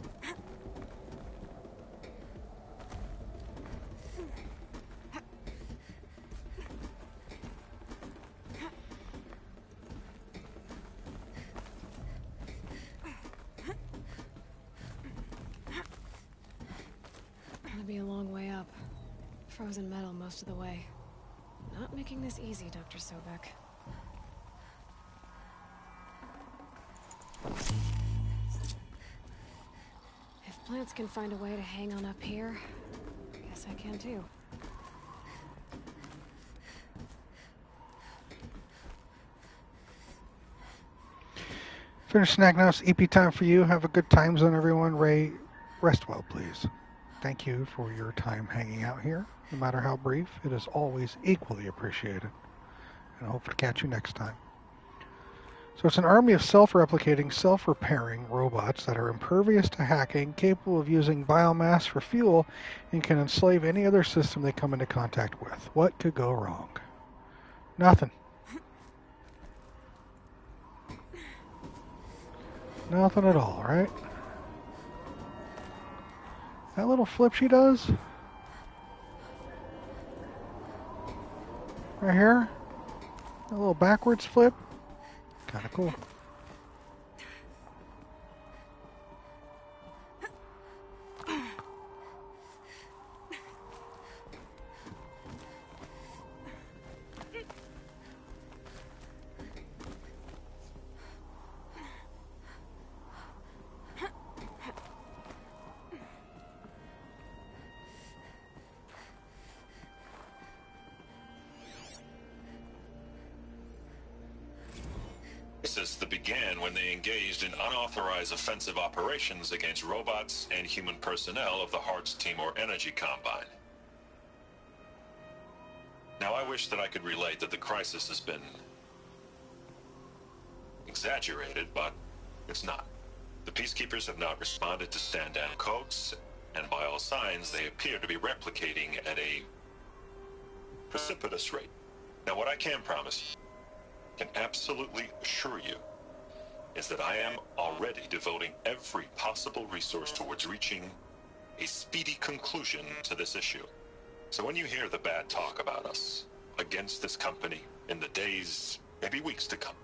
Speaker 2: Gonna be a long way up. Frozen metal most of the way. Not making this easy, Dr. Sobek. If plants can find a way to hang on up here, guess I can too.
Speaker 1: Finish snack now. It's EP time for you. Have a good time zone, everyone. Ray, rest well, please. Thank you for your time hanging out here. No matter how brief, it is always equally appreciated. And I hope to catch you next time. So it's an army of self-replicating, self-repairing robots that are impervious to hacking, capable of using biomass for fuel, and can enslave any other system they come into contact with. What could go wrong? Nothing. Nothing at all, right? That little flip she does? Right here? A little backwards flip? Kind of cool.
Speaker 3: That began when they engaged in unauthorized offensive operations against robots and human personnel of the Hearts Timor Energy Combine. Now, I wish that I could relate that the crisis has been exaggerated, but it's not. The Peacekeepers have not responded to stand-down codes, and by all signs, they appear to be replicating at a precipitous rate. Now, what I can promise you, can absolutely assure you, is that I am already devoting every possible resource towards reaching a speedy conclusion to this issue. So when you hear the bad talk about us against this company in the days, maybe weeks to come,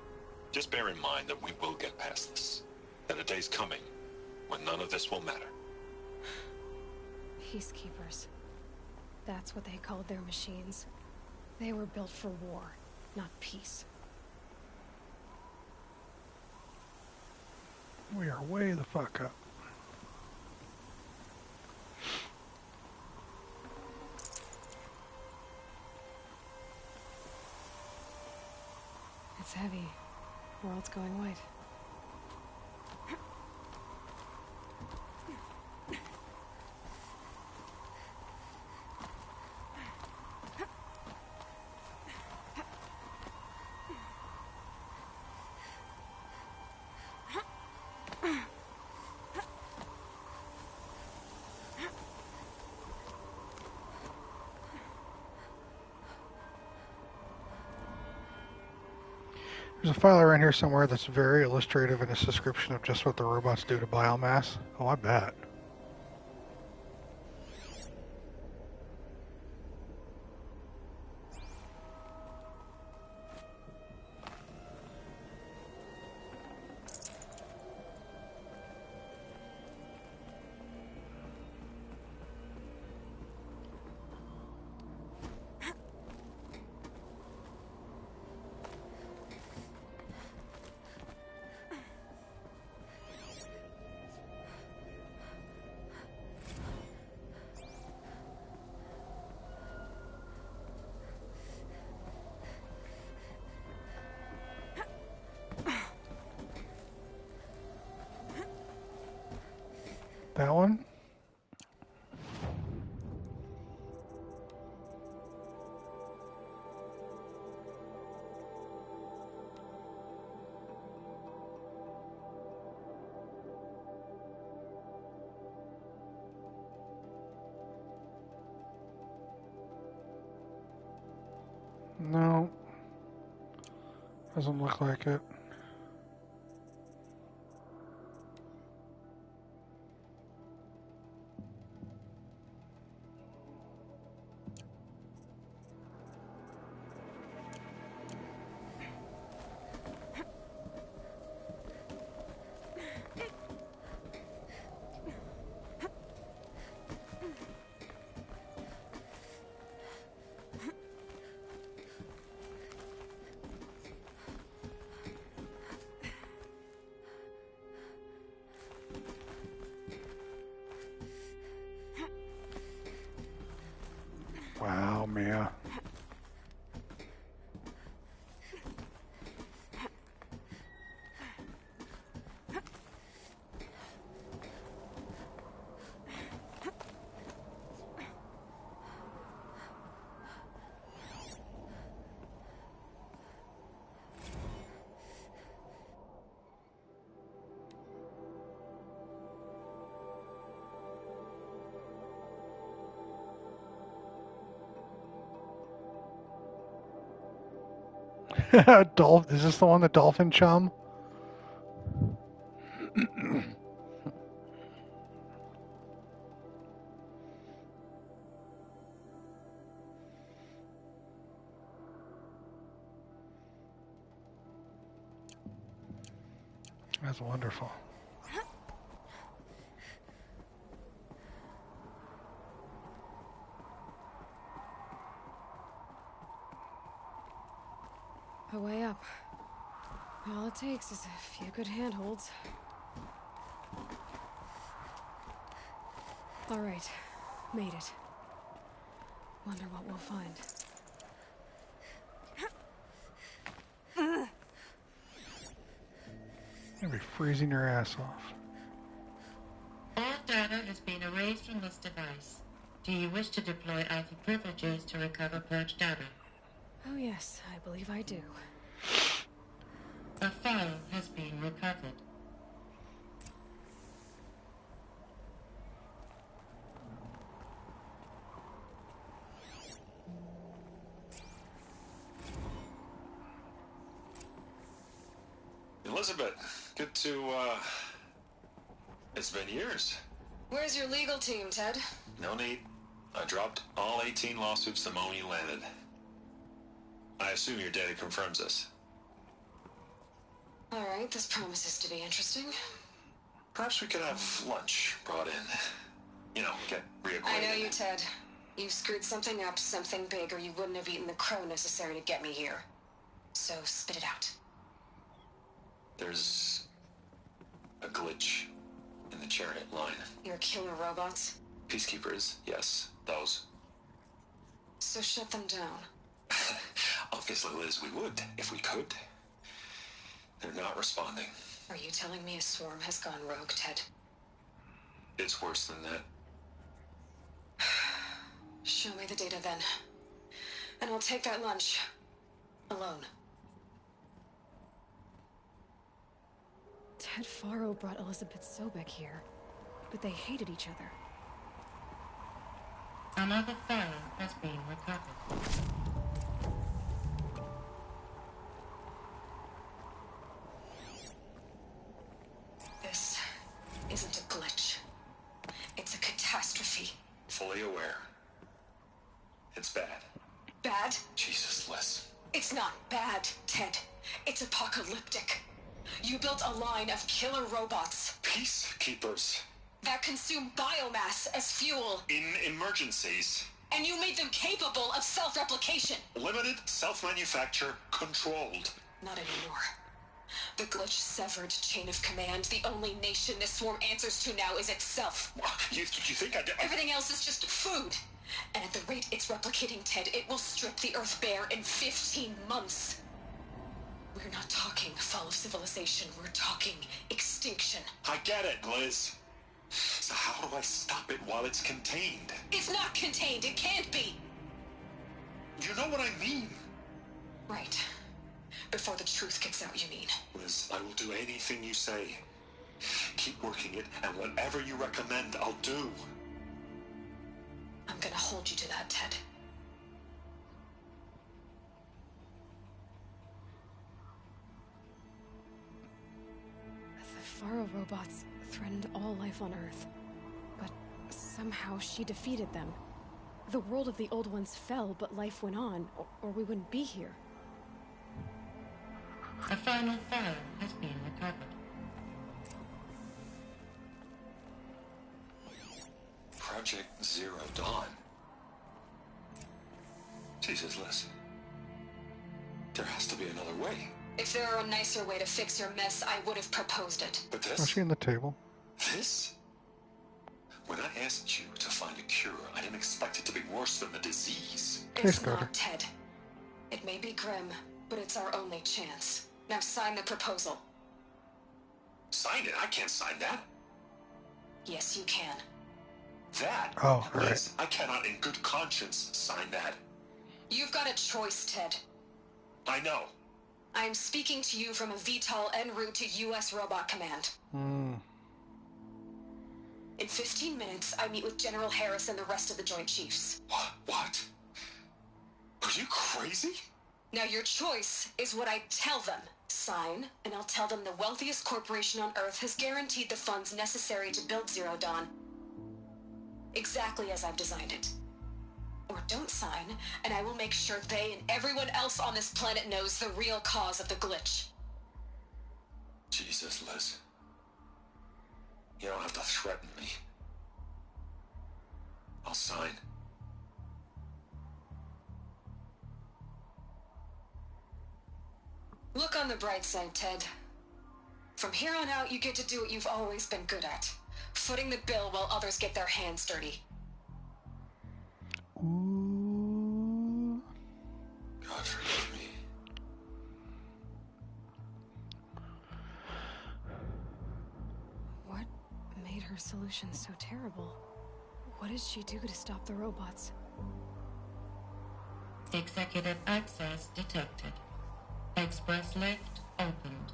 Speaker 3: just bear in mind that we will get past this. That a day's coming when none of this will matter.
Speaker 2: Peacekeepers. That's what they called their machines. They were built for war, not peace.
Speaker 1: We are way the fuck up.
Speaker 2: It's heavy. World's going white.
Speaker 1: There's a file around here somewhere that's very illustrative in its description of just what the robots do to biomass. Oh, I bet. That one? No. Doesn't look like it. Oh, Mia. Is this the one, the dolphin chum? That's wonderful.
Speaker 2: A way up. All it takes is a few good handholds. All right, made it. Wonder what we'll find.
Speaker 1: You'll be freezing your ass off.
Speaker 21: All data has been erased from this device. Do you wish to deploy Alpha privileges to recover purged data?
Speaker 2: Oh yes, I believe I do.
Speaker 21: A file has been recovered.
Speaker 3: Elizabeth, good to, it's been years.
Speaker 2: Where's your legal team, Ted?
Speaker 3: No need. I dropped all 18 lawsuits the moment you landed. I assume your data confirms this.
Speaker 2: All right, this promises to be interesting.
Speaker 3: Perhaps we could have lunch brought in. You know, get reacquainted.
Speaker 2: I know you, Ted. You screwed something up, something big, or you wouldn't have eaten the crow necessary to get me here. So spit it out.
Speaker 3: There's a glitch in the chariot line.
Speaker 2: Your killer robots?
Speaker 3: Peacekeepers, yes, those.
Speaker 2: So shut them down.
Speaker 3: Obviously, Liz, we would, if we could. They're not responding.
Speaker 2: Are you telling me a swarm has gone rogue, Ted?
Speaker 3: It's worse than that.
Speaker 2: Show me the data then. And I'll take that lunch. Alone. Ted Faro brought Elizabeth Sobek here, but they hated each other.
Speaker 21: Another file has been recovered.
Speaker 2: This isn't a glitch. It's a catastrophe.
Speaker 3: Fully aware. It's bad.
Speaker 2: Bad?
Speaker 3: Jesus, Liz.
Speaker 2: It's not bad, Ted. It's apocalyptic. You built a line of killer robots.
Speaker 3: Peacekeepers.
Speaker 2: That consume biomass as fuel.
Speaker 3: In emergencies.
Speaker 2: And you made them capable of self-replication.
Speaker 3: Limited, self-manufacture, controlled.
Speaker 2: Not anymore. The glitch severed chain of command. The only nation this swarm answers to now is itself.
Speaker 3: You think I did?
Speaker 2: Everything else is just food. And at the rate it's replicating, Ted, it will strip the Earth bare in 15 months. We're not talking fall of civilization. We're talking extinction.
Speaker 3: I get it, Liz. So how do I stop it while it's contained?
Speaker 2: It's not contained. It can't be.
Speaker 3: You know what I mean.
Speaker 2: Right. Before the truth gets out, you mean?
Speaker 3: Liz, I will do anything you say. Keep working it, and whatever you recommend, I'll do.
Speaker 2: I'm gonna hold you to that, Ted. The Faro robots threatened all life on Earth. But somehow she defeated them. The world of the old ones fell, but life went on, or we wouldn't be here.
Speaker 21: A final file has been recovered.
Speaker 3: Project Zero Dawn. Jesus, Liz. There has to be another way.
Speaker 2: If there were a nicer way to fix your mess, I would have proposed it.
Speaker 3: But this?
Speaker 1: Was she in the table?
Speaker 3: This? When I asked you to find a cure, I didn't expect it to be worse than the disease.
Speaker 2: It's not, Ted. It may be grim, but it's our only chance. Now sign the proposal.
Speaker 3: Sign it? I can't sign that.
Speaker 2: Yes, you can.
Speaker 3: That?
Speaker 1: Oh, all
Speaker 3: Liz, I cannot in good conscience sign that.
Speaker 2: You've got a choice, Ted.
Speaker 3: I know.
Speaker 2: I am speaking to you from a VTOL en route to U.S. Robot Command. In 15 minutes, I meet with General Harris and the rest of the Joint Chiefs.
Speaker 3: What? Are you crazy?
Speaker 2: Now your choice is what I tell them. Sign, and I'll tell them the wealthiest corporation on Earth has guaranteed the funds necessary to build Zero Dawn. Exactly as I've designed it. Or don't sign, and I will make sure they and everyone else on this planet knows the real cause of the glitch.
Speaker 3: Jesus, Liz. You don't have to threaten me. I'll sign.
Speaker 2: Look on the bright side, Ted. From here on out, you get to do what you've always been good at. Footing the bill while others get their hands dirty.
Speaker 3: God forgive me.
Speaker 2: What made her solution so terrible? What did she do to stop the robots?
Speaker 21: Executive access detected. Express lift opened.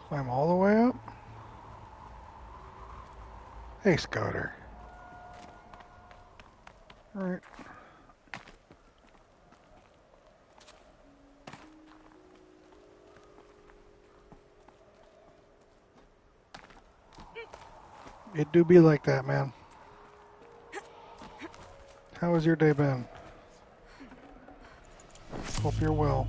Speaker 1: Climb all the way up? Hey, Scouter. Alright. It do be like that, man. How has your day been? Hope you're well.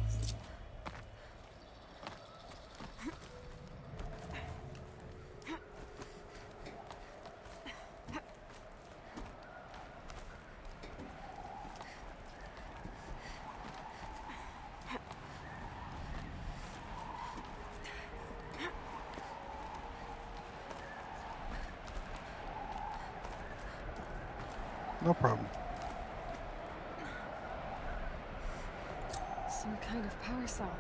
Speaker 1: No problem.
Speaker 2: Some kind of power cell.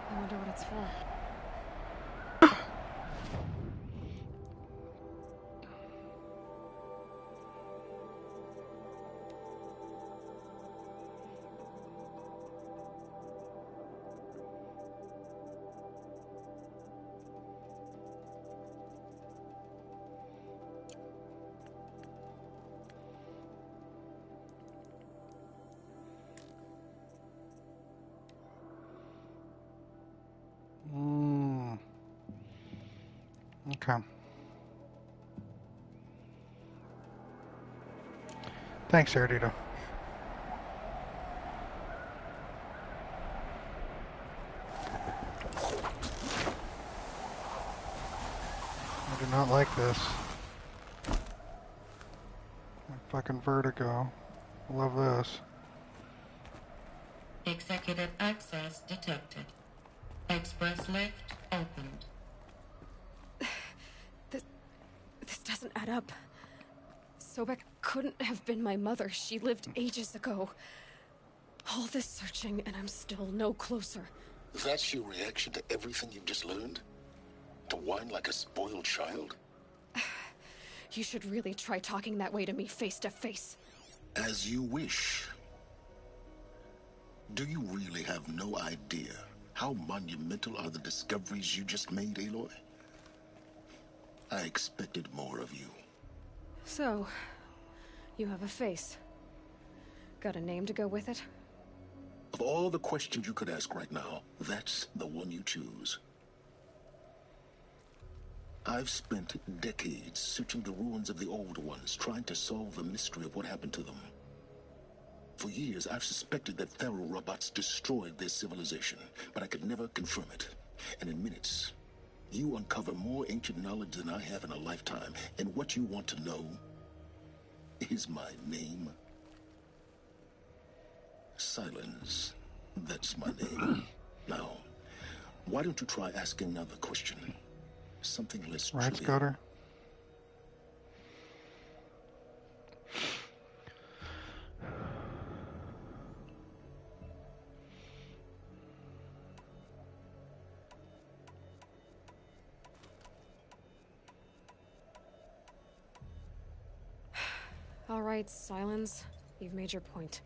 Speaker 2: I wonder what it's for.
Speaker 1: Okay. Thanks, Erdito. I do not like this. My fucking vertigo. Love this.
Speaker 21: Executive access detected. Express lift opened.
Speaker 2: This doesn't add up. Sobek couldn't have been my mother. She lived ages ago. All this searching, and I'm still no closer.
Speaker 18: That's your reaction to everything you've just learned? To whine like a spoiled child?
Speaker 2: You should really try talking that way to me face to face.
Speaker 18: As you wish. Do you really have no idea how monumental are the discoveries you just made, Aloy? I expected more of you.
Speaker 2: So, you have a face. Got a name to go with it?
Speaker 18: Of all the questions you could ask right now, that's the one you choose. I've spent decades searching the ruins of the old ones, trying to solve the mystery of what happened to them. For years, I've suspected that Pharaoh robots destroyed their civilization, but I could never confirm it. And in minutes, you uncover more ancient knowledge than I have in a lifetime. And what you want to know is my name. Silence. That's my name. Now, why don't you try asking another question? Something less
Speaker 1: Right,
Speaker 18: trivial.
Speaker 1: Scudder?
Speaker 2: All right, Silence. You've made your point.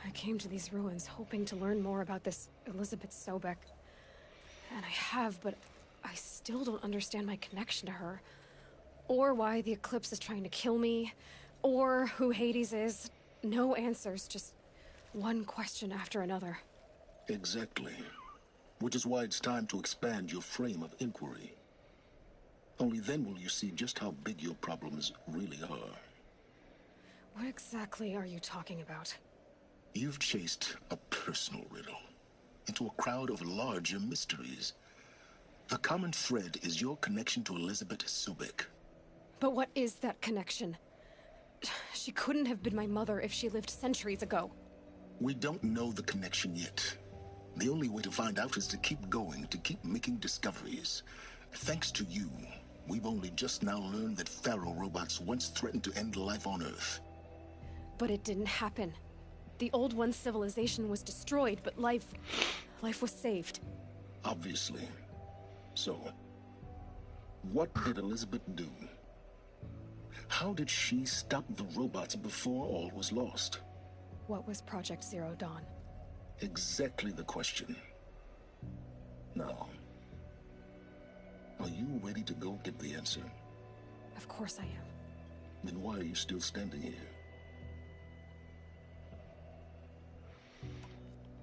Speaker 2: I came to these ruins hoping to learn more about this Elizabeth Sobek. And I have, but I still don't understand my connection to her. Or why the Eclipse is trying to kill me. Or who Hades is. No answers, just one question after another.
Speaker 18: Exactly. Which is why it's time to expand your frame of inquiry. Only then will you see just how big your problems really are.
Speaker 2: What exactly are you talking about?
Speaker 18: You've chased a personal riddle into a crowd of larger mysteries. The common thread is your connection to Elizabeth Sobek.
Speaker 2: But what is that connection? She couldn't have been my mother if she lived centuries ago.
Speaker 18: We don't know the connection yet. The only way to find out is to keep going, to keep making discoveries. Thanks to you, we've only just now learned that Pharaoh robots once threatened to end life on Earth.
Speaker 2: But it didn't happen. The Old One's civilization was destroyed, but life was saved.
Speaker 18: Obviously. So, what did Elizabeth do? How did she stop the robots before all was lost?
Speaker 2: What was Project Zero Dawn?
Speaker 18: Exactly the question. Now, are you ready to go get the answer?
Speaker 2: Of course I am.
Speaker 18: Then why are you still standing here?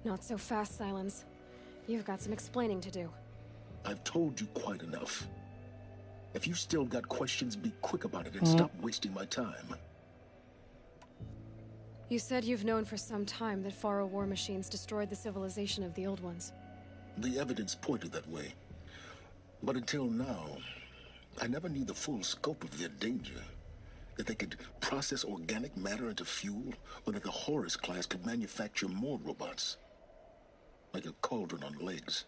Speaker 2: Not so fast, Silence. You've got some explaining to do.
Speaker 18: I've told you quite enough. If you still got questions, be quick about it and stop wasting my time.
Speaker 2: You said you've known for some time that Pharaoh war machines destroyed the civilization of the Old Ones.
Speaker 18: The evidence pointed that way. But until now, I never knew the full scope of their danger. That they could process organic matter into fuel, or that the Horus class could manufacture more robots. Like a cauldron on legs.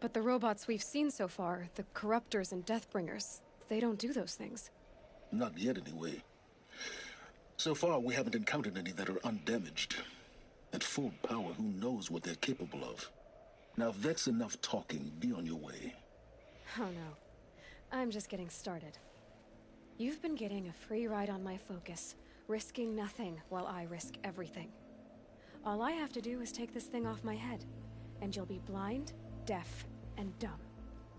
Speaker 2: But the robots we've seen so far, the Corruptors and Deathbringers, they don't do those things.
Speaker 18: Not yet, anyway. So far, we haven't encountered any that are undamaged. At full power, who knows what they're capable of? Now, if that's enough talking, be on your way.
Speaker 2: Oh no. I'm just getting started. You've been getting a free ride on my focus, risking nothing while I risk everything. All I have to do is take this thing off my head, and you'll be blind, deaf, and dumb.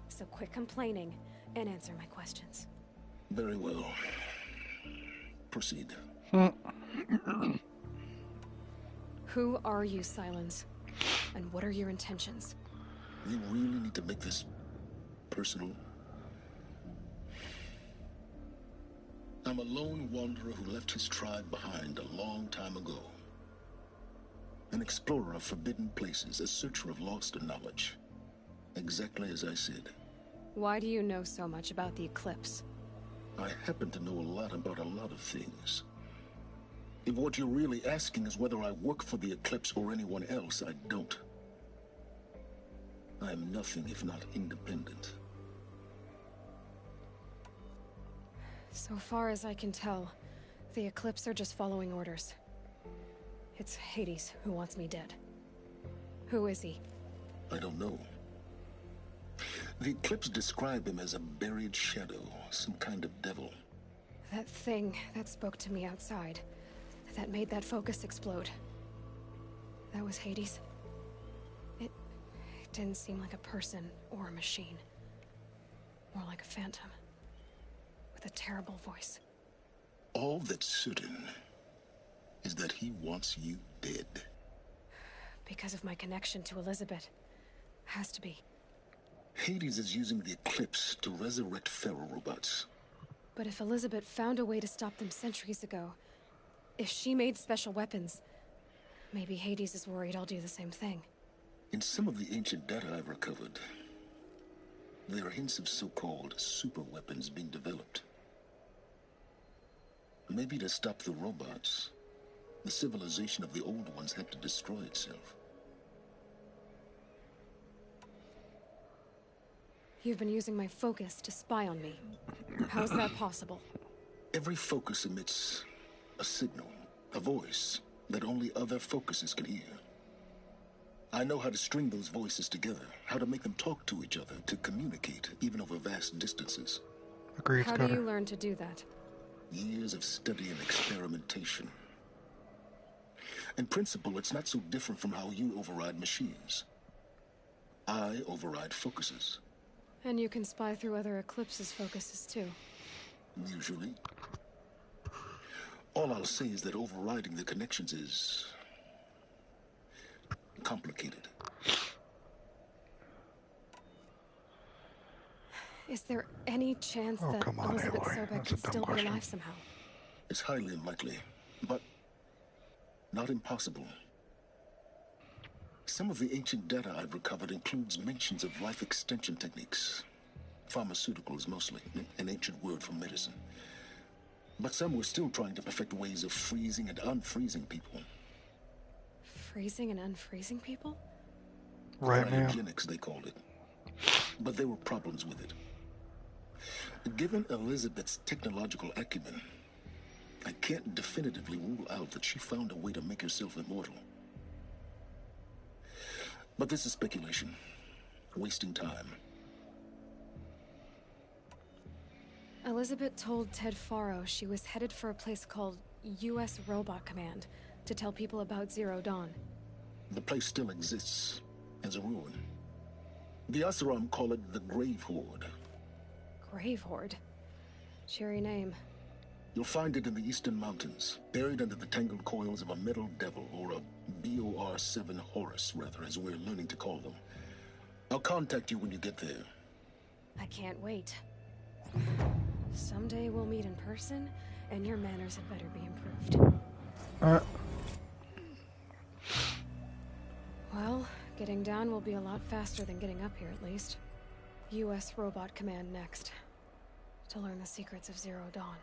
Speaker 2: So quit complaining and answer my questions.
Speaker 18: Very well. Proceed.
Speaker 2: Who are you, Silence? And what are your intentions?
Speaker 18: You really need to make this personal? I'm a lone wanderer who left his tribe behind a long time ago. An explorer of forbidden places, a searcher of lost knowledge. Exactly as I said.
Speaker 2: Why do you know so much about the Eclipse?
Speaker 18: I happen to know a lot about a lot of things. If what you're really asking is whether I work for the Eclipse or anyone else, I don't. I am nothing if not independent.
Speaker 2: So far as I can tell, the Eclipse are just following orders. It's Hades who wants me dead. Who is he?
Speaker 18: I don't know. The Eclipse describe him as a buried shadow, some kind of devil.
Speaker 2: That thing that spoke to me outside, that made that focus explode. That was Hades. It didn't seem like a person or a machine. More like a phantom. With a terrible voice.
Speaker 18: All that's certain is that he wants you dead.
Speaker 2: Because of my connection to Elizabeth. Has to be.
Speaker 18: Hades is using the Eclipse to resurrect Pharaoh robots.
Speaker 2: But if Elizabeth found a way to stop them centuries ago, If she made special weapons, maybe Hades is worried I'll do the same thing.
Speaker 18: In some of the ancient data I've recovered, there are hints of so-called super weapons being developed. Maybe to stop the robots, the civilization of the old ones had to destroy itself.
Speaker 2: You've been using my focus to spy on me. How's that possible?
Speaker 18: Every focus emits a signal, a voice that only other focuses can hear. I know how to string those voices together, how to make them talk to each other, to communicate, even over vast distances.
Speaker 1: Agreed,
Speaker 2: How do you learn to do that?
Speaker 18: Years of study and experimentation. In principle, it's not so different from how you override machines. I override focuses.
Speaker 2: And you can spy through other Eclipse's focuses too.
Speaker 18: Usually. All I'll say is that overriding the connections is complicated.
Speaker 2: Is there any chance that
Speaker 1: come on,
Speaker 2: Elizabeth
Speaker 1: Aloy.
Speaker 2: Sobek
Speaker 1: That's a
Speaker 2: could
Speaker 1: dumb
Speaker 2: still
Speaker 1: question.
Speaker 2: be alive somehow?
Speaker 18: It's highly unlikely, but not impossible. Some of the ancient data I've recovered includes mentions of life extension techniques. Pharmaceuticals mostly, an ancient word for medicine. But some were still trying to perfect ways of freezing and unfreezing people.
Speaker 2: Freezing and unfreezing people?
Speaker 1: Right, ma'am.
Speaker 18: Cryogenics, they called it. But there were problems with it. Given Elizabeth's technological acumen, I can't definitively rule out that she found a way to make herself immortal. But this is speculation. Wasting time.
Speaker 2: Elizabeth told Ted Faro she was headed for a place called U.S. Robot Command to tell people about Zero Dawn.
Speaker 18: The place still exists as a ruin. The Oseram call it the Grave Horde.
Speaker 2: Grave Horde? Cheery name.
Speaker 18: You'll find it in the Eastern Mountains, buried under the tangled coils of a metal devil, or a BOR-7 Horus, rather, as we're learning to call them. I'll contact you when you get there.
Speaker 2: I can't wait. Someday we'll meet in person, and your manners had better be improved. Well, getting down will be a lot faster than getting up here, at least. U.S. Robot Command next. To learn the secrets of Zero Dawn.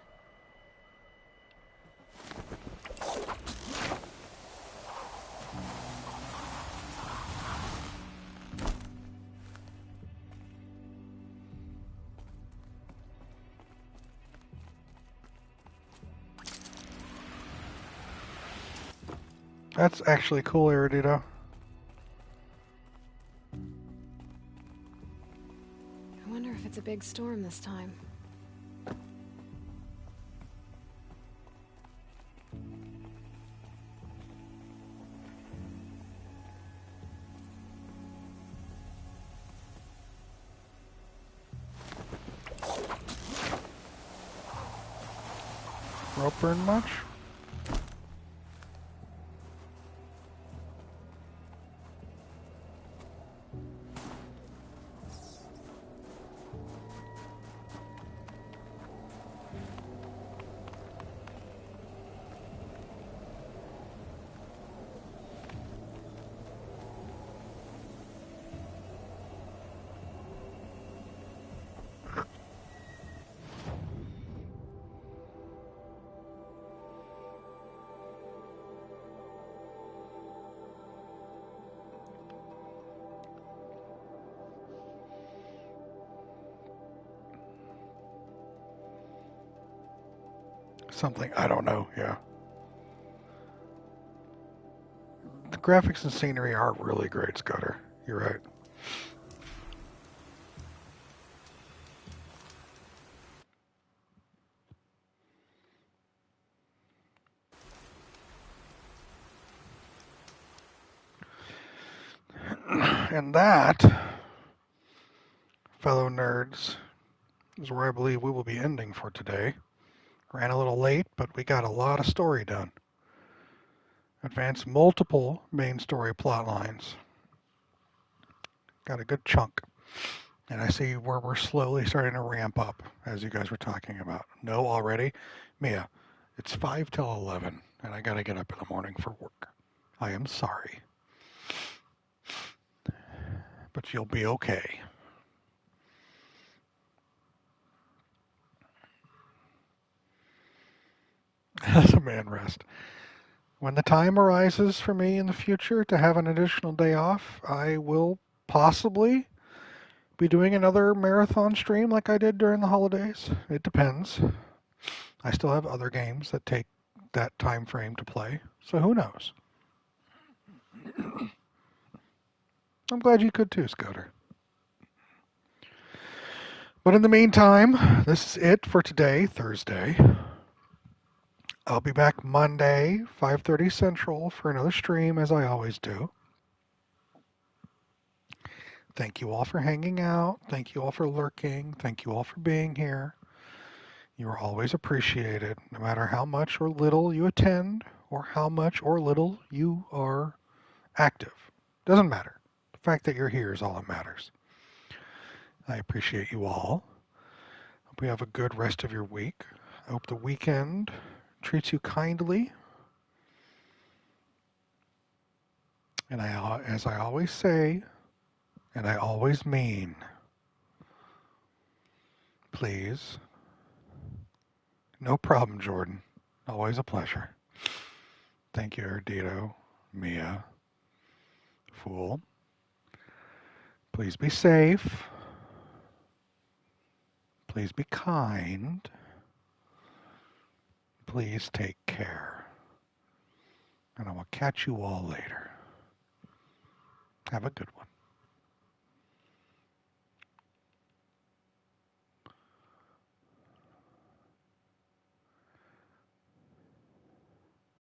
Speaker 1: That's actually cool, Erudito.
Speaker 2: I wonder if it's a big storm this time.
Speaker 1: Rope burn much? Something, I don't know, yeah. The graphics and scenery are really great, Scudder. You're right. And that, fellow nerds, is where I believe we will be ending for today. Ran a little late, but we got a lot of story done. Advanced multiple main story plot lines. Got a good chunk. And I see where we're slowly starting to ramp up, as you guys were talking about. No, already? Mia, it's 5 till 11. and I gotta get up in the morning for work. I am sorry. But you'll be okay. As a man rest. When the time arises for me in the future to have an additional day off, I will possibly be doing another marathon stream like I did during the holidays. It depends. I still have other games that take that time frame to play, so who knows? I'm glad you could too, Scooter. But in the meantime, this is it for today, Thursday. I'll be back Monday, 5:30 Central, for another stream, as I always do. Thank you all for hanging out. Thank you all for lurking. Thank you all for being here. You are always appreciated, no matter how much or little you attend, or how much or little you are active. Doesn't matter. The fact that you're here is all that matters. I appreciate you all. Hope you have a good rest of your week. I hope the weekend treats you kindly. And as I always say, and I always mean, please. No problem, Jordan. Always a pleasure. Thank you, Erdito, Mia, Fool. Please be safe. Please be kind. Please take care. And I will catch you all later. Have a good one.